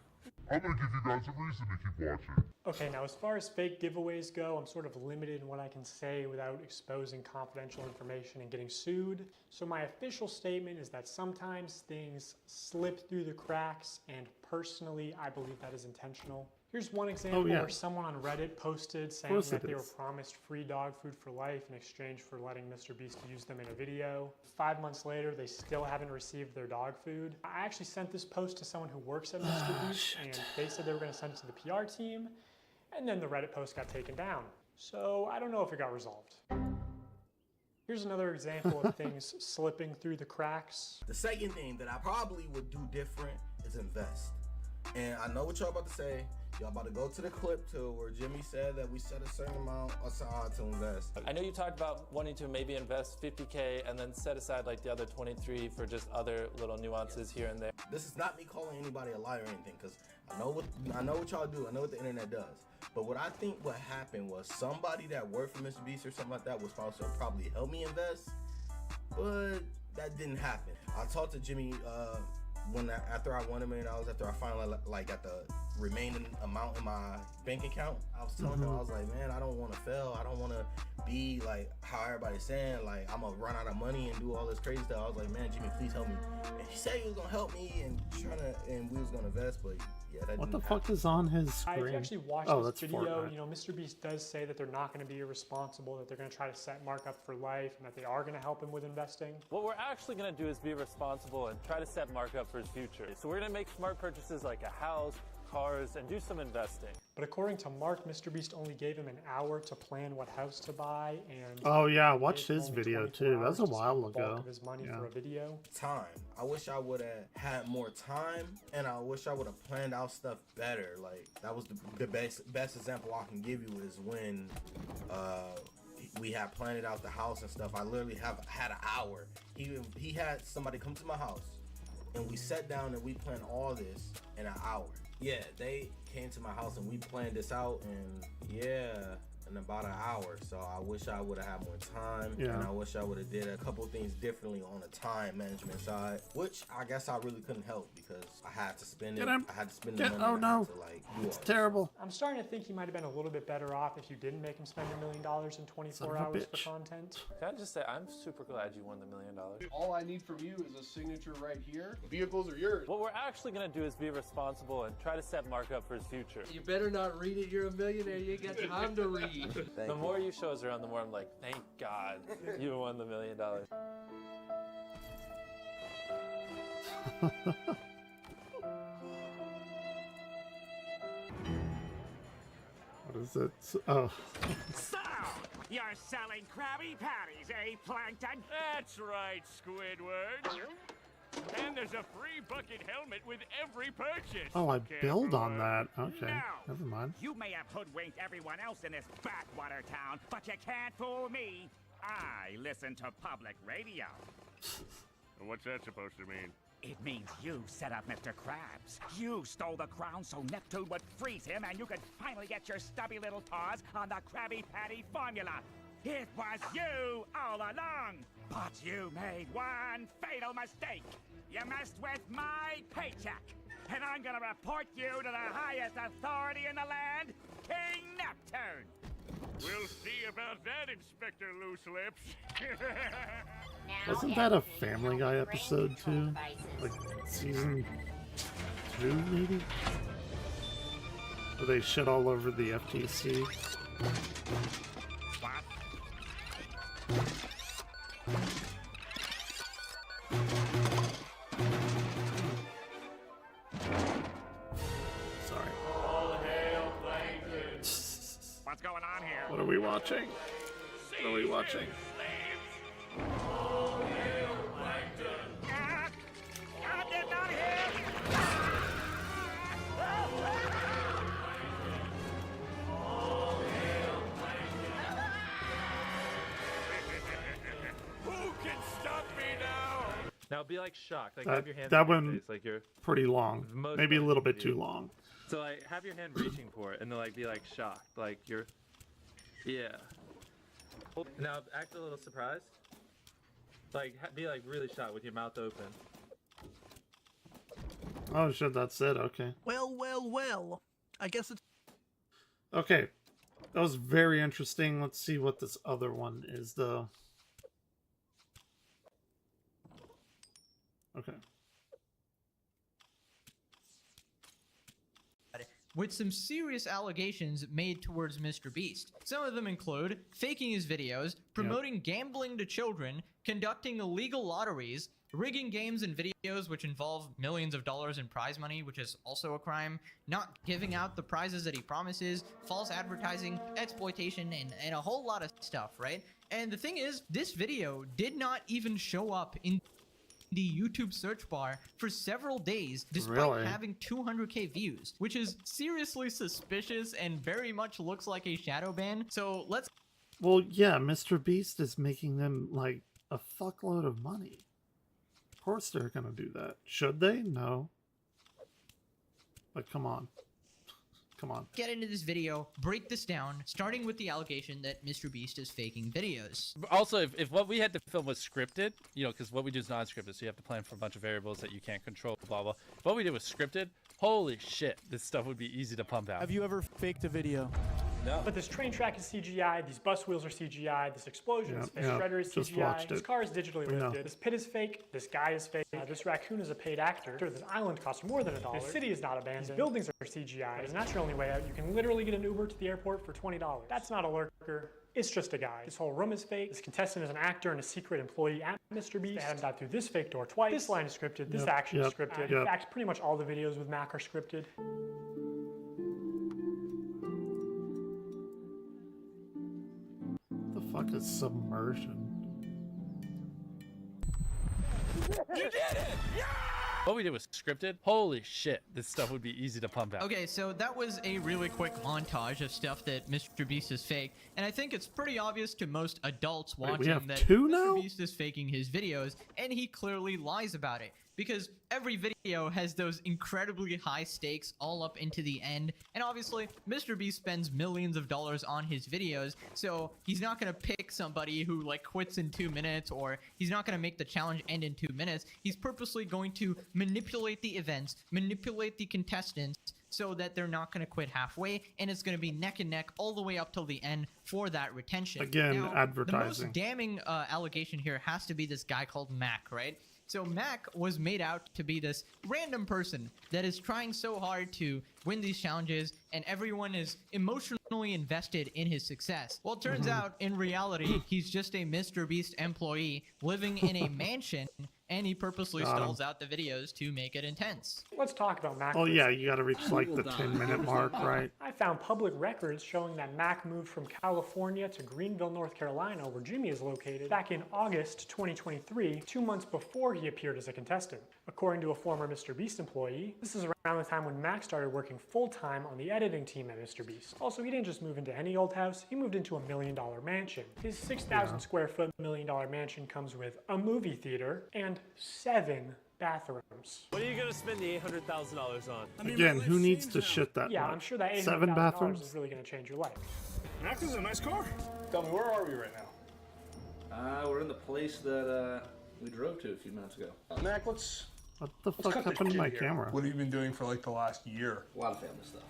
I'm gonna give you guys a reason to keep watching. Okay, now as far as fake giveaways go, I'm sort of limited in what I can say without exposing confidential information and getting sued. So my official statement is that sometimes things slip through the cracks, and personally, I believe that is intentional. Here's one example where someone on Reddit posted saying that they were promised free dog food for life in exchange for letting Mr. Beast use them in a video. 5 months later, they still haven't received their dog food. I actually sent this post to someone who works at Mr. Beast, and they said they were going to send it to the PR team, and then the Reddit post got taken down. So I don't know if it got resolved. Here's another example of things slipping through the cracks. The second thing that I probably would do different is invest. And I know what y'all about to say. Y'all about to go to the clip too where Jimmy said that we set a certain amount aside to invest. I know you talked about wanting to maybe invest 50K and then set aside like the other 23 for just other little nuances here and there. This is not me calling anybody a liar or anything, because I know what y'all do. I know what the internet does. But what I think what happened was somebody that worked for Mr. Beast or something like that was supposed to probably help me invest, but that didn't happen. I talked to Jimmy after I won $1 million, after I finally like got the remaining amount in my bank account. I was telling him, I was like, man, I don't want to fail. I don't want to be like how everybody's saying, like I'm gonna run out of money and do all this crazy stuff. I was like, man, Jimmy, please help me. And he said he was gonna help me and we was gonna invest, but yeah, that What didn't the fuck happen. is on his screen? If you actually watch this video, Fortnite. you know, Mr. Beast does say that they're not going to be irresponsible, that they're going to try to set Mark up for life, and that they are going to help him with investing. What we're actually going to do is be responsible and try to set Mark up for his future. So we're going to make smart purchases like a house, cars, and do some investing. But according to Mark, Mr. Beast only gave him an hour to plan what house to buy, and Oh yeah, I watched his video too. That was a while bulk ago. of his money for a video. Time. I wish I would have had more time, and I wish I would have planned out stuff better. Like that was the best example I can give you is when we had planned out the house and stuff. I literally had an hour. He had somebody come to my house, and we sat down and we planned all this in an hour. Yeah, they came to my house and we planned this out in about an hour. So I wish I would have had more time, and I wish I would have did a couple things differently on the time management side, which I guess I really couldn't help because I had to spend it. I had to spend the money. Oh no, to, like, do it's all this. terrible. I'm starting to think he might have been a little bit better off if you didn't make him spend $1 million in 24 hours for content. Can I just say, I'm super glad you won the $1 million. All I need from you is a signature right here. The vehicles are yours. What we're actually going to do is be responsible and try to set Mark up for his future. You better not read it. You're a millionaire. You ain't got time to read. The more you show us around, the more I'm like, thank God you won the $1 million. What is it? Oh. So, you're selling Krabby Patties, eh, Plankton? That's right, Squidward. And there's a free bucket helmet with every purchase. Oh, I build on that. Okay, never mind. You may have hoodwinked everyone else in this backwater town, but you can't fool me. I listen to public radio. What's that supposed to mean? It means you set up Mr. Krabs. You stole the crown so Neptune would freeze him and you could finally get your stubby little paws on the Krabby Patty formula. It was you all along, but you made one fatal mistake. You messed with my paycheck, and I'm gonna report you to the highest authority in the land, King Neptune. We'll see about that, Inspector Loose Lips. Wasn't that a Family Guy episode too? Like season 2 maybe? Where they shit all over the FTC? Sorry. What's going on here? What are we watching? What are we watching? Get out of here! Who can stop me now? Now be like shocked. Like have your hand That on your one face, like you're pretty long. most Maybe a little bit video. too long. So like have your hand reaching for it and then like be like shocked. Like you're yeah. Now act a little surprised. Like be like really shocked with your mouth open. Oh shit, that's it. Okay. Well. I guess it's... Okay. That was very interesting. Let's see what this other one is though. Okay. With some serious allegations made towards Mr. Beast. Some of them include faking his videos, promoting gambling to children, conducting illegal lotteries, rigging games and videos which involve millions of dollars in prize money, which is also a crime, not giving out the prizes that he promises, false advertising, exploitation, and a whole lot of stuff, right? And the thing is, this video did not even show up in the YouTube search bar for several days despite having 200k views, which is seriously suspicious and very much looks like a shadow ban. So let's... Well, yeah, Mr. Beast is making them like a fuckload of money. Of course they're gonna do that. Should they? No. But come on. Come on. Get into this video, break this down, starting with the allegation that Mr. Beast is faking videos. Also, if what we had to film was scripted, you know, because what we do is non-scripted, so you have to plan for a bunch of variables that you can't control, blah, blah. If what we did was scripted, holy shit, this stuff would be easy to pump out. Have you ever faked a video? No. But this train track is CGI, these bus wheels are CGI, this explosion is fake, shredder is just CGI, watched this it. car is digitally We know. lifted, this pit is fake, this guy is fake, this raccoon is a paid actor, this island costs more than $1, this city is not abandoned, these buildings are CGI, and that's your only way out. You can literally get an Uber to the airport for $20. That's not a lurker. It's just a guy. This whole room is fake. This contestant is an actor and a secret employee at Mr. Beast. They had him dive through this fake door twice. This line is scripted. This action is scripted. In fact, pretty much all the videos with Mac are scripted. The fuck is submersion? You did it! Yeah! What we did was scripted. Holy shit, this stuff would be easy to pump out. Okay, so that was a really quick montage of stuff that Mr. Beast is fake, and I think it's pretty obvious to most adults watching that Mr. Beast is faking his videos, and he clearly lies about it. Because every video has those incredibly high stakes all up into the end, and obviously Mr. Beast spends millions of dollars on his videos, so he's not gonna pick somebody who like quits in 2 minutes, or he's not gonna make the challenge end in 2 minutes. He's purposely going to manipulate the events, manipulate the contestants, so that they're not going to quit halfway, and it's going to be neck and neck all the way up till the end for that retention. Again, now, advertising. The most damning allegation here has to be this guy called Mac, right? So Mac was made out to be this random person that is trying so hard to win these challenges, and everyone is emotionally invested in his success. Well, it turns out, in reality, he's just a Mr. Beast employee living in a mansion, and he purposely stalls out the videos to make it intense. Let's talk about Mac. Oh yeah, you gotta reach like the 10-minute mark, right? I found public records showing that Mac moved from California to Greenville, North Carolina, where Jimmy is located, back in August 2023, 2 months before he appeared as a contestant. According to a former Mr. Beast employee, this is around the time when Mac started working full-time on the editing team at Mr. Beast. Also, he didn't just move into any old house, he moved into a $1 million mansion. His 6,000 square foot $1 million mansion comes with a movie theater and 7 bathrooms. What are you gonna spend the $800,000 on? Again, who needs to shit that Yeah, much? I'm sure that 7 $800,000 bathrooms? is really going to change your life. Max, this is a nice car. Tell me, where are we right now? We're in the place that we drove to a few minutes ago. Mac, What the fuck happened to my camera? What have you been doing for like the last year? A lot of family stuff.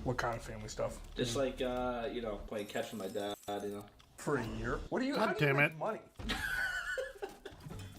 What kind of family stuff? Just like, you know, playing catch with my dad, you know. For a year? What do you? God how do you damn make it. money?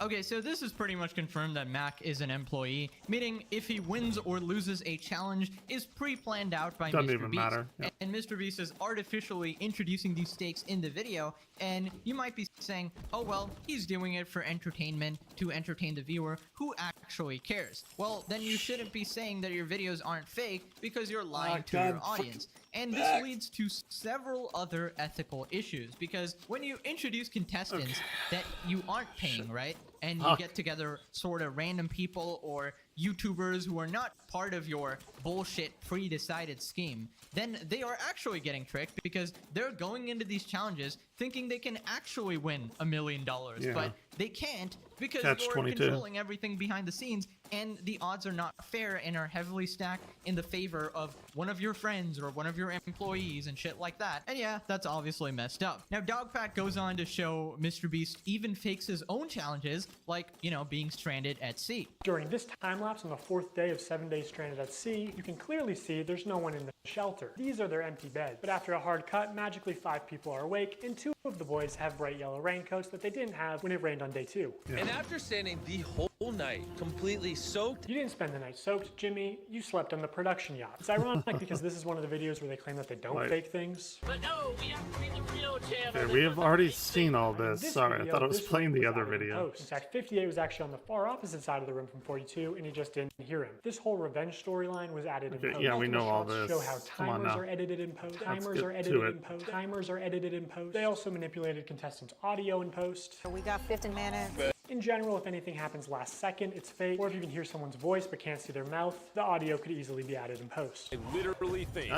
Okay, so this is pretty much confirmed that Mac is an employee, meaning if he wins or loses a challenge is pre-planned out by Doesn't Mr. even Beast. matter. Yeah. And Mr. Beast is artificially introducing these stakes in the video, and you might be saying, oh well, he's doing it for entertainment, to entertain the viewer, who actually cares? Well, then you shouldn't be saying that your videos aren't fake because you're lying to your audience. And this leads to several other ethical issues, because when you introduce contestants that you aren't paying, right? And you get together sort of random people or YouTubers who are not part of your bullshit pre-decided scheme, then they are actually getting tricked because they're going into these challenges thinking they can actually win $1 million, but they can't because you're controlling everything behind the scenes, and the odds are not fair and are heavily stacked in the favor of one of your friends or one of your employees and shit like that. And yeah, that's obviously messed up. Now, Dogpack goes on to show Mr. Beast even fakes his own challenges, like, you know, being stranded at sea. During this time lapse on the 4th day of 7 days stranded at sea, you can clearly see there's no one in the shelter. These are their empty beds. But after a hard cut, magically 5 people are awake, and 2 of the boys have bright yellow raincoats that they didn't have when it rained on day 2. And after standing the whole night completely soaked. You didn't spend the night soaked, Jimmy. You slept on the production yacht. It's ironic because this is one of the videos where they claim that they don't fake things. But no, we have to be the real champ. Okay, we have already seen all this. Sorry, I thought I was playing the other video. In fact, 58 was actually on the far opposite side of the room from 42, and he just didn't hear him. This whole revenge storyline was added in post. Yeah, we know all this. Show how Come on timers now. are edited in post. Let's Timers get are to edited it. in post. Timers are edited in post. They also manipulated contestants' audio in post. We got 15 minutes. In general, if anything happens last second, it's fake. Or if you can hear someone's voice but can't see their mouth, the audio could easily be added in post. Literally fake.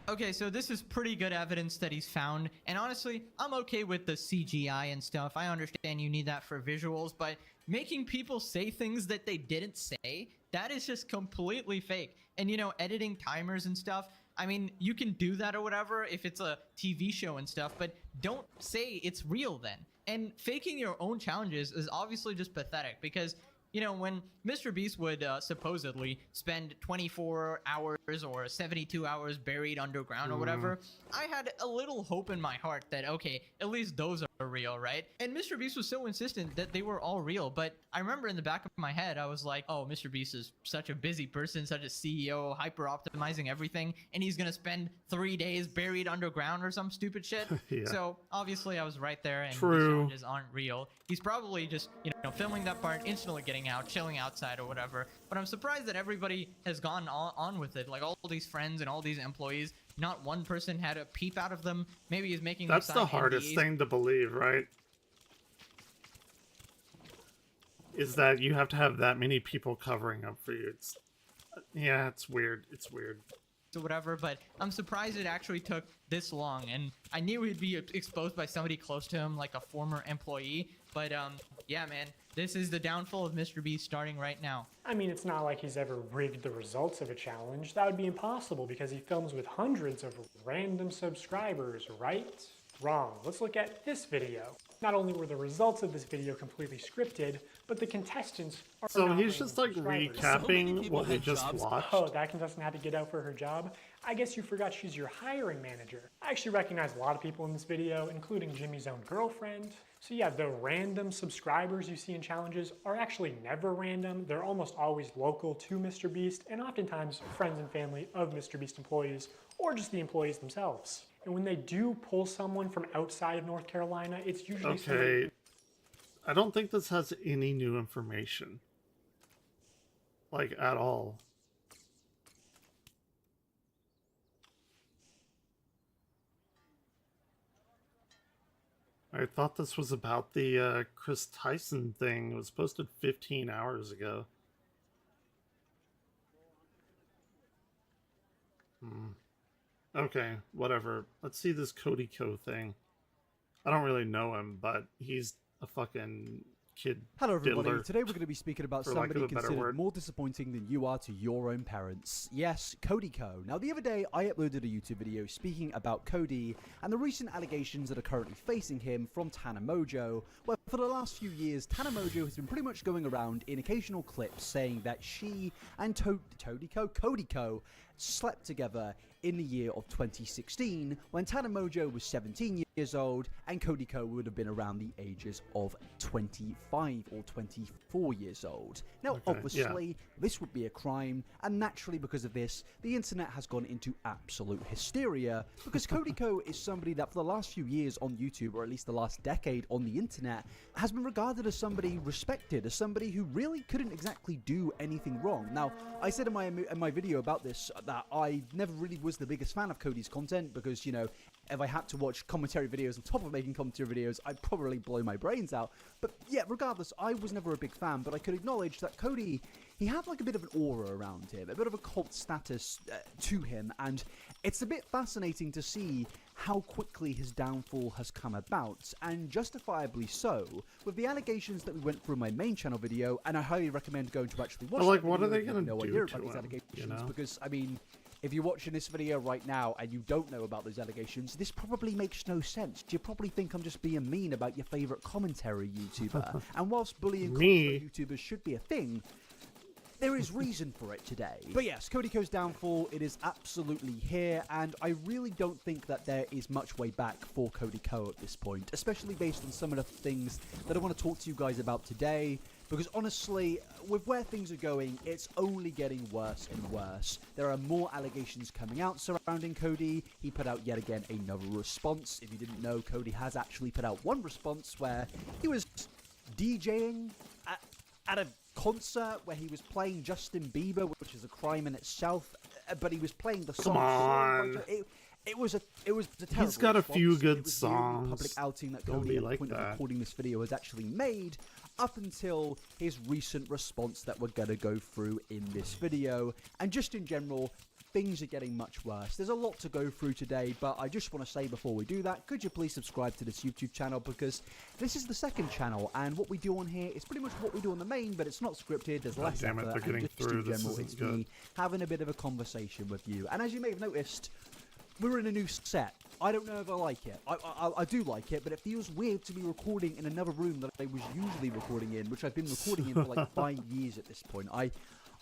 Okay, so this is pretty good evidence that he's found, and honestly, I'm okay with the CGI and stuff. I understand you need that for visuals, but making people say things that they didn't say, that is just completely fake. And you know, editing timers and stuff, I mean, you can do that or whatever if it's a TV show and stuff, but don't say it's real then. And faking your own challenges is obviously just pathetic because, you know, when Mr. Beast would supposedly spend 24 hours or 72 hours buried underground or whatever, I had a little hope in my heart that, okay, at least those are real, right? And Mr. Beast was so insistent that they were all real, but I remember in the back of my head, I was like, oh, Mr. Beast is such a busy person, such a CEO, hyper-optimizing everything, and he's gonna spend 3 days buried underground or some stupid shit. So, obviously, I was right there, and these challenges aren't real. He's probably just, you know, filming that part, instantly getting out, chilling outside or whatever, but I'm surprised that everybody has gone on with it, like all these friends and all these employees. Not one person had a peep out of them. Maybe he's making That's the hardest NDAs. thing to believe, right? Is that you have to have that many people covering up for you. It's, yeah, it's weird. It's weird. Or whatever, but I'm surprised it actually took this long, and I knew he'd be exposed by somebody close to him, like a former employee, but yeah, man, this is the downfall of Mr. Beast starting right now. I mean, it's not like he's ever rigged the results of a challenge. That would be impossible because he films with hundreds of random subscribers, right? Wrong. Let's look at this video. Not only were the results of this video completely scripted, but the contestants are So not he's just like recapping what we just watched. Oh, that contestant had to get out for her job? I guess you forgot she's your hiring manager. I actually recognize a lot of people in this video, including Jimmy's own girlfriend. So yeah, the random subscribers you see in challenges are actually never random. They're almost always local to Mr. Beast, and oftentimes friends and family of Mr. Beast employees, or just the employees themselves. And when they do pull someone from outside of North Carolina, it's usually Okay. I don't think this has any new information. Like, at all. I thought this was about the Kris Tyson thing. It was posted 15 hours ago. Okay, whatever. Let's see this Cody Co thing. I don't really know him, but he's a fucking kid. Hello everybody, diddler, today we're going to be speaking about for lack somebody of a better considered word. more disappointing than you are to your own parents. Yes, Cody Co. Now the other day I uploaded a YouTube video speaking about Cody and the recent allegations that are currently facing him from Tana Mojo, where for the last few years Tana Mojo has been pretty much going around in occasional clips saying that she and Cody Co slept together in the year of 2016 when Tana Mojo was 17 years old and Cody Co would have been around the ages of 25 or 24 years old. Now obviously this would be a crime, and naturally because of this the internet has gone into absolute hysteria because Cody Co is somebody that for the last few years on YouTube, or at least the last decade on the internet, has been regarded as somebody respected, as somebody who really couldn't exactly do anything wrong. Now I said in my video about this that I never really was the biggest fan of Cody's content because, you know, if I had to watch commentary videos on top of making commentary videos, I'd probably blow my brains out. But yeah, regardless, I was never a big fan, but I could acknowledge that Cody, he had like a bit of an aura around him, a bit of a cult status to him, and it's a bit fascinating to see how quickly his downfall has come about, and justifiably so, with the allegations that we went through in my main channel video, and I highly recommend going to actually watch like, that what video are they going to no do idea to about these him, allegations, you know? because, I mean, if you're watching this video right now and you don't know about those allegations, this probably makes no sense. You probably think I'm just being mean about your favourite commentary YouTuber. And whilst bullying commentary YouTubers should be a thing, there is reason for it today. But yes, Cody Co's downfall, it is absolutely here, and I really don't think that there is much way back for Cody Co at this point, especially based on some of the things that I want to talk to you guys about today. Because honestly, with where things are going, it's only getting worse and worse. There are more allegations coming out surrounding Cody. He put out yet again another response. If you didn't know, Cody has actually put out one response where he was DJing at a concert where he was playing Justin Bieber, which is a crime in itself, but he was playing the song. Come on. It was a terrible He's got a response. few good It was songs. The public outing that Don't Cody be at the like point of that. recording this video has actually made, up until his recent response that we're going to go through in this video. And just in general, things are getting much worse. There's a lot to go through today, but I just want to say before we do that, could you please subscribe to this YouTube channel, because this is the second channel, and what we do on here is pretty much what we do on the main, but it's not scripted, there's less damn it, effort, they're getting and just through. in This general, isn't it's good. me having a bit of a conversation with you. And as you may have noticed, we're in a new set. I don't know if I like it. I do like it, but it feels weird to be recording in another room that I was usually recording in, which I've been recording in for like 5 years at this point. I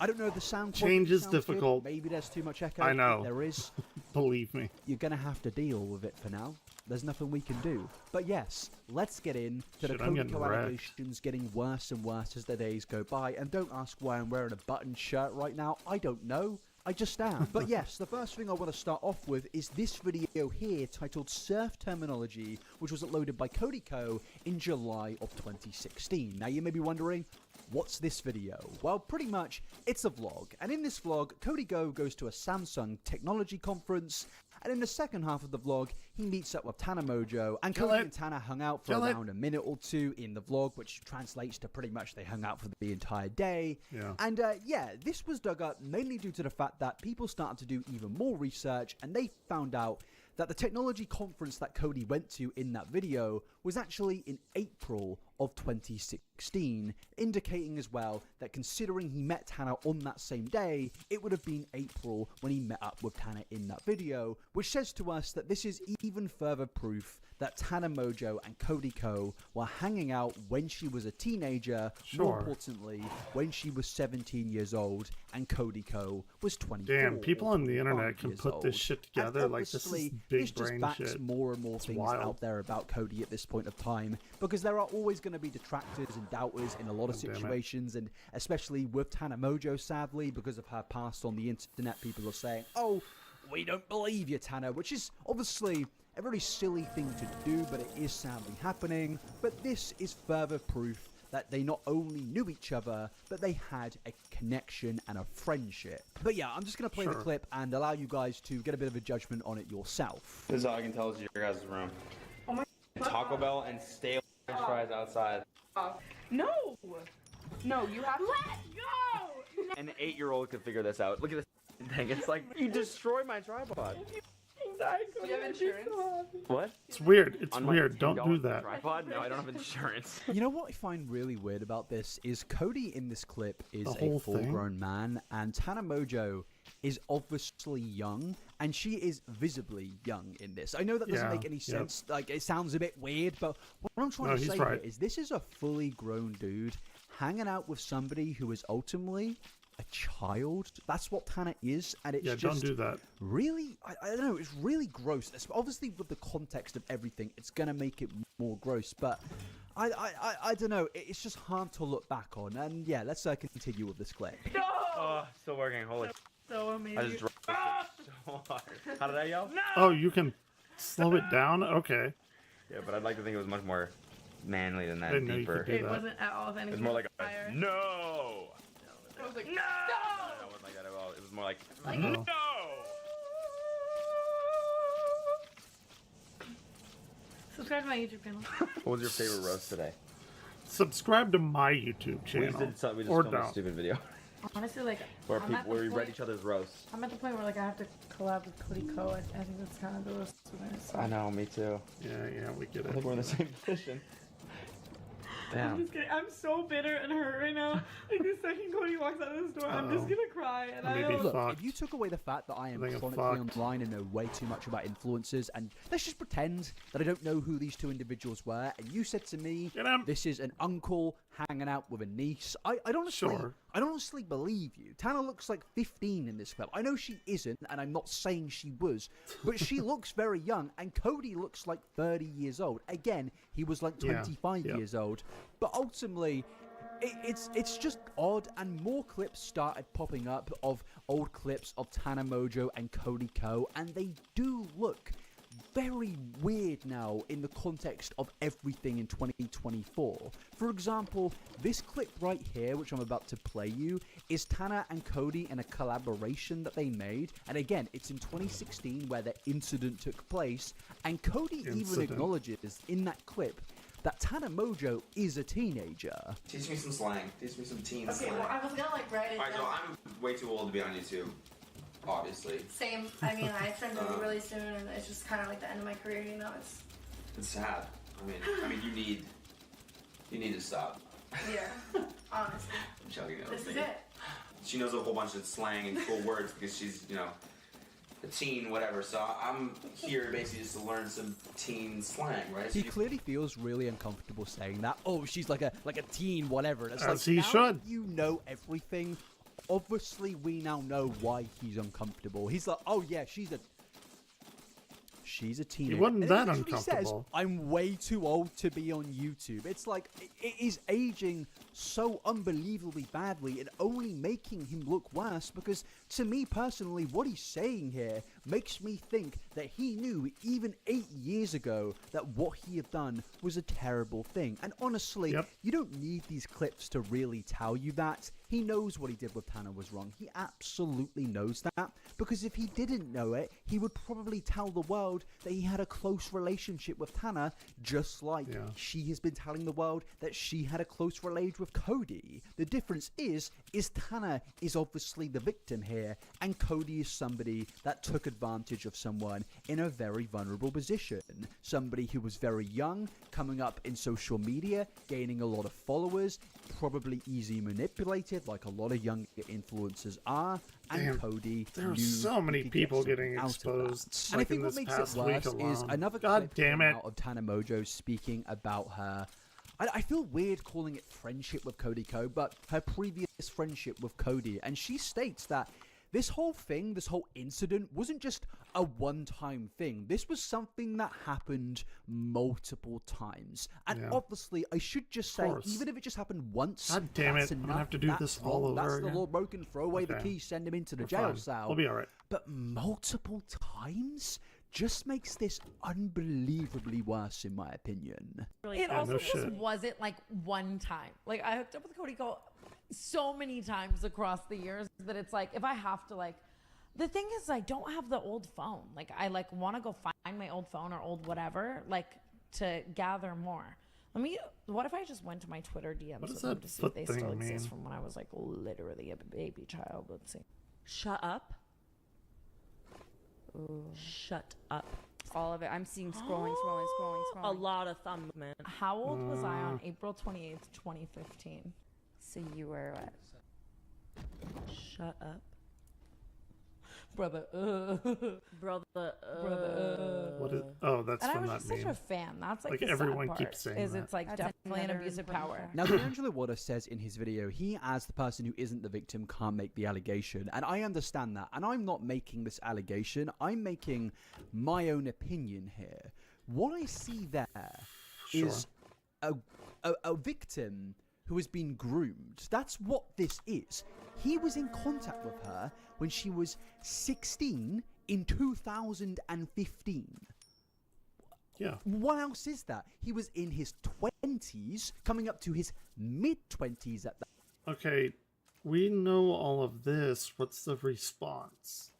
don't know if the sound quality Change is sounds good. difficult. Maybe there's too much echo. I know. There is. Believe me. You're going to have to deal with it for now. There's nothing we can do. But yes, let's get in to the Shit, I'm Cody getting Co wrecked. allegations getting worse and worse as the days go by. And don't ask why I'm wearing a button shirt right now. I don't know. I just am. But yes, the first thing I want to start off with is this video here titled Surf Terminology, which was uploaded by Cody Co in July of 2016. Now you may be wondering, what's this video? Well, pretty much, it's a vlog. And in this vlog, Cody Co goes to a Samsung technology conference, and in the second half of the vlog, he meets up with Tana Mojo, and Cody and Tana hung out for around a minute or two in the vlog, which translates to pretty much they hung out for the entire day. Yeah. And yeah, this was dug up mainly due to the fact that people started to do even more research, and they found out that the technology conference that Cody went to in that video was actually in April of 2016, indicating as well that considering he met Tana on that same day, it would have been April when he met up with Tana in that video, which says to us that this is even further proof that Tana Mojo and Cody Co were hanging out when she was a teenager, more importantly, when she was 17 years old, and Cody Co was 24. Damn, people on the internet can years put this old. shit together. And Like, this is obviously, big this just brain backs shit. more and more things wild. out there about Cody at this point of time, because there are always going to be detractors and doubters in a lot of God damn it. situations, and especially with Tana Mojo, sadly, because of her past on the internet, people are saying, oh, we don't believe you, Tana, which is obviously a very silly thing to do, but it is sadly happening. But this is further proof that they not only knew each other, but they had a connection and a friendship. But yeah, I'm just going to play the clip and allow you guys to get a bit of a judgment on it yourself. This is all I can tell is your guys' room. Oh my Taco Bell and stale French fries outside. No! No, you have to. Let go! An 8-year-old could figure this out. Look at this thing. It's like, you destroy my tripod. Do you have insurance? What? It's weird. It's On my weird. Don't do $10 that. Tripod? No, I don't have insurance. You know what I find really weird about this is Cody in this clip is The a whole full-grown man, and Tana Mojo is obviously young, and she is visibly young in this. I know that doesn't Yeah, make any yep. sense. Like, it sounds a bit weird, but what I'm trying No, to he's say right. here is this is a fully grown dude hanging out with somebody who is ultimately a child. That's what Tana is, and it's Yeah, just don't do that. really, I don't know, it's really gross. Obviously, with the context of everything, it's gonna make it more gross, but I don't know, it's just hard to look back on. And yeah, let's continue with this clip. No! Oh, still working. Holy. So amazing. I just dropped it so hard. How did I yell? No! Oh, you can slow it down? Okay. Yeah, but I'd like to think it was much more manly than that. Didn't know you Deeper. could do It that. wasn't at all anything. It was more like a fire. no. I was like, no! No, it wasn't like that at all. It was more like Uh-oh. no. Subscribe to my YouTube channel. What was your favorite roast today? Subscribe to my YouTube channel. We just or filmed a don't. stupid video Honestly, like, where I'm at the we read point- each other's roasts. I'm at the point where like I have to collab with Cody Co. I think that's kind of the roast with us. So. I know, me too. Yeah, we get I it. think we're in the same position. I'm Damn. just kidding. I'm so bitter and hurt right now. Like the second Cody walks out of this door, I'm just Uh-oh. gonna cry. And I Maybe don't. Look, fucked. if you took away the fact that I am I think I'm chronically fucked. online and know way too much about influencers, and let's just pretend that I don't know who these two individuals were, and you said to me, Get him. this is an uncle hanging out with a niece, I'd honestly believe you. Tana looks like 15 in this clip. I know she isn't, and I'm not saying she was, but she looks very young, and Cody looks like 30 years old. Again, he was like 25 Yeah. years old, but ultimately, it's just odd, and more clips started popping up of old clips of Tana Mojo and Cody Co, and they do look very weird now in the context of everything in 2024. For example, this clip right here, which I'm about to play you, is Tana and Cody in a collaboration that they made, and again, it's in 2016 where the incident took place, and Cody even acknowledges in that clip that Tana Mojo is a teenager. Teach me some slang. Teach me some teen Okay, slang. well, I was gonna like write it Alright, down. so I'm way too old to be on YouTube, obviously. Same. I mean, I turned to really soon, and it's just kind of like the end of my career. You know, It's sad. I mean, you need to stop. yeah. Honestly, I'm joking. this is it. She knows a whole bunch of slang and cool words because she's, a teen, whatever. So I'm here basically just to learn some teen slang, right? He clearly feels really uncomfortable saying that. Oh, she's like a teen, whatever. And it's As like, he now should. that you know everything. Obviously, we now know why he's uncomfortable. He's like, oh yeah, she's a teenager. He wasn't And that he literally says, uncomfortable. I'm way too old to be on YouTube. It's like, it is aging so unbelievably badly and only making him look worse, because to me personally, what he's saying here makes me think that he knew even 8 years ago that what he had done was a terrible thing. And honestly, you don't need these clips to really tell you that. He knows what he did with Tana was wrong. He absolutely knows that, because if he didn't know it, he would probably tell the world that he had a close relationship with Tana, just like she has been telling the world that she had a close relationship with Cody. The difference is Tana is obviously the victim here, and Cody is somebody that took advantage of someone in a very vulnerable position. Somebody who was very young, coming up in social media, gaining a lot of followers, probably easily manipulated like a lot of younger influencers are, and Damn, Cody there are knew so many he could get people something getting out of exposed, that. And I like, think in what this makes it past worse week is alone. another God clip damn came it. out of Tana Mojo speaking about her. I feel weird calling it friendship with Cody Co, but her previous friendship with Cody, and she states that this whole thing, this whole incident, wasn't just a one-time thing. This was something that happened multiple times. And obviously, I should just say, course. even if it just happened once, God damn that's it, I'm gonna enough. have to do That's this all wrong. over That's the again. law broken. Throw away the Okay. key, send him into the We're jail fine. cell. We'll be alright. But multiple times just makes this unbelievably worse, in my opinion. It also just wasn't like one time. Like I hooked up with Cody Co so many times across the years that it's like if I have to like, the thing is I don't have the old phone. Like I like want to go find my old phone or old whatever like to gather more. What if I just went to my Twitter DMs What does with them that to see if they foot still thing mean? exist from when I was like literally a baby child. Let's see. Shut up. Shut up. All of it. I'm seeing scrolling. A lot of thumb movement. How old was I on April 28th, 2015? So you were what? Shut up. Brother. Brother. What is? Oh, that's and from I was that just meme. such a fan. That's like the everyone sad keeps part, saying is that. it's like That's definitely an another abuse of important power. fact. Now, D'Angelo Water says in his video, he, as the person who isn't the victim, can't make the allegation. And I understand that. And I'm not making this allegation. I'm making my own opinion here. What I see there is a victim who has been groomed. That's what this is. He was in contact with her when she was 16 in 2015. Yeah. What else is that? He was in his 20s, coming up to his mid-20s at that. Okay, we know all of this. What's the response?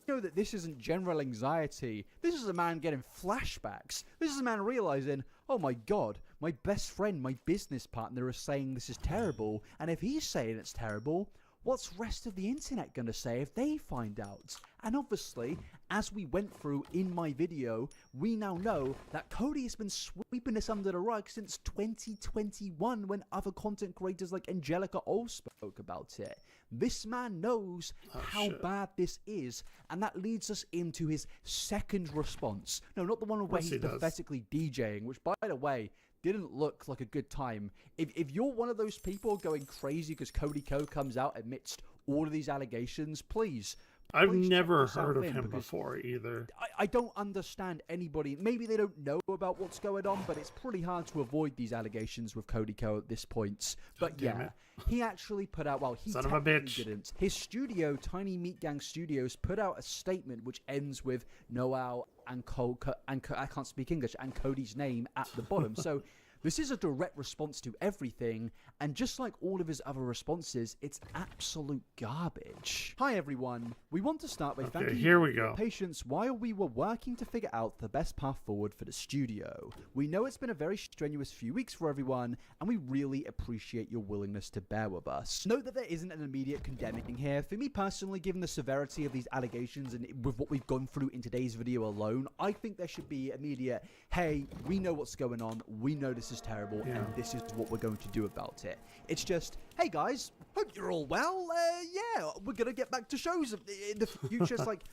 Know that this isn't general anxiety. This is a man getting flashbacks. This is a man realizing, oh my god, my best friend, my business partner is saying this is terrible, and if he's saying it's terrible, what's the rest of the internet going to say if they find out? And obviously, as we went through in my video, we now know that Cody has been sweeping this under the rug since 2021 when other content creators like Angelica all spoke about it. This man knows how bad this is, and that leads us into his second response. No, not the one where he's pathetically DJing, which, by the way, didn't look like a good time. If you're one of those people going crazy because Cody Ko comes out amidst all of these allegations, please. I've never heard of him before either. I don't understand anybody. Maybe they don't know about what's going on, but it's pretty hard to avoid these allegations with Cody Ko at this point. But yeah, he actually put out, well, he Son of a bitch. didn't. His studio, Tiny Meat Gang Studios, put out a statement which ends with Noel and I can't speak English, and Cody's name at the bottom. So this is a direct response to everything, and just like all of his other responses, it's absolute garbage. Hi everyone, we want to start by thanking you for your patience while we were working to figure out the best path forward for the studio. We know it's been a very strenuous few weeks for everyone, and we really appreciate your willingness to bear with us. Note that there isn't an immediate condemning here. For me personally, given the severity of these allegations and with what we've gone through in today's video alone, I think there should be immediate, hey, we know what's going on, we know this is terrible, and this is what we're going to do about it. It's just, hey guys, hope you're all well. Yeah, we're gonna get back to shows in the future. It's like,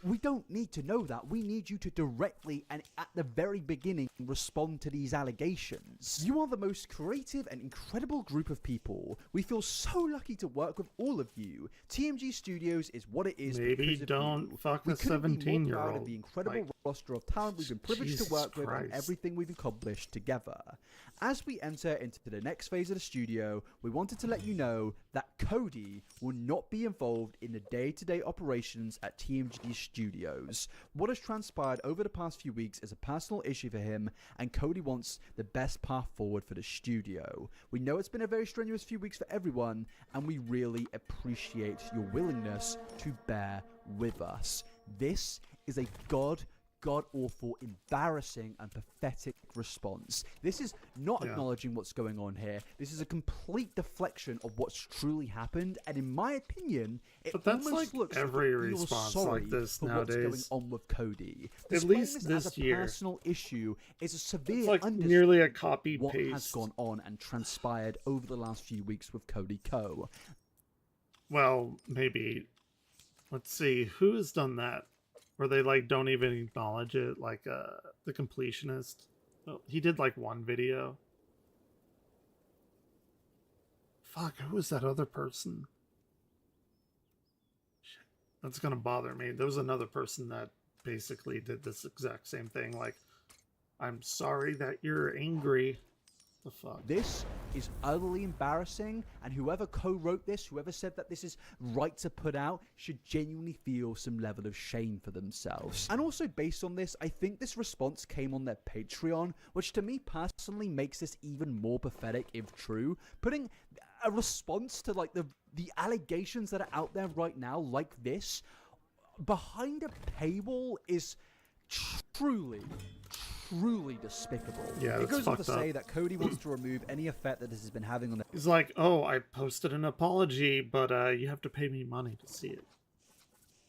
we don't need to know that. We need you to directly and at the very beginning respond to these allegations. You are the most creative and incredible group of people. We feel so lucky to work with all of you. TMG Studios is what it is. Maybe don't fuck the 17-year-old. The incredible roster of talent we've been privileged to work with and everything we've accomplished together. As we enter into the next phase of the studio, we wanted to let you know that Cody will not be involved in the day-to-day operations at TMG Studios. What has transpired over the past few weeks is a personal issue for him, and Cody wants the best path forward for the studio. We know it's been a very strenuous few weeks for everyone, and we really appreciate your willingness to bear with us. This is a god-awful, embarrassing, and pathetic response. This is not acknowledging what's going on here. This is a complete deflection of what's truly happened, and in my opinion, it almost looks every like response you're sorry like this for nowadays. what's going on with Cody. At least Displaying this as a year. personal issue is a severe It's like understatement nearly a copy what paste. has gone on and transpired over the last few weeks with Cody Ko. Well, maybe. Let's see, who has done that? Where they like don't even acknowledge it, like the completionist. Well, he did like one video. Fuck, who was that other person? Shit, that's gonna bother me. There was another person that basically did this exact same thing. Like, I'm sorry that you're angry. The fuck? This is utterly embarrassing, and whoever co-wrote this, whoever said that this is right to put out, should genuinely feel some level of shame for themselves. And also based on this, I think this response came on their Patreon, which to me personally makes this even more pathetic if true. Putting a response to like the allegations that are out there right now like this behind a paywall is truly truly despicable. Yeah, it that's goes on to fucked up. say that Cody wants to remove any effect that this has been having on the He's like, oh, I posted an apology, but you have to pay me money to see it.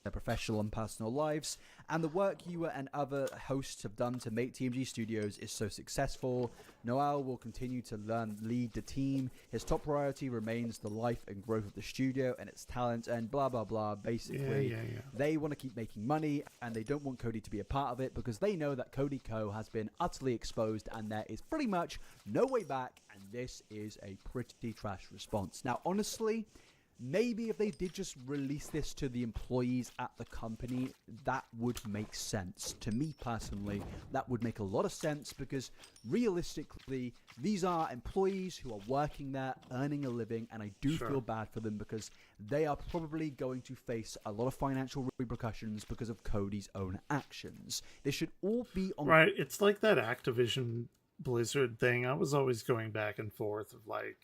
their professional and personal lives, and the work you and other hosts have done to make TMG Studios is so successful. Noel will continue to lead the team. His top priority remains the life and growth of the studio and its talent, and blah blah blah. Basically, they want to keep making money, and they don't want Cody to be a part of it because they know that Cody Co has been utterly exposed, and there is pretty much no way back, and this is a pretty trash response. Now, honestly, maybe if they did just release this to the employees at the company, that would make sense. To me personally, that would make a lot of sense because realistically, these are employees who are working there, earning a living, and I do feel bad for them because they are probably going to face a lot of financial repercussions because of Cody's own actions. This should all be on... Right, it's like that Activision Blizzard thing. I was always going back and forth of like,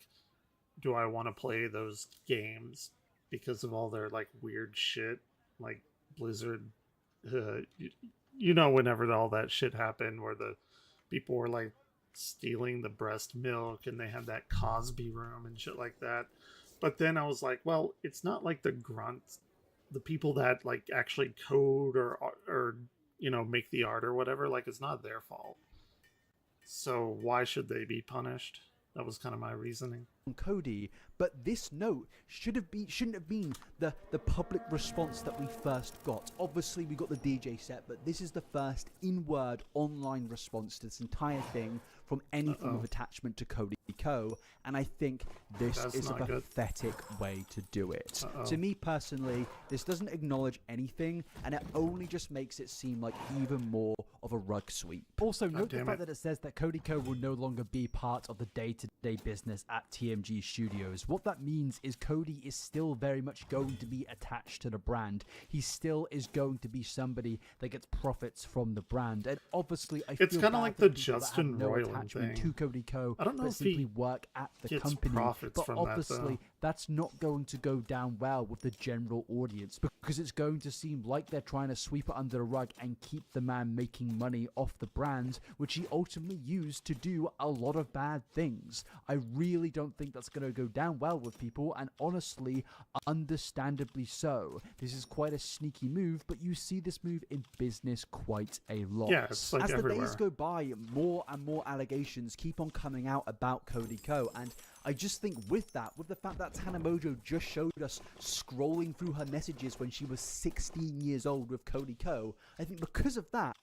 do I want to play those games because of all their like weird shit, like Blizzard, you know, whenever all that shit happened where the people were like stealing the breast milk and they had that Cosby room and shit like that. But then I was like, well, it's not like the grunts, the people that like actually code or you know, make the art or whatever, like it's not their fault. So why should they be punished? That was kind of my reasoning. Cody, but this note shouldn't have been the public response that we first got. Obviously, we got the DJ set, but this is the first in-word online response to this entire thing from any form of attachment to Cody Co. And I think this is a pathetic way to do it. To me personally, this doesn't acknowledge anything, and it only just makes it seem like even more of a rug sweep. Also, note the fact that it says that Cody Co will no longer be part of the day-to-day business at TMG Studios. What that means is Cody is still very much going to be attached to the brand. He still is going to be somebody that gets profits from the brand. And obviously, it's kind of like the Justin Roiland thing. To Cody Co. I don't know if simply work at the company, but obviously that's not going to go down well with the general audience because it's going to seem like they're trying to sweep it under the rug and keep the man making money off the brand, which he ultimately used to do a lot of bad things. I really don't think that's going to go down well with people, and honestly, understandably so. This is quite a sneaky move, but you see this move in business quite a lot. Yeah, it's like as everywhere. the days go by, more and more allegations keep on coming out about Cody Co, and I just think with the fact that Tana Mojo just showed us scrolling through her messages when she was 16 years old with Cody Co, I think because of that,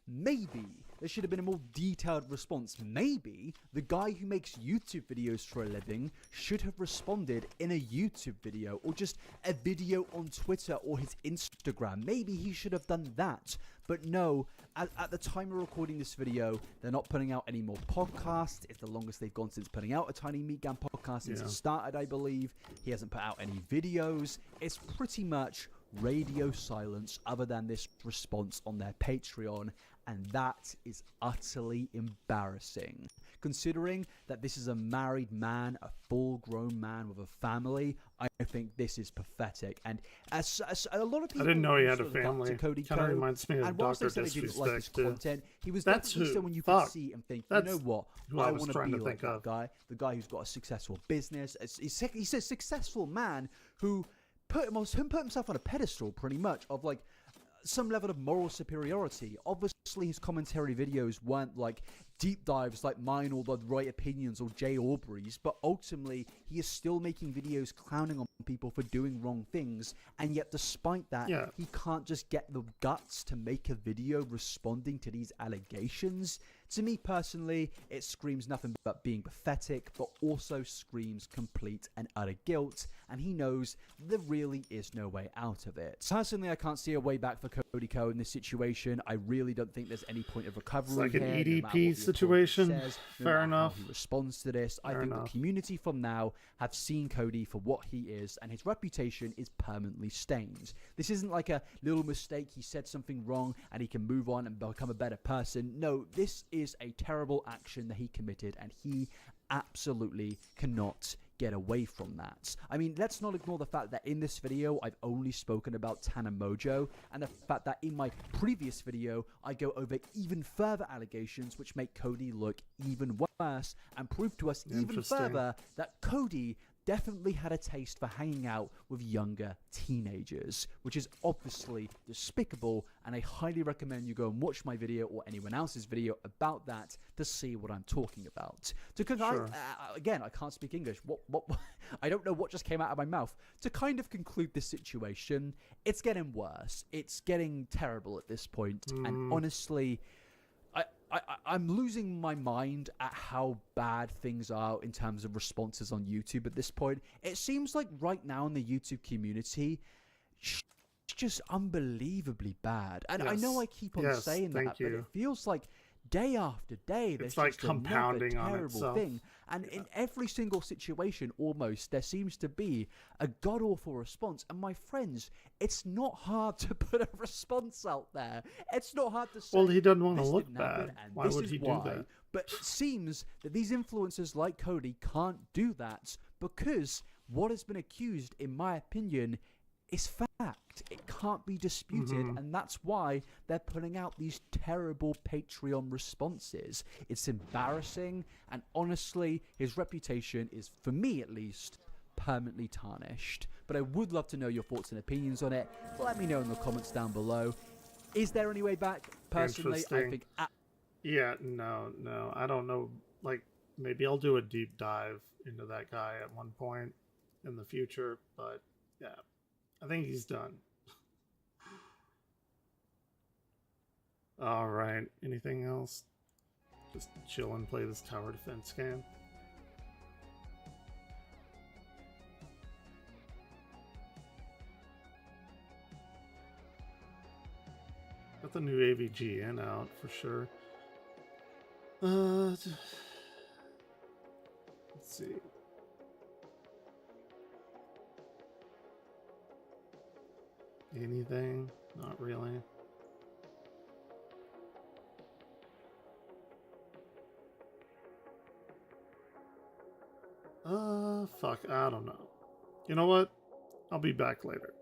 maybe there should have been a more detailed response. Maybe the guy who makes YouTube videos for a living should have responded in a YouTube video or just a video on Twitter or his Instagram. Maybe he should have done that. But no, at the time of recording this video, they're not putting out any more podcasts. It's the longest they've gone since putting out a Tiny Meat Gang podcast since it started, I believe. He hasn't put out any videos. It's pretty much radio silence other than this response on their Patreon, and that is utterly embarrassing. Considering that this is a married man, a full-grown man with a family, I think this is pathetic. And as a lot of people, I didn't know he had a family. Cody Kind of reminds me of and whilst Dr. they said they didn't like his Disrespect. content, he was That's definitely who. someone you Fuck. could see and think, That's you know what, who I I was want to trying be to like think that of. guy, the guy who's got a successful business. He's a successful man who put himself on a pedestal pretty much of like some level of moral superiority. Obviously his commentary videos weren't like deep dives like mine or the Right Opinions or Jay Aubrey's, but ultimately he is still making videos clowning on people for doing wrong things, and yet despite that he can't just get the guts to make a video responding to these allegations. To me personally, it screams nothing but being pathetic, but also screams complete and utter guilt, and he knows there really is no way out of it. Personally, I can't see a way back for Cody Co in this situation. I really don't think there's any point of recovery. It's like an here, no matter EDP what the situation. says, no Fair matter enough. How he responds to this. I think enough. the community from now have seen Cody for what he is, and his reputation is permanently stained. This isn't like a little mistake, he said something wrong and he can move on and become a better person. No, this is a terrible action that he committed, and he absolutely cannot get away from that. I mean, let's not ignore the fact that in this video, I've only spoken about Tana Mojo, and the fact that in my previous video, I go over even further allegations which make Cody look even worse and prove to us even further that Cody definitely had a taste for hanging out with younger teenagers, which is obviously despicable, and I highly recommend you go and watch my video or anyone else's video about that to see what I'm talking about. Again, I can't speak English. What I don't know what just came out of my mouth. To kind of conclude this situation, it's getting worse. It's getting terrible at this point, and honestly, I'm losing my mind at how bad things are in terms of responses on YouTube at this point. It seems like right now in the YouTube community, it's just unbelievably bad. And I know I keep on saying that, but it feels like day after day, there's like just compounding another on terrible itself. thing. And in every single situation, almost, there seems to be a god-awful response. And my friends, it's not hard to put a response out there. It's not hard to say, well, he doesn't want to this look didn't happen, bad. and Why this would is he do why. that? But it seems that these influencers like Cody can't do that because what has been accused, in my opinion, is fact. It can't be disputed, and that's why they're putting out these terrible Patreon responses. It's embarrassing, and honestly, his reputation is, for me at least, permanently tarnished. But I would love to know your thoughts and opinions on it. Let me know in the comments down below. Is there any way back? Personally, I think... Yeah, no, I don't know. Like, maybe I'll do a deep dive into that guy at one point in the future, but yeah, I think he's done. All right, anything else? Just chill and play this tower defense game. Got the new AVG in out for sure. Let's see. Anything? Not really. Fuck, I don't know. You know what? I'll be back later.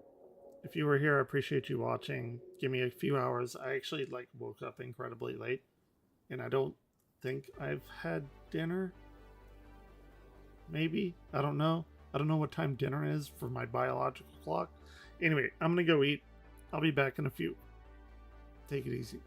If you were here, I appreciate you watching. Give me a few hours. I actually woke up incredibly late, and I don't think I've had dinner. Maybe. I don't know. I don't know what time dinner is for my biological clock. Anyway, I'm gonna go eat. I'll be back in a few. Take it easy.